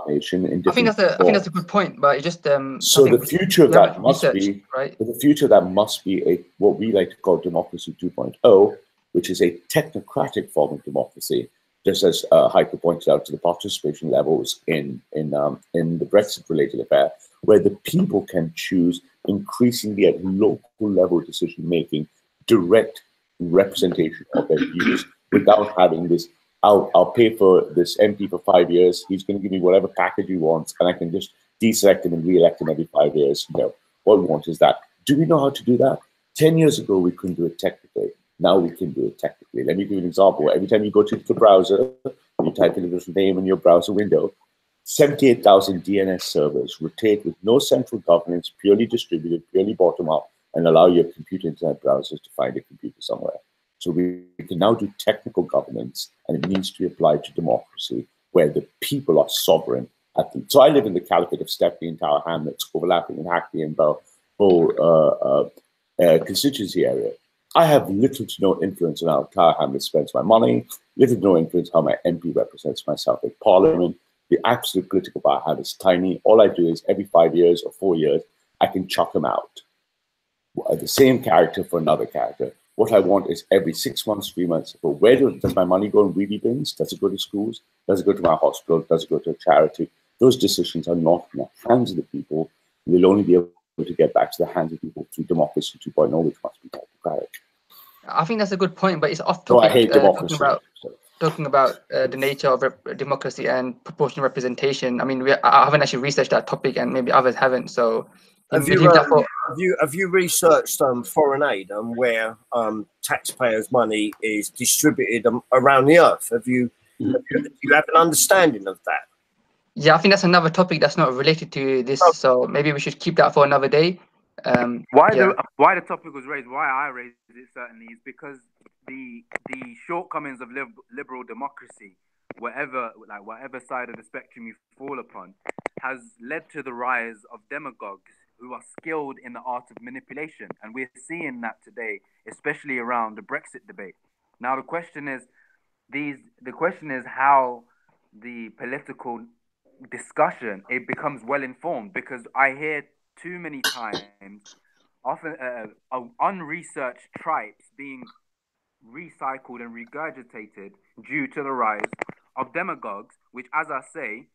nation. I think that's a good point, but it just so the future of that must be right. The future that must be a what we like to call democracy 2.0, which is a technocratic form of democracy, just as Heiko pointed out, to the participation levels in the Brexit-related affair, where the people can choose increasingly at local level decision making, direct representation of their views, without having this. I'll pay for this MP for 5 years. He's going to give me whatever package he wants, and I can just deselect him and re-elect him every 5 years. What we want is that. Do we know how to do that? 10 years ago, we couldn't do it technically. Now we can do it technically. Let me give you an example. Every time you go to the browser, you type in a little name in your browser window, 78,000 DNS servers rotate with no central governance, purely distributed, purely bottom-up, and allow your computer internet browsers to find a computer somewhere. So we can now do technical governance, and it needs to be applied to democracy, where the people are sovereign. So I live in the Caliphate of Stepney and Tower Hamlets, overlapping in Hackney and Bow constituency area. I have little to no influence on how Tower Hamlets spends my money, little to no influence how my MP represents myself in Parliament. The absolute political power I have is tiny. All I do is every 5 years or 4 years, I can chuck them out. The same character for another character. What I want is every 6 months, 3 months. But where does my money go in wheelie bins? Does it go to schools? Does it go to my hospital? Does it go to a charity? Those decisions are not in the hands of the people. They'll only be able to get back to the hands of people through democracy 2.0, which must be democratic. I think that's a good point, but it's off topic. No, I hate democracy. Talking about the nature of democracy and proportional representation. I mean, I haven't actually researched that topic, and maybe others haven't. So, have you researched foreign aid and where taxpayers' money is distributed around the earth? Do you have an understanding of that? Yeah, I think that's another topic that's not related to this. So maybe we should keep that for another day. Why the topic was raised, why I raised it certainly, is because the shortcomings of liberal democracy, whatever side of the spectrum you fall upon, has led to the rise of demagogues who are skilled in the art of manipulation, and we're seeing that today, especially around the Brexit debate. Now the question is how the political discussion becomes well informed, because I hear too many times often unresearched tripes being recycled and regurgitated due to the rise of demagogues, which, as I say,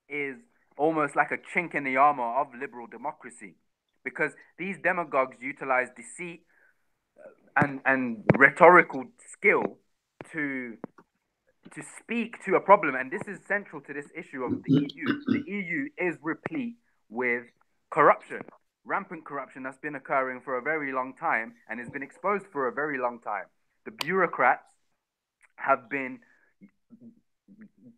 is almost like a chink in the armor of liberal democracy, because these demagogues utilize deceit and rhetorical skill to speak to a problem, and this is central to this issue of the EU. The EU is replete with corruption, rampant corruption that's been occurring for a very long time and has been exposed for a very long time. The bureaucrats have been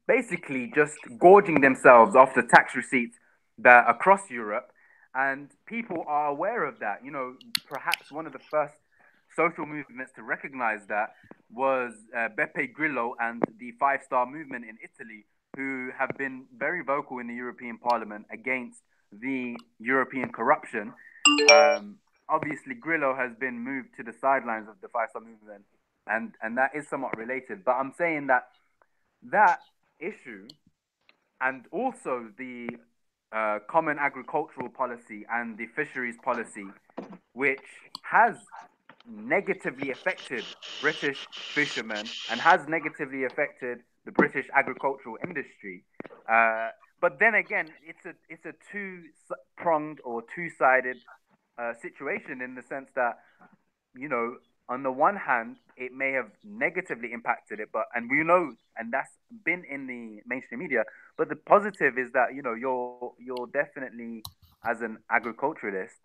basically just gorging themselves off the tax receipts that across Europe, and people are aware of that. You know, perhaps one of the first social movements to recognize that was Beppe Grillo and the 5-Star Movement in Italy, who have been very vocal in the European Parliament against the European corruption. Obviously, Grillo has been moved to the sidelines of the 5-Star Movement, and that is somewhat related. But I'm saying that issue, and also the common agricultural policy and the fisheries policy, which has negatively affected British fishermen and has negatively affected the British agricultural industry. But then again, it's a two-pronged or two-sided situation, in the sense that, you know, on the one hand, it may have negatively impacted it, and we know, and that's been in the mainstream media. But the positive is that, you know, you're definitely, as an agriculturalist,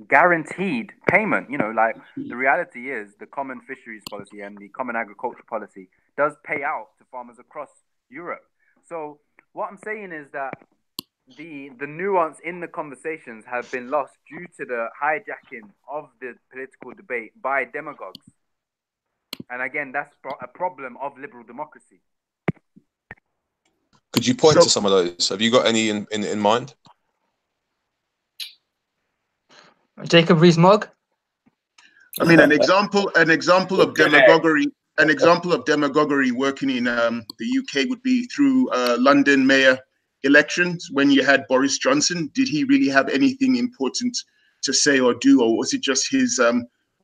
guaranteed payment. You know, like, the reality is the common fisheries policy and the common agricultural policy does pay out to farmers across Europe. So what I'm saying is that the nuance in the conversations have been lost due to the hijacking of the political debate by demagogues. And again, that's a problem of liberal democracy. Could you point to some of those? Have you got any in mind? Jacob Rees-Mogg? I mean, an example of demagoguery. An example of demagoguery working in the UK would be through London mayor elections. When you had Boris Johnson, did he really have anything important to say or do, or was it just his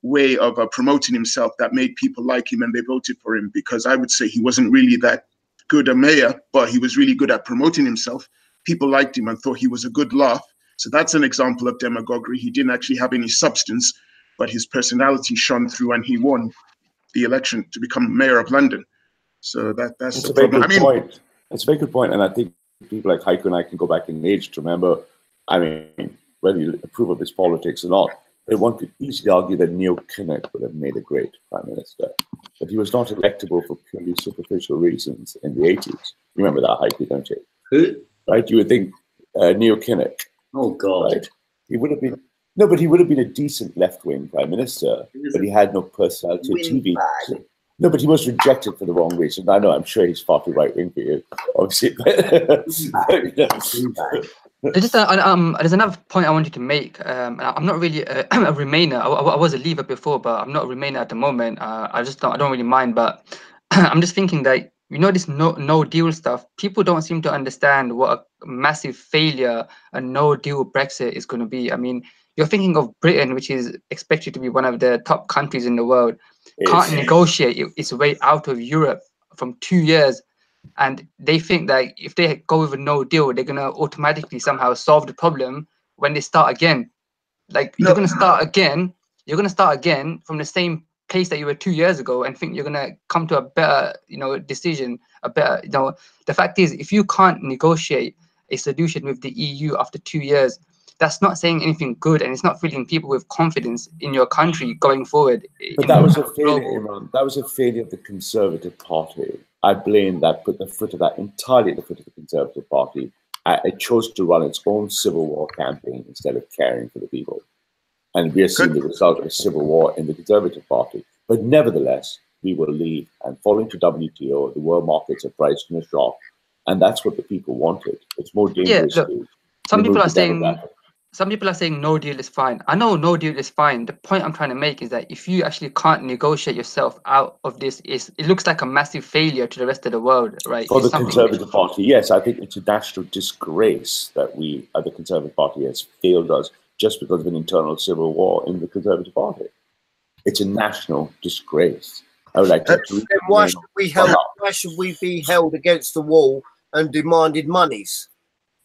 way of promoting himself that made people like him and they voted for him? Because I would say he wasn't really that good a mayor, but he was really good at promoting himself. People liked him and thought he was a good laugh. So that's an example of demagoguery. He didn't actually have any substance, but his personality shone through, and he won the election to become mayor of London. So that's the problem. I mean, it's a very good point, and I think people like Heiko and I can go back in age to remember. I mean, whether you approve of his politics or not, one could easily argue that Neil Kinnock would have made a great prime minister, but he was not electable for purely superficial reasons in the 80s. You remember that, Heiko, don't you? Who? Right? You would think Neil Kinnock. Oh God! Right? He would have been. No, but he would have been a decent left-wing prime minister, but he had no personality or TV. No, but he was rejected for the wrong reason. I know, I'm sure he's far too right-wing for you, obviously. There's another point I wanted to make. I'm not really a Remainer. I was a Leaver before, but I'm not a Remainer at the moment. I don't really mind. But I'm just thinking that you know, this no deal stuff, people don't seem to understand what a massive failure a no deal Brexit is going to be. I mean, you're thinking of Britain, which is expected to be one of the top countries in the world, can't negotiate its way out of Europe from 2 years. And they think that if they go with a no deal, they're going to automatically somehow solve the problem when they start again. Like, you're going to start again. You're going to start again from the same place that you were 2 years ago and think you're going to come to a better, you know, decision, a better, you know. The fact is, if you can't negotiate a solution with the EU after 2 years, that's not saying anything good, and it's not filling people with confidence in your country going forward. But that was a failure, Imran. That was a failure of the Conservative Party. I blame that, put the foot of that entirely at the foot of the Conservative Party. It chose to run its own civil war campaign instead of caring for the people. And we are seeing the result of a civil war in the Conservative Party. But nevertheless, we will leave and fall into WTO. The world markets are priced in a shock. And that's what the people wanted. It's more dangerous. Yeah, look, some people are saying no deal is fine. I know no deal is fine. The point I'm trying to make is that if you actually can't negotiate yourself out of this, it looks like a massive failure to the rest of the world, right? For the Conservative Party, yes, I think it's a national disgrace that the Conservative Party has failed us just because of an internal civil war in the Conservative Party. It's a national disgrace. I would like to. Then why should we be held against the wall and demanded monies?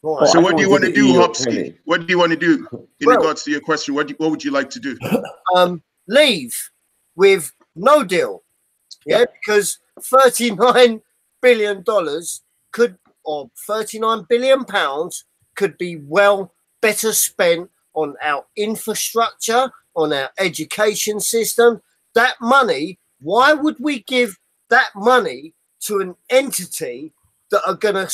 Right. So what do you want to do, Hopsky? What do you want to do in regards to your question? What would you like to do? Leave with no deal. Yeah, because $39 billion could, or £39 billion could be better spent on our infrastructure, on our education system. That money, why would we give that money to an entity that are going to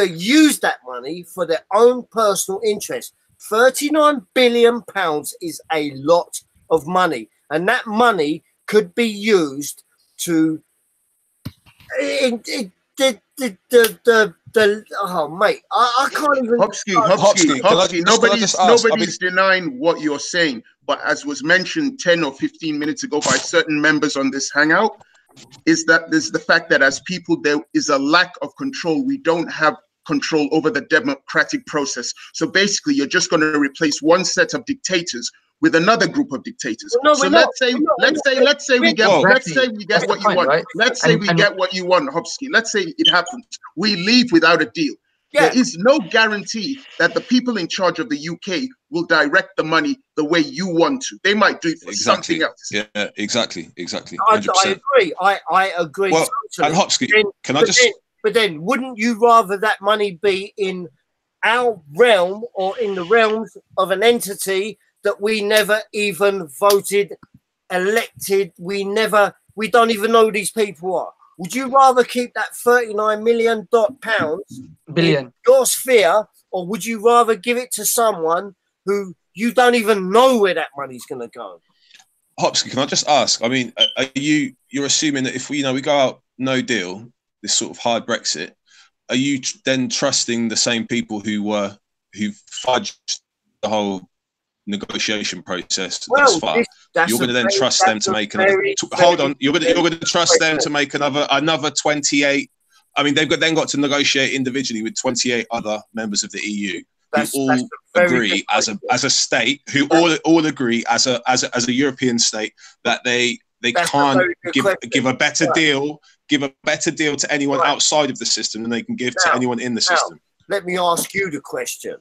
use that money for their own personal interest? £39 billion is a lot of money, and that money could be used to oh mate, I can't even. Hopsky, nobody's denying what you're saying, but as was mentioned 10 or 15 minutes ago by certain members on this hangout, is that there's the fact that as people there is a lack of control. We don't have control over the democratic process. So basically, you're just going to replace one set of dictators with another group of dictators. Let's say we get what you want. Right? Let's say we get what you want, Hopsky. Let's say it happens. We leave without a deal. Yeah. There is no guarantee that the people in charge of the UK will direct the money the way you want to. They might do it for something else. Yeah, exactly. 100%. I agree. I agree. Well, totally. And Hopsky, But then, wouldn't you rather that money be in our realm or in the realms of an entity that we never even voted, elected? We don't even know who these people are. Would you rather keep that $39 million in your sphere, or would you rather give it to someone who you don't even know where that money's going to go? Hopsky, can I just ask? I mean, you're assuming that if we go out no deal, this sort of hard Brexit, are you then trusting the same people who fudged the whole negotiation process thus far? You're going to then trust them to make another. Hold on, you're going to trust them to make another 28. I mean, they've then got to negotiate individually with 28 other members of the EU who all agree as a state, who all agree as a European state that they can't give a better deal. Give a better deal to anyone outside of the system than they can give to anyone in the system. Let me ask you the question.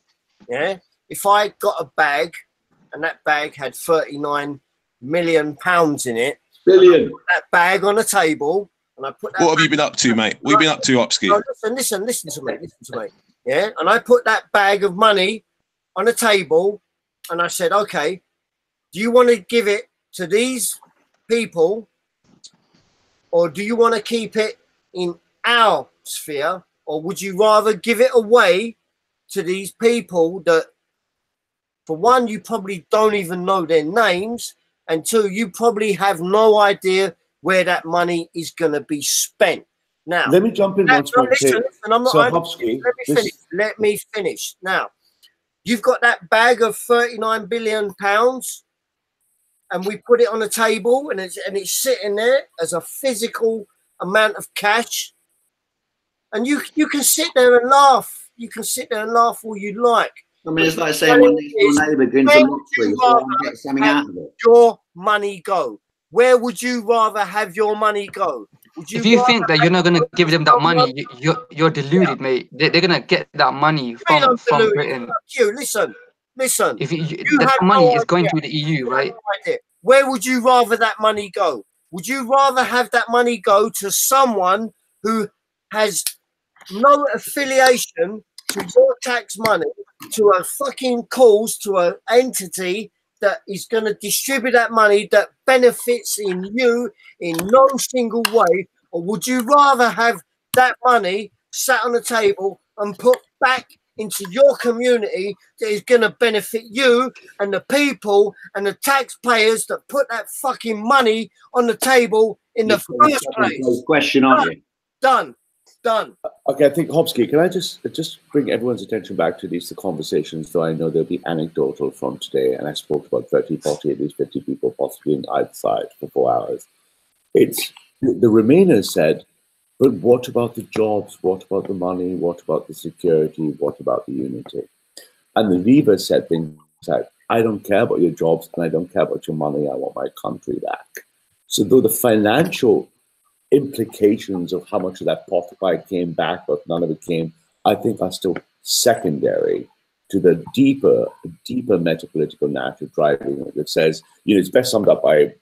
Yeah, if I got a bag and that bag had £39 million in it, billion. That bag on the table, and I put that. What have you been up to, mate? What have you been up to, Hopsky? No, listen to me. Yeah, and I put that bag of money on the table, and I said, okay, do you want to give it to these people? Or do you want to keep it in our sphere? Or would you rather give it away to these people that, for one, you probably don't even know their names, and two, you probably have no idea where that money is going to be spent? Now, let me jump in once more. Let me finish. Now, you've got that bag of £39 billion, and we put it on the table, and it's sitting there as a physical amount of cash. And you can sit there and laugh. You can sit there and laugh all you like. I mean, it's like saying my next door neighbour going to lottery before I get something out of it. Your money go? Where would you rather have your money go? If you think that you're not going to give them that money, you're deluded, mate. They're going to get that money from Britain. Fuck you. Listen. If that money is going to the EU, right? Where would you rather that money go? Would you rather have that money go to someone who has no affiliation to your tax money, to a fucking cause, to an entity that is going to distribute that money that benefits in you in no single way? Or would you rather have that money sat on the table and put back into your community that is going to benefit you and the people and the taxpayers that put that fucking money on the table in the first place? Question, aren't you? Done. Okay, I think, Hopsky, can I just bring everyone's attention back to the conversations, though I know they'll be anecdotal from today, and I spoke to about 30, 40, at least 50 people possibly on either side for 4 hours. It's the Remainers said, but what about the jobs? What about the money? What about the security? What about the unity? And the Leavers said things like, I don't care about your jobs and I don't care about your money. I want my country back. So though the financial implications of how much of that pot pie came back, but none of it came, I think are still secondary to the deeper metapolitical narrative driving it that says, it's best summed up by,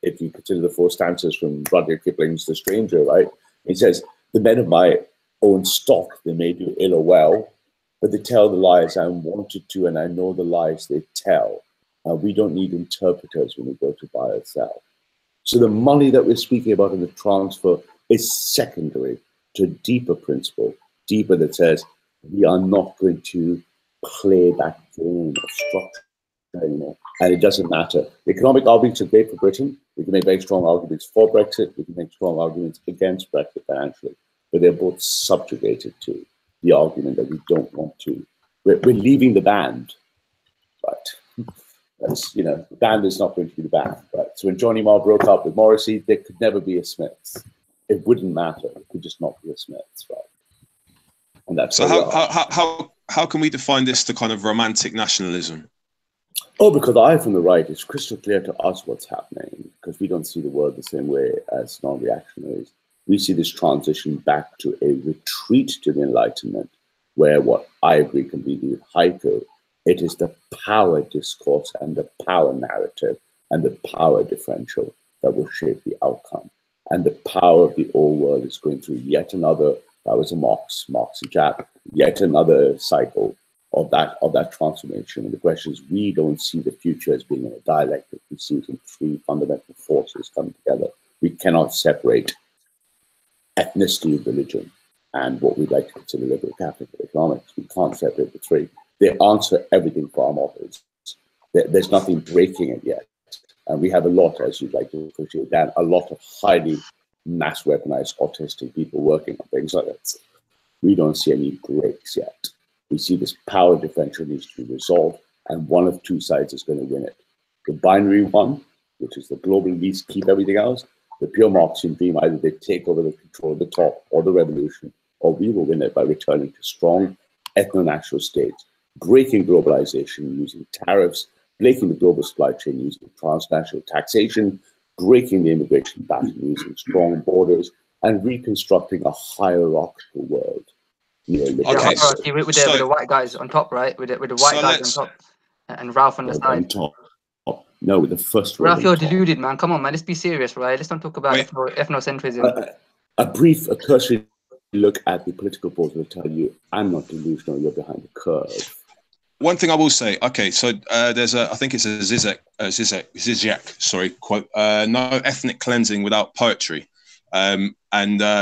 if you consider the 4 stanzas from Rudyard Kipling's The Stranger, right? It says, the men of my own stock, they may do ill or well, but they tell the lies I'm wanted to, and I know the lies they tell. We don't need interpreters when we go to buy or sell. So the money that we're speaking about in the transfer is secondary to a deeper principle, deeper, that says we are not going to play that game of structure anymore. And it doesn't matter. The economic arguments are great for Britain. We can make very strong arguments for Brexit. We can make strong arguments against Brexit financially. But they're both subjugated to the argument that we don't want to. We're leaving the band, right? As the band is not going to be the band, right? So when Johnny Marr broke up with Morrissey, there could never be a Smiths. It wouldn't matter. It could just not be a Smiths, right? And that's so how can we define this to kind of romantic nationalism? Oh, because from the right, it's crystal clear to us what's happening, because we don't see the world the same way as non-reactionaries. We see this transition back to a retreat to the Enlightenment, where what I agree completely with Heiko, it is the power discourse and the power narrative and the power differential that will shape the outcome. And the power of the old world is going through yet another, that was a Marxy chap, yet another cycle of that transformation. And the question is, we don't see the future as being in a dialectic. We see it in 3 fundamental forces coming together. We cannot separate ethnicity, religion, and what we'd like to consider liberal Catholic economics. We can't separate the 3. They answer everything for our models. There's nothing breaking it yet. And we have a lot, as you'd like to appreciate, Dan, a lot of highly mass weaponized autistic people working on things like that. We don't see any breaks yet. We see this power differential needs to be resolved, and one of 2 sides is going to win it. The binary one, which is the global elites keep everything else, the pure Marxian dream, either they take over the control of the top or the revolution, or we will win it by returning to strong ethno-national states, breaking globalization using tariffs, breaking the global supply chain using transnational taxation, breaking the immigration pattern using strong borders, and reconstructing a hierarchical world. Okay, with the white guys on top, right? With the white guys on top, and Ralph on the side. On top. No, with the first Ralph, you're deluded, man. Come on, man. Let's be serious, right? Let's not talk about ethnocentrism. A cursory look at the political polls will tell you I'm not delusional. You're behind the curve. One thing I will say, okay, so there's I think it's a Zizek, sorry, quote, no ethnic cleansing without poetry. And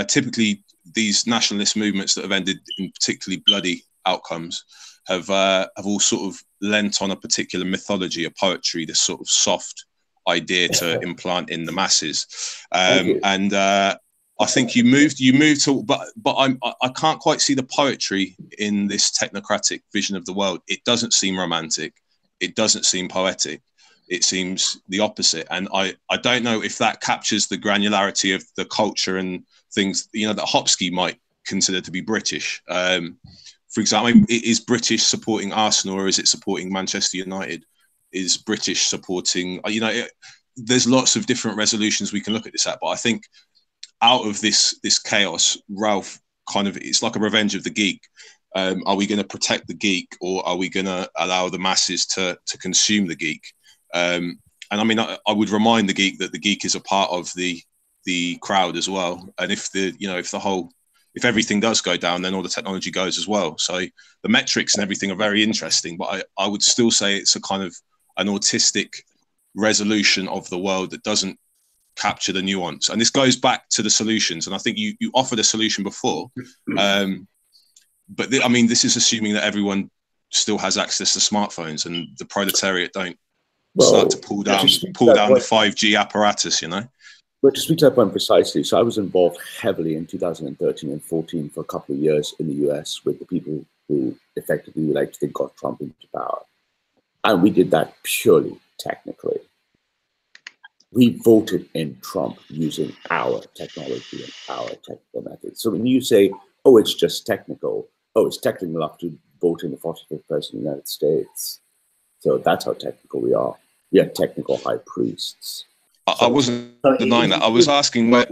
typically these nationalist movements that have ended in particularly bloody outcomes have all sort of lent on a particular mythology of poetry, this sort of soft idea to implant in the masses. And I think you moved to, but I can't quite see the poetry in this technocratic vision of the world. It doesn't seem romantic. It doesn't seem poetic. It seems the opposite. And I don't know if that captures the granularity of the culture and things, that Hopsky might consider to be British. For example, I mean, is British supporting Arsenal or is it supporting Manchester United? Is British supporting, you know, there's lots of different resolutions we can look at this at, but I think out of this chaos, Ralph kind of, it's like a revenge of the geek. Are we going to protect the geek, or are we going to allow the masses to consume the geek? And I mean, I would remind the geek that the geek is a part of the crowd as well. And if everything does go down, then all the technology goes as well. So the metrics and everything are very interesting, but I would still say it's a kind of an autistic resolution of the world that doesn't capture the nuance. And this goes back to the solutions. And I think you offered a solution before. But I mean, this is assuming that everyone still has access to smartphones and the proletariat don't start to pull down the 5G apparatus, you know? But to speak to that point precisely, so I was involved heavily in 2013 and 14 for a couple of years in the US with the people who effectively we like to think got Trump into power. And we did that purely technically. We voted in Trump using our technology and our technical methods. So when you say, oh, it's just technical, oh, it's technical enough to vote in the 45th president of the United States. So that's how technical we are. We are technical high priests. I wasn't denying that. I was asking where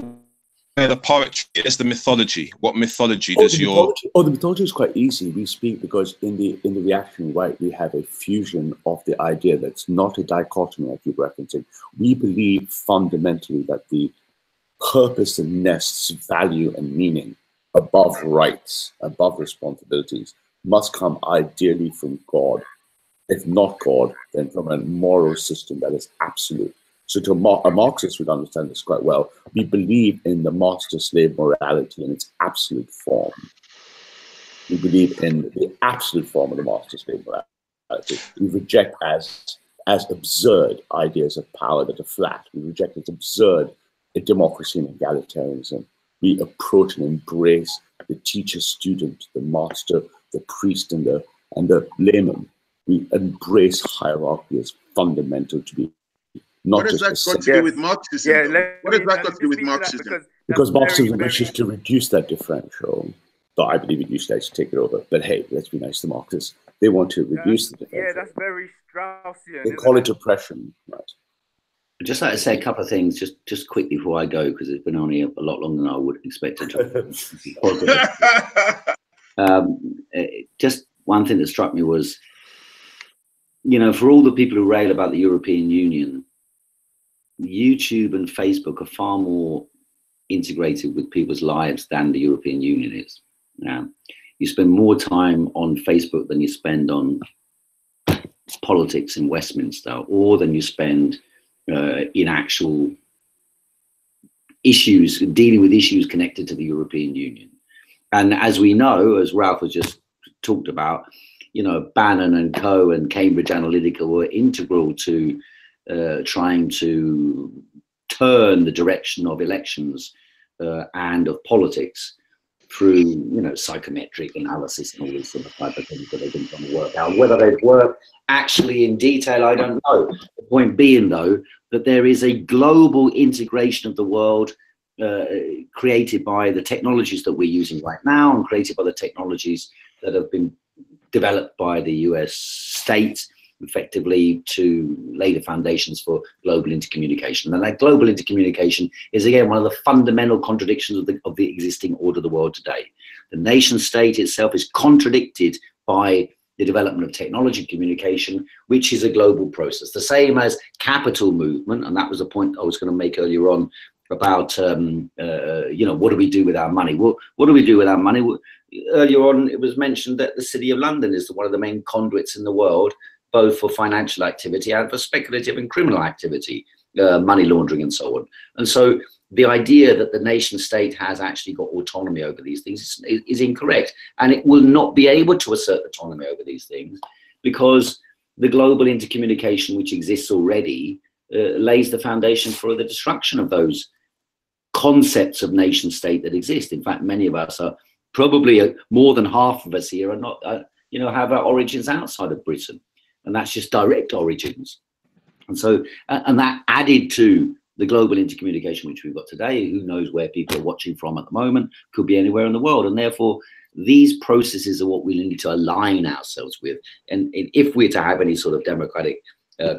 the poetry is, the mythology. What mythology does your... The mythology is quite easy. We speak because in the reaction right, we have a fusion of the idea that's not a dichotomy I keep referencing. We believe fundamentally that the purpose and nests value and meaning above rights, above responsibilities, must come ideally from God. If not God, then from a moral system that is absolute. So to a Marxist would understand this quite well. We believe in the master-slave morality in its absolute form. We believe in the absolute form of the master-slave morality. We reject as absurd ideas of power that are flat. We reject as absurd a democracy and egalitarianism. We approach and embrace the teacher-student, the master, the priest, and the layman. We embrace hierarchy as fundamental to be. What has that got to do with Marxism? What has that got to do with Marxism? Because Marxism wishes to reduce that differential. But I believe it usually likes to take it over. But hey, let's be nice to Marxists. They want to reduce the differential. Yeah, that's very Straussian. They call it oppression. Right. I'd just like to say a couple of things just quickly before I go, because it's been only a lot longer than I would expect it to. Just one thing that struck me was, you know, for all the people who rail about the European Union, YouTube and Facebook are far more integrated with people's lives than the European Union is. You spend more time on Facebook than you spend on politics in Westminster, or than you spend in actual issues, dealing with issues connected to the European Union. And as we know, as Ralph has just talked about, you know, Bannon and Co. and Cambridge Analytica were integral to trying to turn the direction of elections and of politics through, you know, psychometric analysis and all these sort of type of things that they've been trying to work out. Whether they've worked actually in detail, I don't know. The point being, though, that there is a global integration of the world created by the technologies that we're using right now, and created by the technologies that have been developed by the US state, effectively to lay the foundations for global intercommunication. And that global intercommunication is, again, one of the fundamental contradictions of the existing order of the world today. The nation state itself is contradicted by the development of technology communication, which is a global process. The same as capital movement, and that was a point I was going to make earlier on about, you know, what do we do with our money? Well, what do we do with our money? Earlier on, it was mentioned that the City of London is one of the main conduits in the world, both for financial activity and for speculative and criminal activity, money laundering and so on. And so the idea that the nation state has actually got autonomy over these things is incorrect. And it will not be able to assert autonomy over these things, because the global intercommunication which exists already lays the foundation for the destruction of those concepts of nation state that exist. In fact, many of us are probably, more than half of us here are not, you know, have our origins outside of Britain. And that's just direct origins. And so, and that added to the global intercommunication which we've got today. Who knows where people are watching from at the moment? Could be anywhere in the world, and therefore these processes are what we need to align ourselves with. And if we're to have any sort of democratic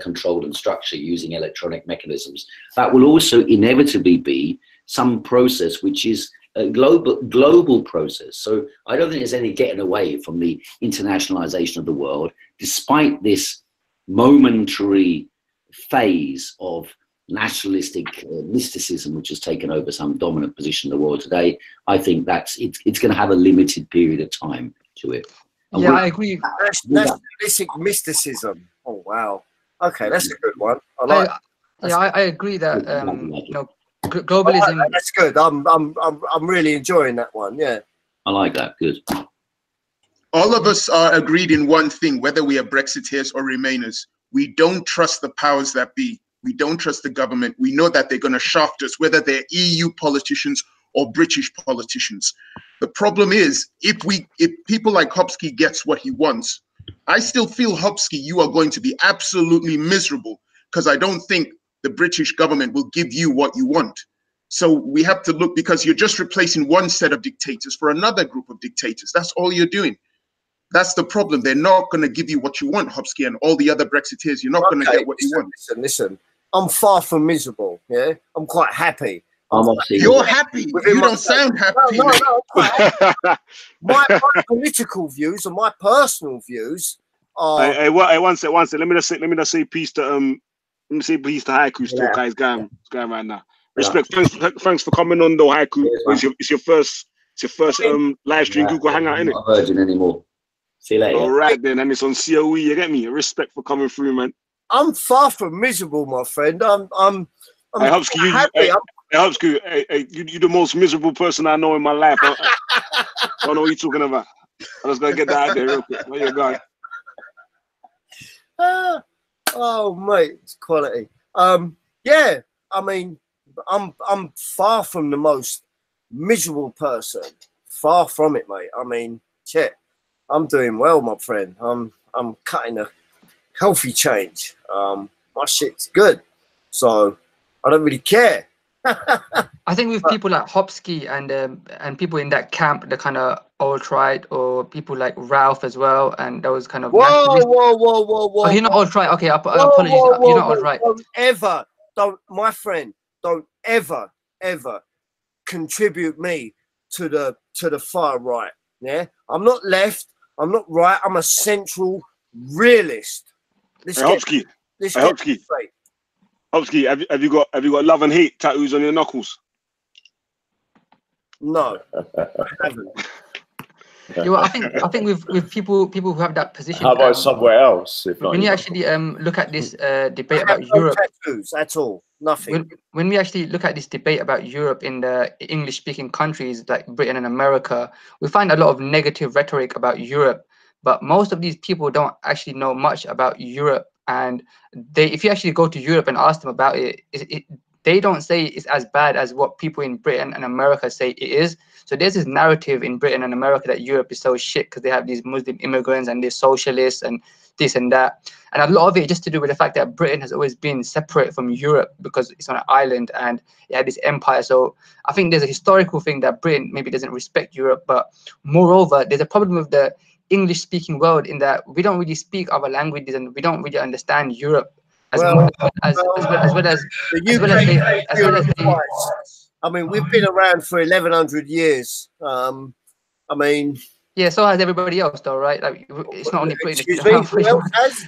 control and structure using electronic mechanisms, that will also inevitably be some process which is a global process. So I don't think there's any getting away from the internationalization of the world, despite this momentary phase of nationalistic mysticism which has taken over some dominant position in the world today. I think it's going to have a limited period of time to it. And yeah, I agree. Nationalistic mysticism. Oh wow. Okay, that's a good one. I agree that globalism. Right, that's good. I'm really enjoying that one. Yeah. I like that. Good. All of us are agreed in one thing, whether we are Brexiteers or Remainers. We don't trust the powers that be. We don't trust the government. We know that they're going to shaft us, whether they're EU politicians or British politicians. The problem is, if people like Hopsky gets what he wants, I still feel, Hopsky, you are going to be absolutely miserable, because I don't think the British government will give you what you want. So we have to look, because you're just replacing one set of dictators for another group of dictators. That's all you're doing. That's the problem. They're not going to give you what you want, Hopsky, and all the other Brexiteers. You're not going to get what you want. Listen. I'm far from miserable. Yeah, I'm quite happy. You're happy. You don't sound happy. No, my political views and my personal views are. Hey, one sec. Let me just say peace to Haiku still, guys. Going right now. Respect. Thanks for coming on, though, Haiku. It's your first live stream Google Hangout, innit? Not a virgin anymore. See you later. All right then, and it's on COE. You get me? Respect for coming through, man. I'm far from miserable, my friend. I'm hey, Hopsky, happy. Hopsky, you're the most miserable person I know in my life. I don't know what you're talking about. I'm just gonna get that out there real quick. Where you going? Oh, mate, it's quality. Yeah, I mean, I'm far from the most miserable person. Far from it, mate. I mean, shit. I'm doing well, my friend. I'm cutting a healthy change. My shit's good, so I don't really care. I think with people like Hopsky and people in that camp, the kind of alt-right, or people like Ralph as well, and those kind of whoa. Oh, you're not alt-right. Okay, apologies. You're not alt-right. My friend, don't ever contribute me to the far right. Yeah, I'm not left. I'm not right. I'm a central realist. Hopsky, have you got love and hate tattoos on your knuckles? No, I haven't. Yeah, I think with people who have that position. How about somewhere else? When you actually look at this debate about Europe, tattoos at all, nothing. When we actually look at this debate about Europe in the English-speaking countries like Britain and America, we find a lot of negative rhetoric about Europe. But most of these people don't actually know much about Europe, and if you actually go to Europe and ask them about it, they don't say it's as bad as what people in Britain and America say it is. So there's this narrative in Britain and America that Europe is so shit because they have these Muslim immigrants and they're socialists and this and that. And a lot of it just to do with the fact that Britain has always been separate from Europe because it's on an island and it had this empire. So I think there's a historical thing that Britain maybe doesn't respect Europe. But moreover, there's a problem with the English-speaking world in that we don't really speak other languages and we don't really understand Europe as well as I mean, we've been around for 1100 years. I mean, yeah, so has everybody else, though, right? Like, it's not only Britain.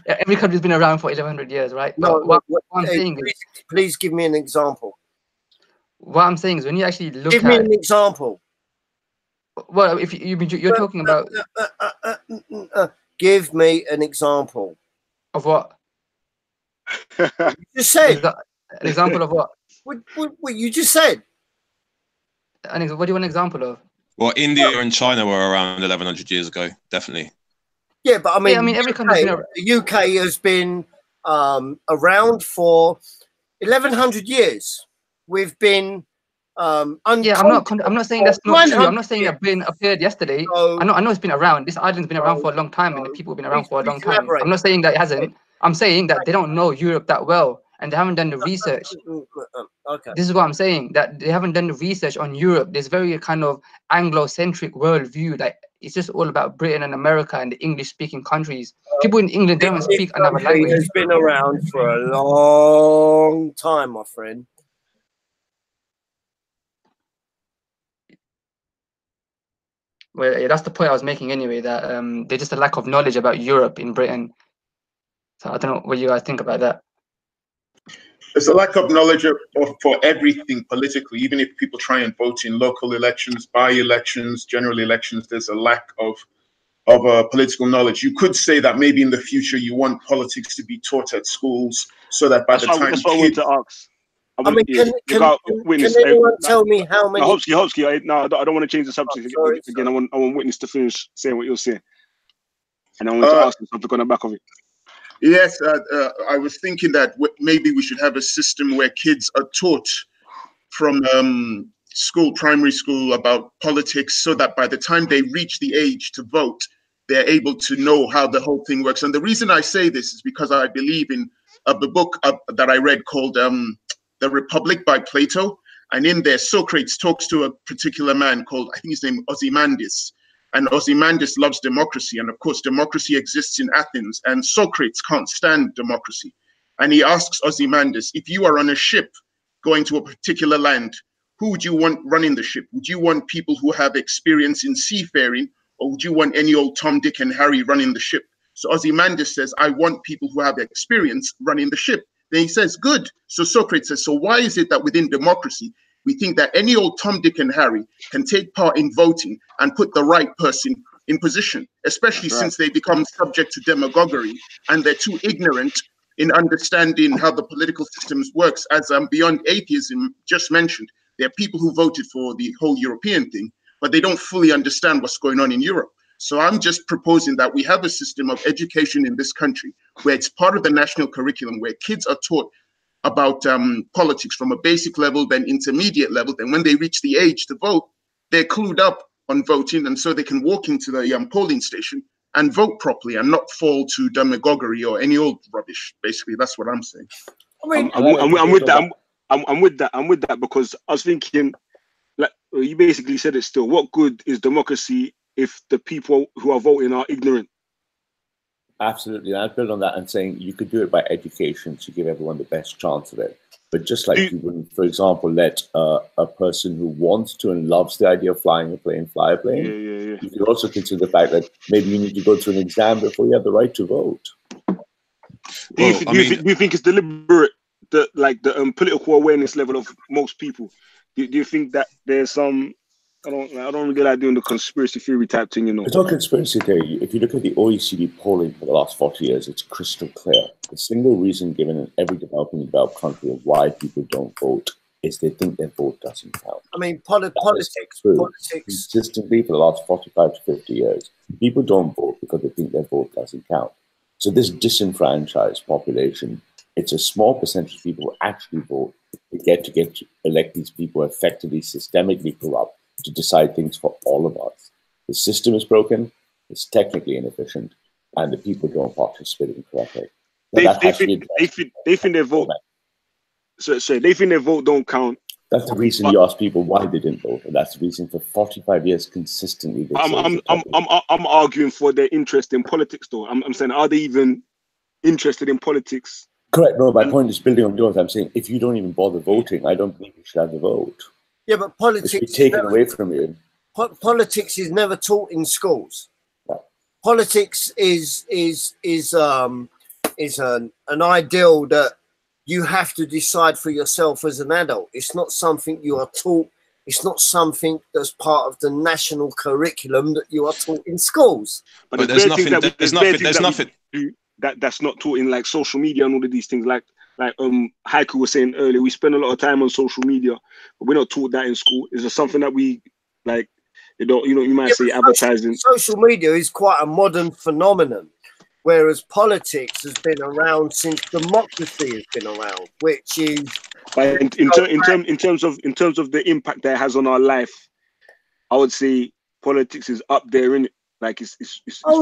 Every country's been around for 1100 years, right? No, what I'm saying is, please give me an example. What I'm saying is, when you actually look give me an example. Well, if you're talking about, give me an example of what you just said. An example of what? What you just said. What do you want an example of? Well, India and China were around 1100 years ago, definitely. Yeah, but I mean, every country. The UK has been around for 1100 years. We've been. I'm not saying that's not true. I'm not saying that Britain appeared yesterday. So, I know it's been around. This island's been around for a long time, and the people have been around for a long time. I'm not saying that it hasn't. I'm saying that they don't know Europe that well, and they haven't done the research. Okay. This is what I'm saying, that they haven't done the research on Europe. There's very kind of Anglo-centric worldview. Like it's just all about Britain and America and the English-speaking countries. People in England don't even speak another language. It's been around for a long time, my friend. Well, yeah, that's the point I was making anyway, that there's just a lack of knowledge about Europe in Britain. So I don't know what you guys think about that. There's a lack of knowledge for everything politically. Even if people try and vote in local elections, by-elections, general elections, there's a lack of political knowledge. You could say that maybe in the future you want politics to be taught at schools, so that by the time that's what I wanted to ask. I mean, can anyone tell me how many? No, Hopsky, I don't want to change the subject again. I want Witness to finish saying what you're saying, and I want to ask you something on the back of it. Yes, I was thinking that maybe we should have a system where kids are taught from primary school, about politics, so that by the time they reach the age to vote, they're able to know how the whole thing works. And the reason I say this is because I believe in the book that I read called The Republic by Plato. And in there, Socrates talks to a particular man called, I think his name Ozymandias. And Ozymandias loves democracy. And of course, democracy exists in Athens. And Socrates can't stand democracy. And he asks Ozymandias, if you are on a ship going to a particular land, who would you want running the ship? Would you want people who have experience in seafaring, or would you want any old Tom, Dick, and Harry running the ship? So Ozymandias says, I want people who have experience running the ship. Then he says, good. So Socrates says, so why is it that within democracy, we think that any old Tom, Dick, and Harry can take part in voting and put the right person in position, especially since they become subject to demagoguery and they're too ignorant in understanding how the political systems works. As Beyond Atheism just mentioned, there are people who voted for the whole European thing, but they don't fully understand what's going on in Europe. So I'm just proposing that we have a system of education in this country where it's part of the national curriculum, where kids are taught about politics from a basic level, then intermediate level. Then when they reach the age to vote, they're clued up on voting, and so they can walk into the polling station and vote properly and not fall to demagoguery or any old rubbish. Basically, that's what I'm saying. I'm with that because I was thinking, like you basically said it still. What good is democracy if the people who are voting are ignorant? Absolutely. And I'd build on that and saying you could do it by education to give everyone the best chance of it. But just like you wouldn't, for example, let a person who wants to and loves the idea of flying a plane fly a plane, you could also consider the fact that maybe you need to go through an exam before you have the right to vote. Do you think it's deliberate, the political awareness level of most people? Do you think that there's some... I don't really like doing the conspiracy theory type thing, you know. It's not conspiracy theory. If you look at the OECD polling for the last 40 years, it's crystal clear. The single reason given in every developing developed country of why people don't vote is they think their vote doesn't count. I mean, politics. Consistently for the last 45 to 50 years, people don't vote because they think their vote doesn't count. So this disenfranchised population, it's a small percentage of people who actually vote. They get to elect these people effectively, systemically corrupt, to decide things for all of us. The system is broken, it's technically inefficient, and the people don't participate correctly. They think their vote. So they think their vote don't count. That's the reason you ask people why they didn't vote, and that's the reason for 45 years consistently. I'm arguing for their interest in politics, though. I'm saying, are they even interested in politics? Correct. No, my point is building on yours. I'm saying if you don't even bother voting, I don't believe you should have the vote. Yeah, but politics is taken away from you. Politics is never taught in schools. Yeah. Politics is an ideal that you have to decide for yourself as an adult. It's not something you are taught. It's not something that's part of the national curriculum that you are taught in schools. But there's nothing. That's not taught in like social media and all of these things. Like Haiku was saying earlier, we spend a lot of time on social media, but we're not taught that in school. Is there something that we like? You might say advertising. Social media is quite a modern phenomenon, whereas politics has been around since democracy has been around, which is. But in terms of the impact that it has on our life, I would say politics is up there, in it. Like it's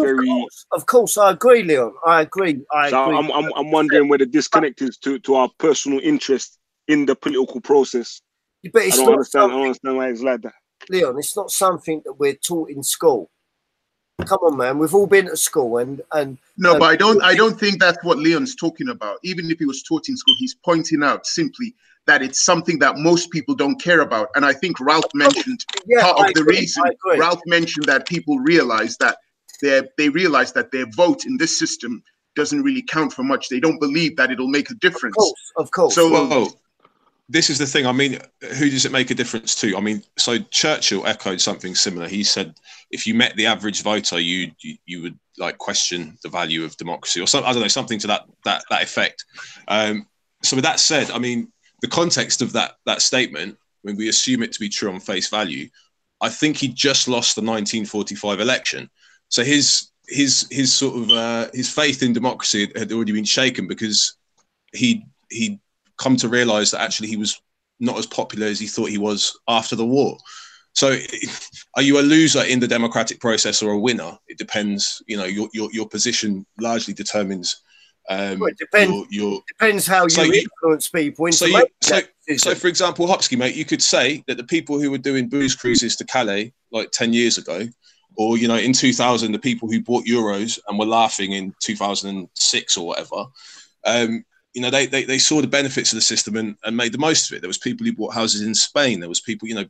very. Of course, I agree, Leon. I agree. I'm wondering where the disconnect is to our personal interest in the political process. But it's I don't understand why it's like that. Leon, it's not something that we're taught in school. Come on, man. We've all been to school and no, but I don't think that's what Leon's talking about. Even if he was taught in school, he's pointing out simply that it's something that most people don't care about. And I think Ralph mentioned part of the reason. Ralph mentioned that people realize that they realize that their vote in this system doesn't really count for much. They don't believe that it'll make a difference. Of course. So, well, this is the thing. I mean, who does it make a difference to? I mean, so Churchill echoed something similar. He said, if you met the average voter, you would like question the value of democracy, or something. I don't know, something to that effect. So with that said, I mean, the context of that statement, when we assume it to be true on face value, I think he just lost the 1945 election. So his sort of his faith in democracy had already been shaken because he'd come to realize that actually he was not as popular as he thought he was after the war. So are you a loser in the democratic process or a winner? It depends. You know, your position largely determines. Well, it depends how you influence people. So, for example, Hopsky, mate, you could say that the people who were doing booze cruises to Calais like 10 years ago, or, you know, in 2000, the people who bought euros and were laughing in 2006 or whatever, you know, they saw the benefits of the system and made the most of it. There was people who bought houses in Spain. There was people, you know,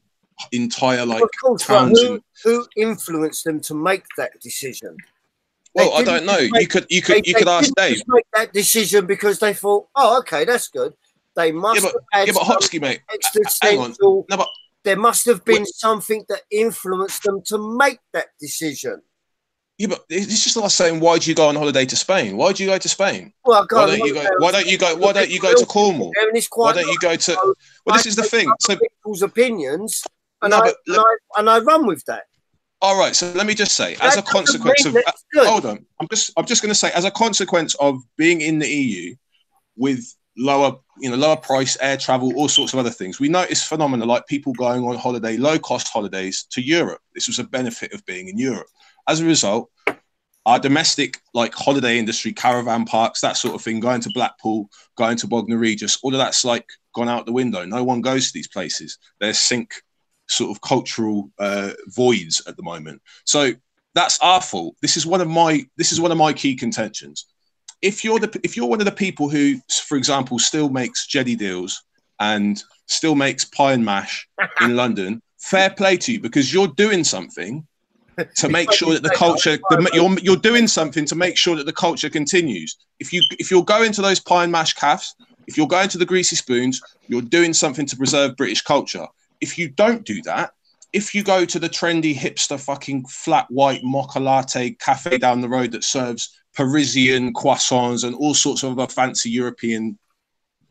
entire like towns. Who influenced them to make that decision? Well, I don't know. You could ask Dave. Make that decision because they thought, oh, okay, that's good. They must have had but Hopsky, mate, hang on. No, but there must have been something that influenced them to make that decision. Yeah, but it's just like saying, why do you go on holiday to Spain? Why do you go to Spain? Well, why don't you go to Cornwall? Why don't you go to? Well, this is the thing. So people's opinions, and I run with that. All right, so let me just say, as a consequence of hold on, I'm just going to say, as a consequence of being in the EU with lower price air travel, all sorts of other things, we notice phenomena like people going on holiday, low cost holidays to Europe. This was a benefit of being in Europe. As a result, our domestic like holiday industry, caravan parks, that sort of thing, going to Blackpool, going to Bognor Regis, all of that's like gone out the window. No one goes to these places. They're sink sort of cultural voids at the moment. So that's our fault. This is one of my key contentions. If you're one of the people who, for example, still makes Jedi deals and still makes pie and mash in London, fair play to you, because you're doing something to make sure that the culture you're doing something to make sure that the culture continues. If you're going to those pie and mash cafes, if you're going to the greasy spoons, you're doing something to preserve British culture. If you don't do that, if you go to the trendy hipster fucking flat white mocha latte cafe down the road that serves Parisian croissants and all sorts of other fancy European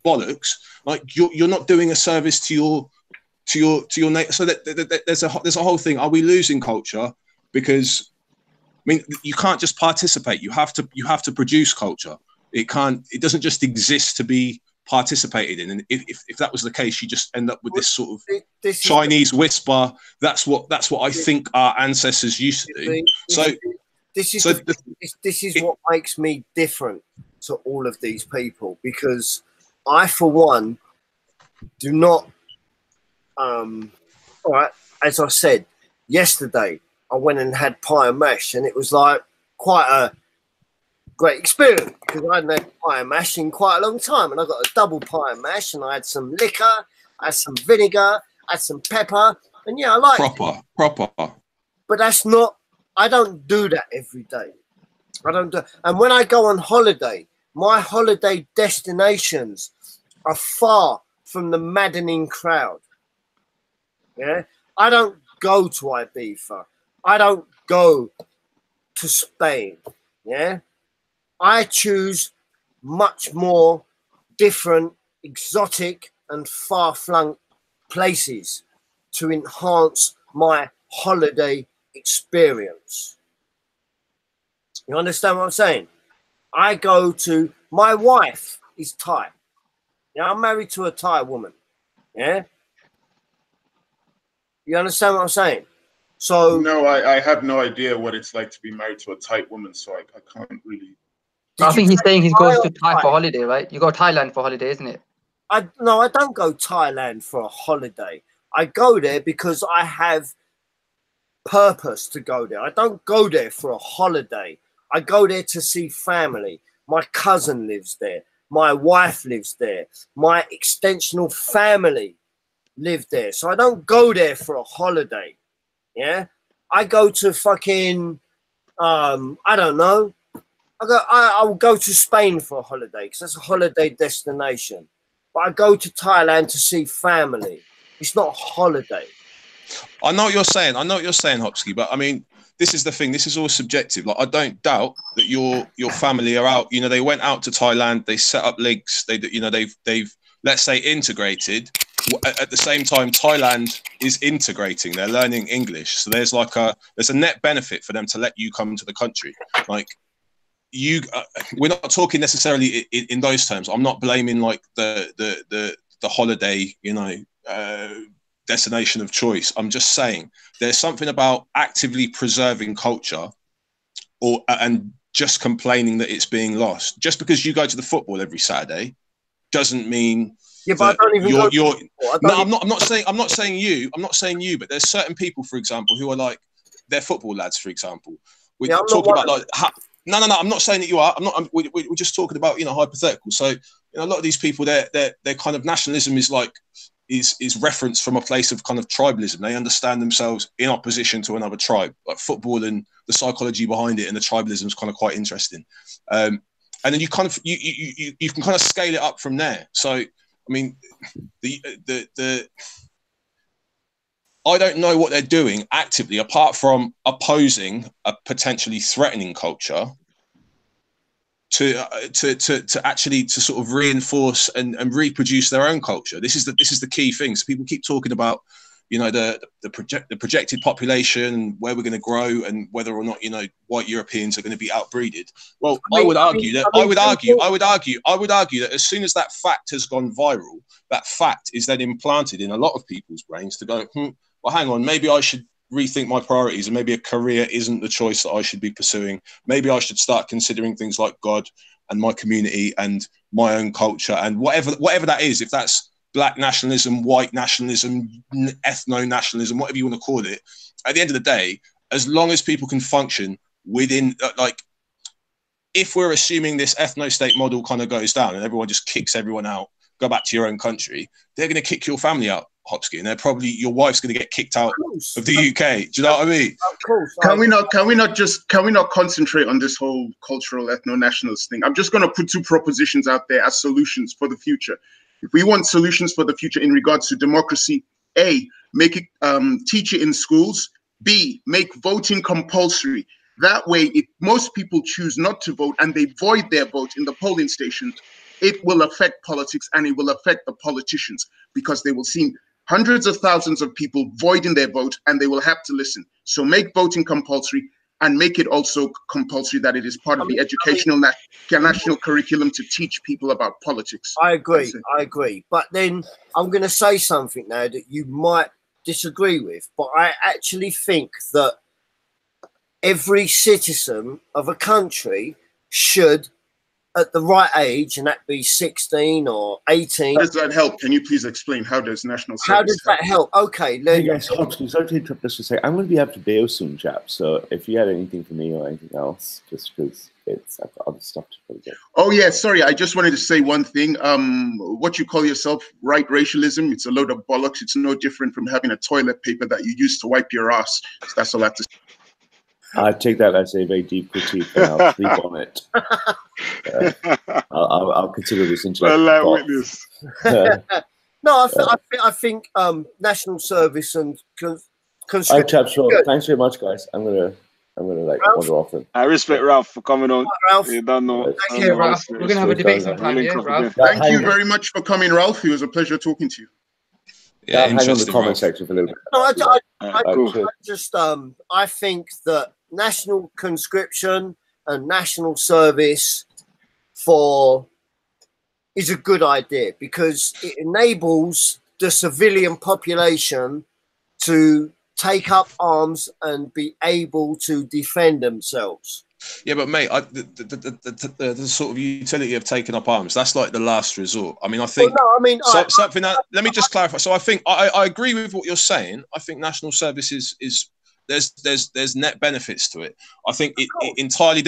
bollocks, like you're not doing a service to your neighbor. So that there's a whole thing. Are we losing culture? Because I mean, you can't just participate. You have to produce culture. It doesn't just exist to be participated in. And if that was the case, you just end up with this sort of Chinese whisper. That's what I think our ancestors used to do. This is what makes me different to all of these people, because I, for one, do not. All right, as I said yesterday, I went and had pie and mash, and it was like quite a great experience because I hadn't had pie and mash in quite a long time, and I got a double pie and mash, and I had some liquor, I had some vinegar, I had some pepper, and yeah, I like proper. But that's not. I don't do that every day. I don't do. And when I go on holiday, my holiday destinations are far from the maddening crowd. Yeah, I don't go to Ibiza. I don't go to Spain. Yeah, I choose much more different, exotic, and far-flung places to enhance my holiday experience. You understand what I'm saying? I go to. My wife is Thai. Yeah, I'm married to a Thai woman. Yeah. You understand what I'm saying? So no, I have no idea what it's like to be married to a Thai woman, so I can't really. I think he's saying he goes to Thai for holiday, right? You go to Thailand for holiday, isn't it? No, I don't go Thailand for a holiday. I go there because I have purpose to go there. I don't go there for a holiday. I go there to see family. My cousin lives there. My wife lives there. My extensional family live there. So I don't go there for a holiday. Yeah. I go to fucking, I don't know. I'll go to Spain for a holiday because that's a holiday destination. But I go to Thailand to see family. It's not a holiday. I know what you're saying. I know what you're saying, Hopsky. But I mean, this is the thing. This is all subjective. Like, I don't doubt that your family are out. You know, they went out to Thailand. They set up links. They've let's say integrated. At the same time, Thailand is integrating. They're learning English. So there's a net benefit for them to let you come to the country. Like, we're not talking necessarily in those terms. I'm not blaming like the holiday, you know, destination of choice. I'm just saying there's something about actively preserving culture and just complaining that it's being lost. Just because you go to the football every Saturday doesn't mean. Yeah, but I don't even go. No, I'm not saying you. I'm not saying you. But there's certain people, for example, who are like, they're football lads, for example. We're talking about like. No. I'm not saying that you are. We're just talking about, you know, hypothetical. So, you know, a lot of these people, their kind of nationalism is like is referenced from a place of kind of tribalism. They understand themselves in opposition to another tribe. Like football and the psychology behind it and the tribalism is kind of quite interesting. And then you kind of you can kind of scale it up from there. So. I mean, I don't know what they're doing actively, apart from opposing a potentially threatening culture to actually to sort of reinforce and reproduce their own culture. This is the key thing. So people keep talking about, you know, the projected population, where we're going to grow, and whether or not, you know, white Europeans are going to be outbreeded. Well, I would argue that as soon as that fact has gone viral, that fact is then implanted in a lot of people's brains to go, well, hang on, maybe I should rethink my priorities, and maybe a career isn't the choice that I should be pursuing. Maybe I should start considering things like God and my community and my own culture and whatever that is. If that's Black nationalism, white nationalism, ethno-nationalism, whatever you want to call it. At the end of the day, as long as people can function within, like, if we're assuming this ethno-state model kind of goes down and everyone just kicks everyone out, go back to your own country, they're going to kick your family out, Hopsky, and your wife's going to get kicked out of the UK. Do you know what I mean? Of course. Can we not concentrate on this whole cultural ethno-nationalist thing? I'm just going to put two propositions out there as solutions for the future. If we want solutions for the future in regards to democracy, A, make it teach it in schools. B, make voting compulsory. That way, if most people choose not to vote and they void their vote in the polling stations, it will affect politics and it will affect the politicians, because they will see hundreds of thousands of people voiding their vote and they will have to listen. So make voting compulsory, and make it also compulsory that it is part of the educational national curriculum to teach people about politics. I agree. But then I'm going to say something now that you might disagree with, but I actually think that every citizen of a country should, at the right age, and that be 16 or 18. How does that help? Can you please explain, how does national service How does that help? Okay. Hey guys, sorry to interrupt this to say, I'm going to be out to bail soon, chaps. So if you had anything for me or anything else, just because I've got other stuff to put in. Oh yeah, sorry. I just wanted to say one thing. What you call yourself right racialism, it's a load of bollocks. It's no different from having a toilet paper that you use to wipe your ass. So that's all I have to say. I take that as a very deep critique, and I'll sleep on it. I'll consider this intellectual. No, I think national service and conscription. All right, chaps. So thanks very much, guys. I'm gonna like wander off. I respect Ralph for coming on. Ralph, you don't know. Thank you, Ralph. We're gonna have a debate sometime, yeah, Ralph. Thank you very much for coming, Ralph. It was a pleasure talking to you. Yeah, hang on the comment section for a little bit. No, I think that national conscription and national service is a good idea, because it enables the civilian population to take up arms and be able to defend themselves. Yeah, but mate, the sort of utility of taking up arms, that's like the last resort. I mean, I think something that, let me just clarify. So I think I agree with what you're saying. I think national service is there's net benefits to it. I think it entirely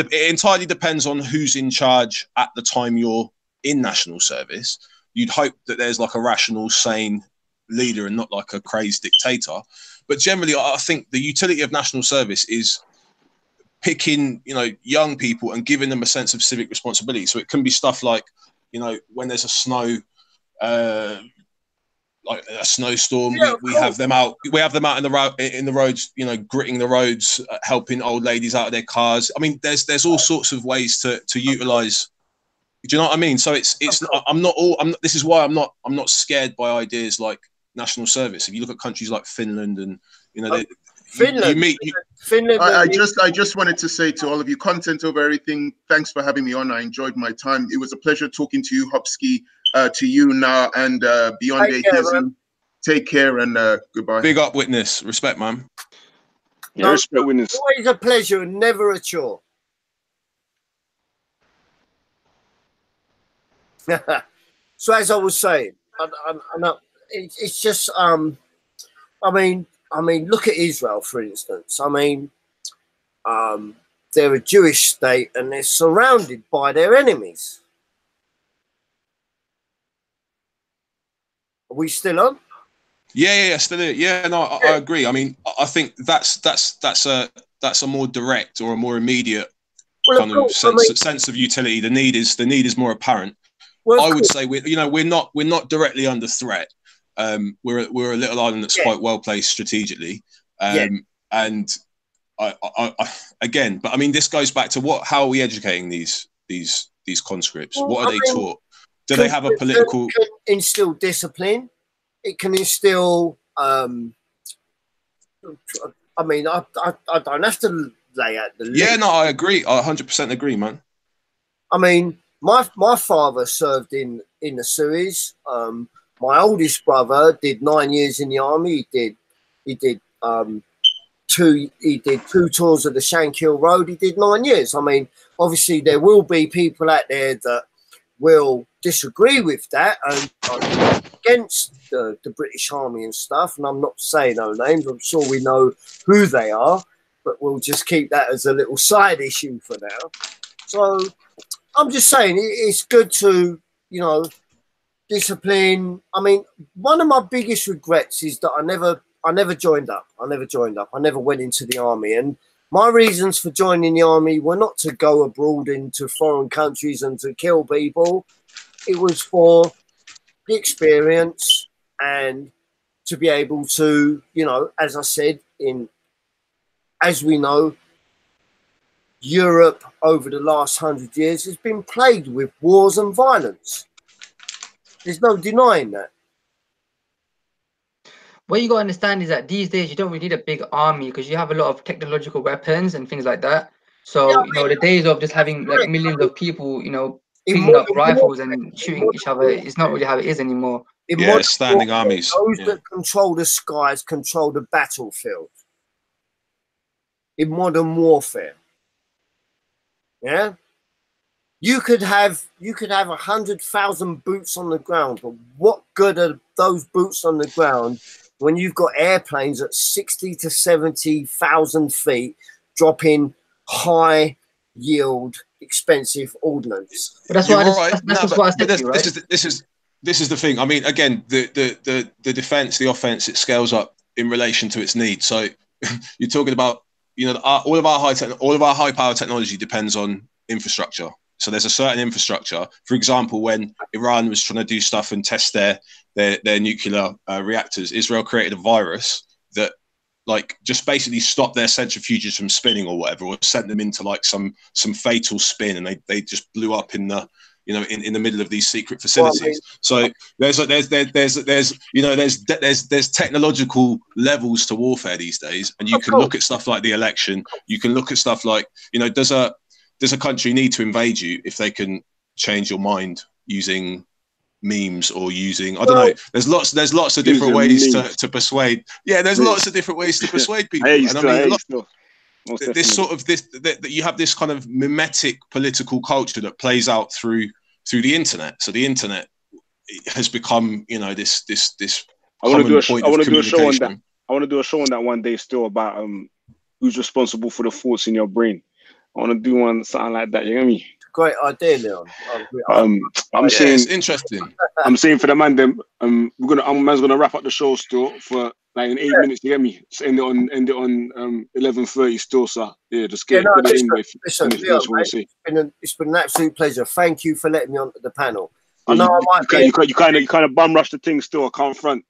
depends on who's in charge at the time you're in national service. You'd hope that there's like a rational, sane leader and not like a crazed dictator. But generally, I think the utility of national service is picking, young people and giving them a sense of civic responsibility. So it can be stuff like, when there's a snowstorm, we have them out. We have them out in the roads, gritting the roads, helping old ladies out of their cars. I mean, there's all sorts of ways to utilize. Do you know what I mean? So this is why I'm not scared by ideas like national service. If you look at countries like Finland and Finland. I just wanted to say to all of you, content over everything. Thanks for having me on. I enjoyed my time. It was a pleasure talking to you, Hopsky, to you now and beyond atheism. Take care and goodbye. Big up, Witness. Respect, man. Yeah, respect, Witness. Always a pleasure and never a chore. So as I was saying, it's just I mean, look at Israel, for instance. I mean, they're a Jewish state and they're surrounded by their enemies. Are we still on? Yeah, still here. Yeah, no, I agree. I mean, I think that's a more direct or a more immediate sense of utility. The need is more apparent. Well, I would say we're not directly under threat. We're a little island that's quite well placed strategically, and again, but I mean, this goes back to how are we educating these conscripts? Well, what are they taught? Do they have a political? It can instill discipline. It can instill. I mean, I don't have to lay out the list. Yeah, no, I agree. I 100% agree, man. I mean, my father served in the Suez. My oldest brother did 9 years in the army. He did 2 tours of the Shankill Road. He did 9 years. I mean, obviously there will be people out there that will disagree with that and are against the British Army and stuff. And I'm not saying no names. I'm sure we know who they are, but we'll just keep that as a little side issue for now. So I'm just saying it's good to, discipline. I mean, one of my biggest regrets is that I never joined up. I never went into the army. And my reasons for joining the army were not to go abroad into foreign countries and to kill people. It was for the experience and to be able to, as I said, as we know, Europe over the last 100 years has been plagued with wars and violence. There's no denying that. What you got to understand is that these days you don't really need a big army because you have a lot of technological weapons and things like that. So, the days of just having like millions of people, picking up rifles and shooting each other is not really how it is anymore. Standing armies. Those that control the skies control the battlefield. In modern warfare. Yeah? You could have 100,000 boots on the ground, but what good are those boots on the ground when you've got airplanes at 60 to 70,000 feet dropping high yield, expensive ordnance? But that's what I said. This is the thing. I mean, again, the defense, the offense, it scales up in relation to its needs. So you're talking about, all of our high power technology depends on infrastructure. So there's a certain infrastructure. For example, when Iran was trying to do stuff and test their nuclear reactors, Israel created a virus that just basically stopped their centrifuges from spinning or whatever, or sent them into some fatal spin, and they just blew up in the in the middle of these secret facilities. So there's technological levels to warfare these days, and you can look at stuff like the election. You can look at stuff like does a country need to invade you if they can change your mind using memes or using I don't know. There's lots of different ways to persuade. Yeah, there's lots of different ways to persuade people. that you have this kind of mimetic political culture that plays out through the internet. So the internet has become, you know, this I want to do a show on that. I want to do a show on that one day still about who's responsible for the thoughts in your brain. I want to do one something like that. You get me? Great idea, Leon. I'm saying it's interesting. I'm saying for the man, them man's gonna wrap up the show still for like in 8 minutes. You get me? Just end it on 11:30 still. So yeah, just get it in with. Listen, Leon, mate, it's been an absolute pleasure. Thank you for letting me onto the panel. I know you kind of bum rush the thing still. I can't front.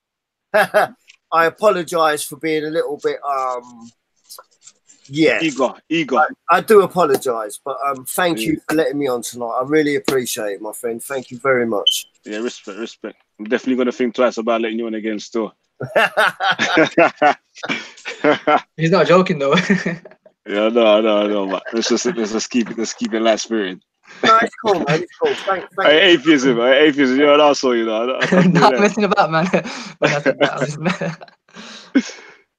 I apologise for being a little bit eager. I do apologise, but thank you for letting me on tonight. I really appreciate it, my friend. Thank you very much. Yeah, respect. I'm definitely gonna think twice about letting you on again still. He's not joking though. Yeah, no, but let's just keep it light spirit. No, it's cool, man. It's cool. Thank atheism, you're an arsehole, you know. Not messing about, man. What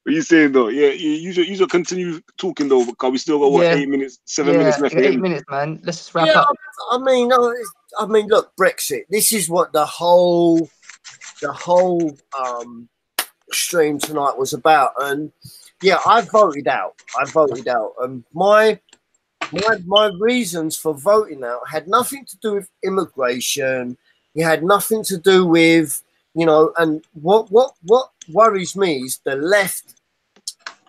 are you saying though? Yeah, you should continue talking though, because we still got 8 minutes, 7 minutes left. 8 minutes, man. Let's just wrap up. I mean, look, Brexit. This is what the whole stream tonight was about, and yeah, I voted out. My reasons for voting out had nothing to do with immigration. It had nothing to do with, you know, and what worries me is the left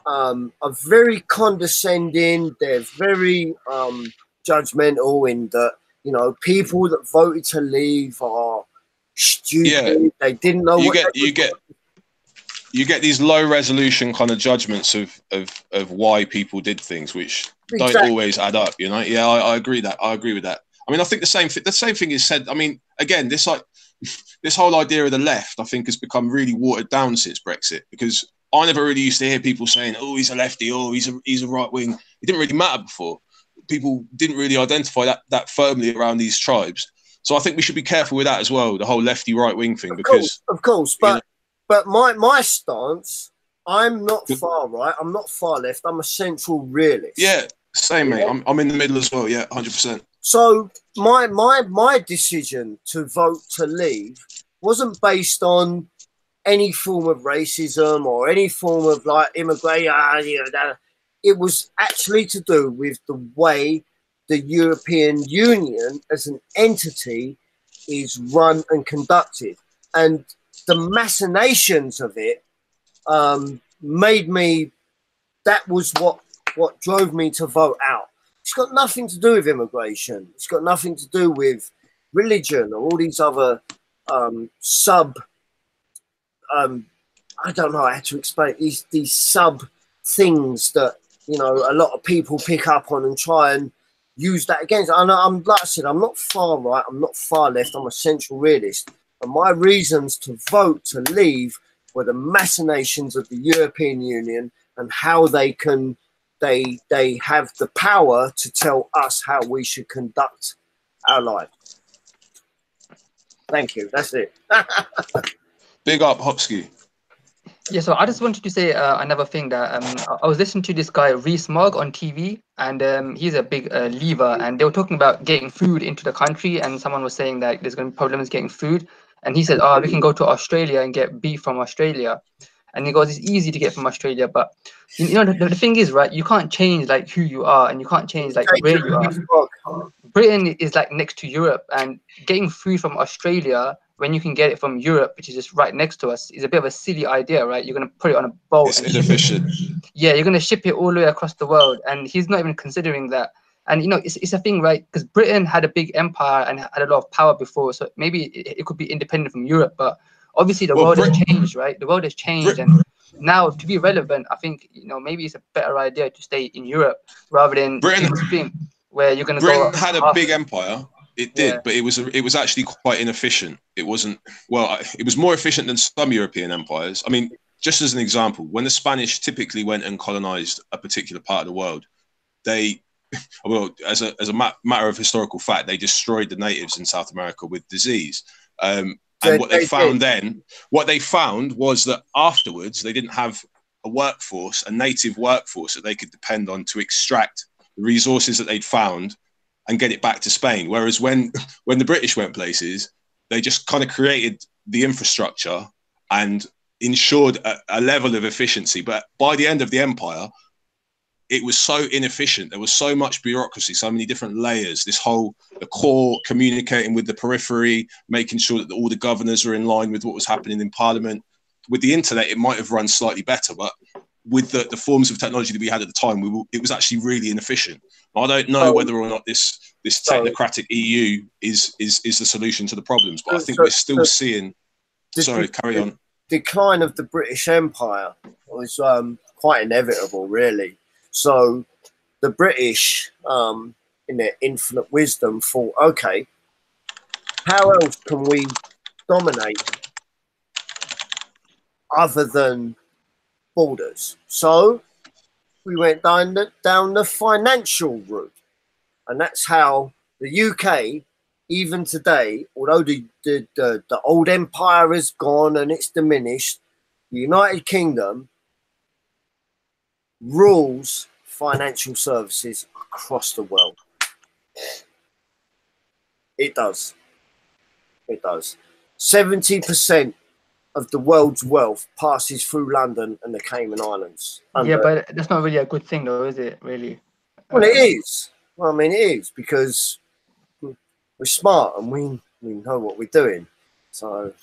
are very condescending. They're very judgmental in that, you know, people that voted to leave are stupid. Yeah. They didn't know you get these low resolution kind of judgments of why people did things, which don't always add up, you know. Yeah, I agree with that. I mean, I think the same thing is said. I mean, again, this whole idea of the left, I think, has become really watered down since Brexit, because I never really used to hear people saying, "Oh, he's a lefty," "Oh, he's a right wing." It didn't really matter before. People didn't really identify that firmly around these tribes. So I think we should be careful with that as well, the whole lefty right wing thing, of course, but my stance, I'm not far right, I'm not far left, I'm a central realist. Yeah, same, mate. I'm in the middle as well. Yeah, 100%. So my decision to vote to leave wasn't based on any form of racism or any form of like immigration. It was actually to do with the way the European Union as an entity is run and conducted, and the machinations of it made me. That was what drove me to vote out. It's got nothing to do with immigration. It's got nothing to do with religion or all these other I don't know how to explain these sub things that, you know, a lot of people pick up on and try and use that against. And I'm, like I said, I'm not far right, I'm not far left, I'm a central realist. And my reasons to vote to leave were the machinations of the European Union and how they have the power to tell us how we should conduct our life. Thank you. That's it. Big up, Hopsky. Yeah, so I just wanted to say another thing that I was listening to this guy Rees-Mogg on TV, and he's a big leaver, and they were talking about getting food into the country, and someone was saying that there's going to be problems getting food, and he said, "Oh, we can go to Australia and get beef from Australia," and he goes, "It's easy to get from Australia, but you know the thing is, right? You can't change like who you are, and you can't change like where you are. Britain is like next to Europe, and getting food from Australia when you can get it from Europe, which is just right next to us, is a bit of a silly idea, right? You're going to put it on a boat. It's inefficient. Yeah, you're going to ship it all the way across the world. And he's not even considering that. And, you know, it's a thing, right? Because Britain had a big empire and had a lot of power before. So maybe it could be independent from Europe. But obviously the world has changed, right? The world has changed. And now to be relevant, I think, you know, maybe it's a better idea to stay in Europe rather than Britain, where you're going to go. Britain had a big empire. It did, but it was actually quite inefficient. It wasn't, well, it was more efficient than some European empires. I mean, just as an example, when the Spanish typically went and colonized a particular part of the world, they, well, as a matter of historical fact, they destroyed the natives in South America with disease. And what they found was that afterwards, they didn't have a workforce, a native workforce that they could depend on to extract the resources that they'd found and get it back to Spain. Whereas when the British went places, they just kind of created the infrastructure and ensured a level of efficiency. But by the end of the empire, it was so inefficient. There was so much bureaucracy, so many different layers. The core communicating with the periphery, making sure that all the governors were in line with what was happening in Parliament. With the internet, it might have run slightly better, but with the forms of technology that we had at the time, it was actually really inefficient. I don't know whether or not this technocratic EU is the solution to the problems, but I think we're still seeing. Sorry, carry on. Decline of the British Empire was quite inevitable, really. So the British, in their infinite wisdom, thought, okay, how else can we dominate other than borders? So we went down the financial route. And that's how the UK, even today, although the old empire is gone and it's diminished, the United Kingdom rules financial services across the world. It does. It does. 70% of the world's wealth passes through London and the Cayman Islands. Yeah, but that's not really a good thing, though, is it? Really? Well, it is. Well, I mean, it is, because we're smart and we know what we're doing. So,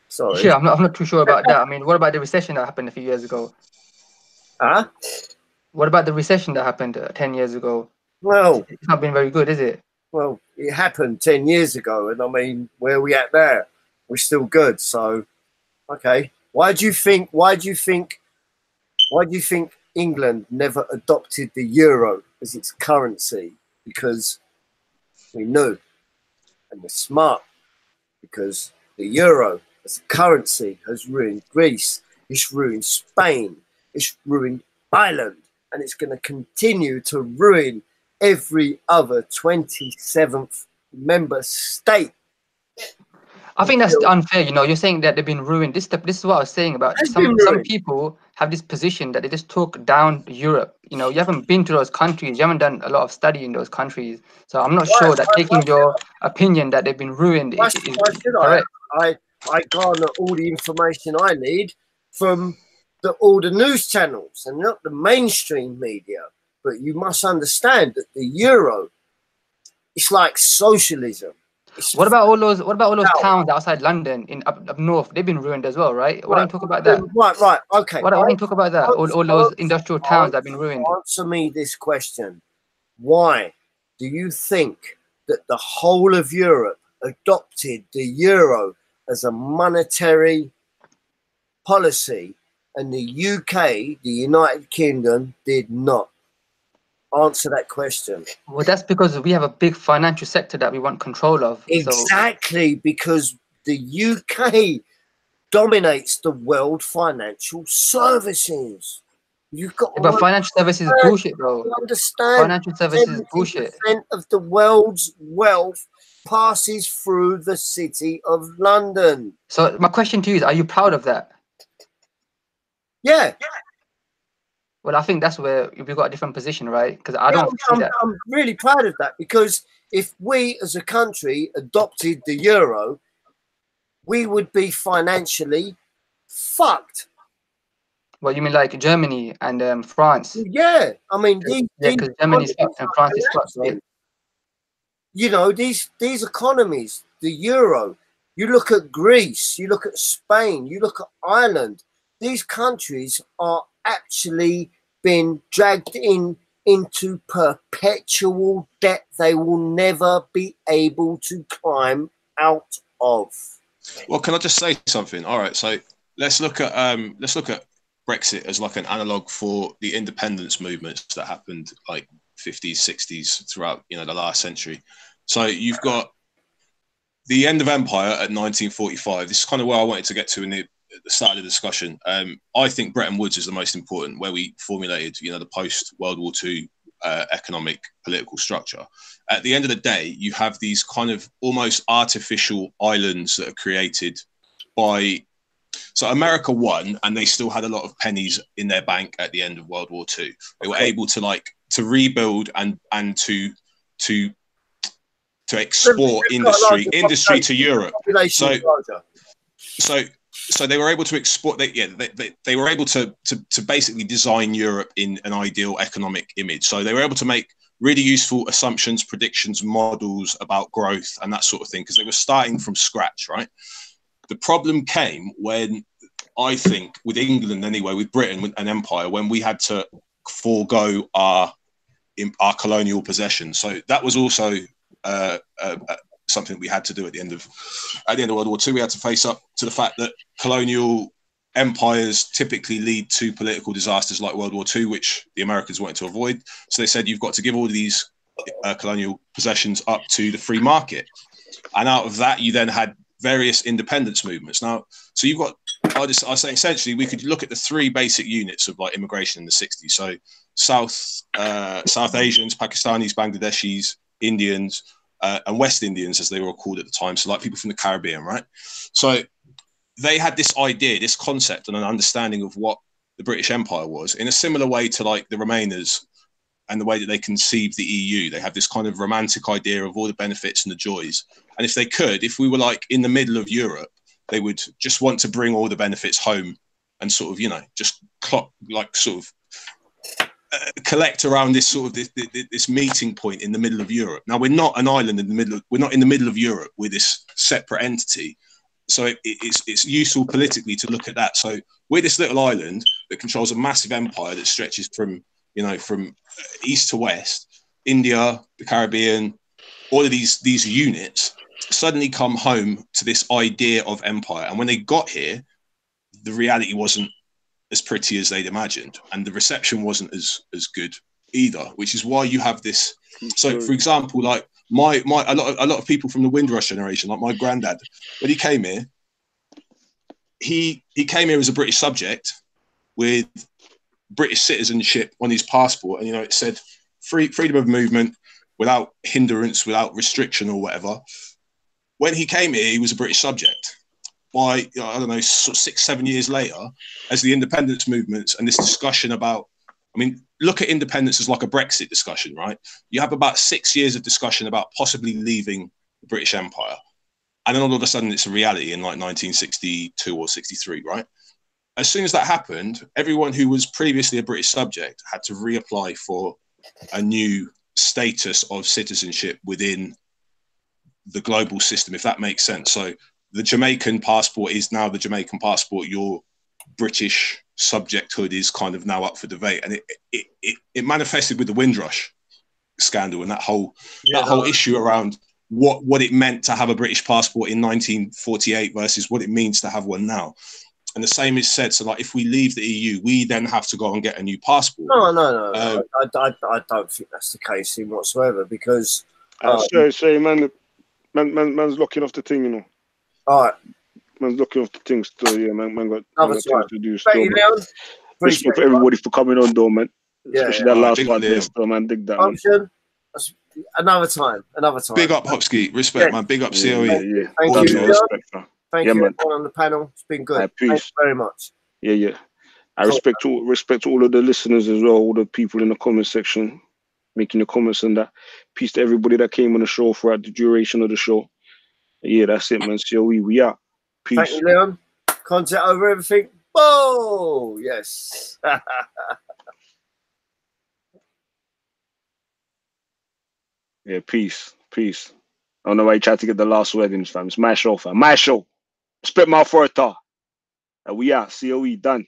sorry. Yeah, I'm not too sure about that. I mean, what about the recession that happened a few years ago? Huh? What about the recession that happened 10 years ago? Well, it's not been very good, is it? Well, it happened 10 years ago, and I mean, where are we at there? We're still good. So, okay. Why do you think England never adopted the euro as its currency? Because we knew, and we're smart, because the euro as a currency has ruined Greece, it's ruined Spain, it's ruined Ireland, and it's going to continue to ruin every other 27th member state. I think that's unfair. You know, you're saying that they've been ruined. This is what I was saying about some people have this position that they just talk down Europe. You know, you haven't been to those countries. You haven't done a lot of study in those countries. So I'm not sure that taking your opinion that they've been ruined is correct. I garner all the information I need from all the news channels and not the mainstream media. But you must understand that the euro, it's like socialism. What about all those towns outside London in up north? They've been ruined as well, right? Why don't you talk about that? Right, okay. Why don't you talk about that? All those industrial towns that have been ruined. Answer me this question. Why do you think that the whole of Europe adopted the euro as a monetary policy and the UK, the United Kingdom, did not? Answer that question. Well, that's because we have a big financial sector that we want control of. Exactly, because the UK dominates the world financial services. You've got, but financial services is bullshit, bro. You understand? Financial services is bullshit. 70% of the world's wealth passes through the city of London. So my question to you is: are you proud of that? Yeah. Well, I think that's where we've got a different position, right? Because I don't see that. I'm really proud of that, because if we as a country adopted the euro, we would be financially fucked. Well, you mean like Germany and France? Yeah, I mean, because Germany's fucked and France is fucked, right? You know, these economies, the euro. You look at Greece, you look at Spain, you look at Ireland. These countries are actually been dragged into perpetual debt they will never be able to climb out of. Well, can I just say something? All right, so let's look at Brexit as like an analog for the independence movements that happened like 50s, 60s throughout the last century. So you've got the end of empire at 1945. This is kind of where I wanted to get to at the start of the discussion. I think Bretton Woods is the most important, where we formulated, the post-World War II economic political structure. At the end of the day, you have these kind of almost artificial islands that are created by So America won, and they still had a lot of pennies in their bank at the end of World War II. They were able to rebuild and to export industry to Europe. So they were able to export. They were able to basically design Europe in an ideal economic image. So they were able to make really useful assumptions, predictions, models about growth and that sort of thing, because they were starting from scratch, right? The problem came when, I think, with England anyway, with Britain, an empire, when we had to forego our colonial possessions. So that was also something we had to do at the end of World War II. We had to face up to the fact that colonial empires typically lead to political disasters like World War II, which the Americans wanted to avoid. So they said, you've got to give all of these colonial possessions up to the free market. And out of that, you then had various independence movements. Now, so you've got, I was saying, essentially, we could look at the three basic units of like immigration in the 60s. So South Asians, Pakistanis, Bangladeshis, Indians, and West Indians, as they were called at the time. So like people from the Caribbean, right? So they had this idea, this concept and an understanding of what the British Empire was in a similar way to like the Remainers and the way that they conceived the EU. They have this kind of romantic idea of all the benefits and the joys. And if they could, if we were like in the middle of Europe, they would just want to bring all the benefits home and sort of, you know, just collect around this sort of this meeting point in the middle of Europe. Now, we're not an island in the middle of, we're not in the middle of Europe. We're this separate entity. So it's useful politically to look at that. So we're this little island that controls a massive empire that stretches from, you know, from east to west, India, the Caribbean, all of these units suddenly come home to this idea of empire. And when they got here, the reality wasn't as pretty as they'd imagined, and the reception wasn't as good either, which is why you have this. So, for example, like a lot of people from the Windrush generation, like my granddad, when he came here, he came here as a British subject with British citizenship on his passport, and you know it said freedom of movement without hindrance, without restriction or whatever. When he came here, he was a British subject. By, I don't know, sort of 6-7 years later, as the independence movements and this discussion about, I mean, look at independence as like a Brexit discussion, right? You have about 6 years of discussion about possibly leaving the British Empire. And then all of a sudden it's a reality in like 1962 or 63, right? As soon as that happened, everyone who was previously a British subject had to reapply for a new status of citizenship within the global system, if that makes sense. So the Jamaican passport is now the Jamaican passport. Your British subjecthood is kind of now up for debate, and it manifested with the Windrush scandal and that whole issue around what it meant to have a British passport in 1948 versus what it means to have one now. And the same is said. So, like, if we leave the EU, we then have to go and get a new passport. No. I don't think that's the case in whatsoever, because man's locking off the thing, you know. All right. Man's looking off the things still, yeah, man got things to do still. Thank you, Leon. Respect for everybody for coming on, though, man. Especially that last one there, still, man. Dig that, man. Another time. Big up, Hopsky. Respect, man. Big up, COE. Yeah. Thank you, respect, man. Thank you, everyone on the panel. It's been good. Thank you very much. Yeah. I respect all of the listeners as well, all the people in the comment section making the comments and that. Peace to everybody that came on the show throughout the duration of the show. Yeah, that's it, man. COE, we out. Peace. Thank you, Leon. Contact over everything. Oh, yes. Yeah, peace. I don't know why you tried to get the last word in, fam. It's my show, fam. My show. Respect my authority. We out. COE done.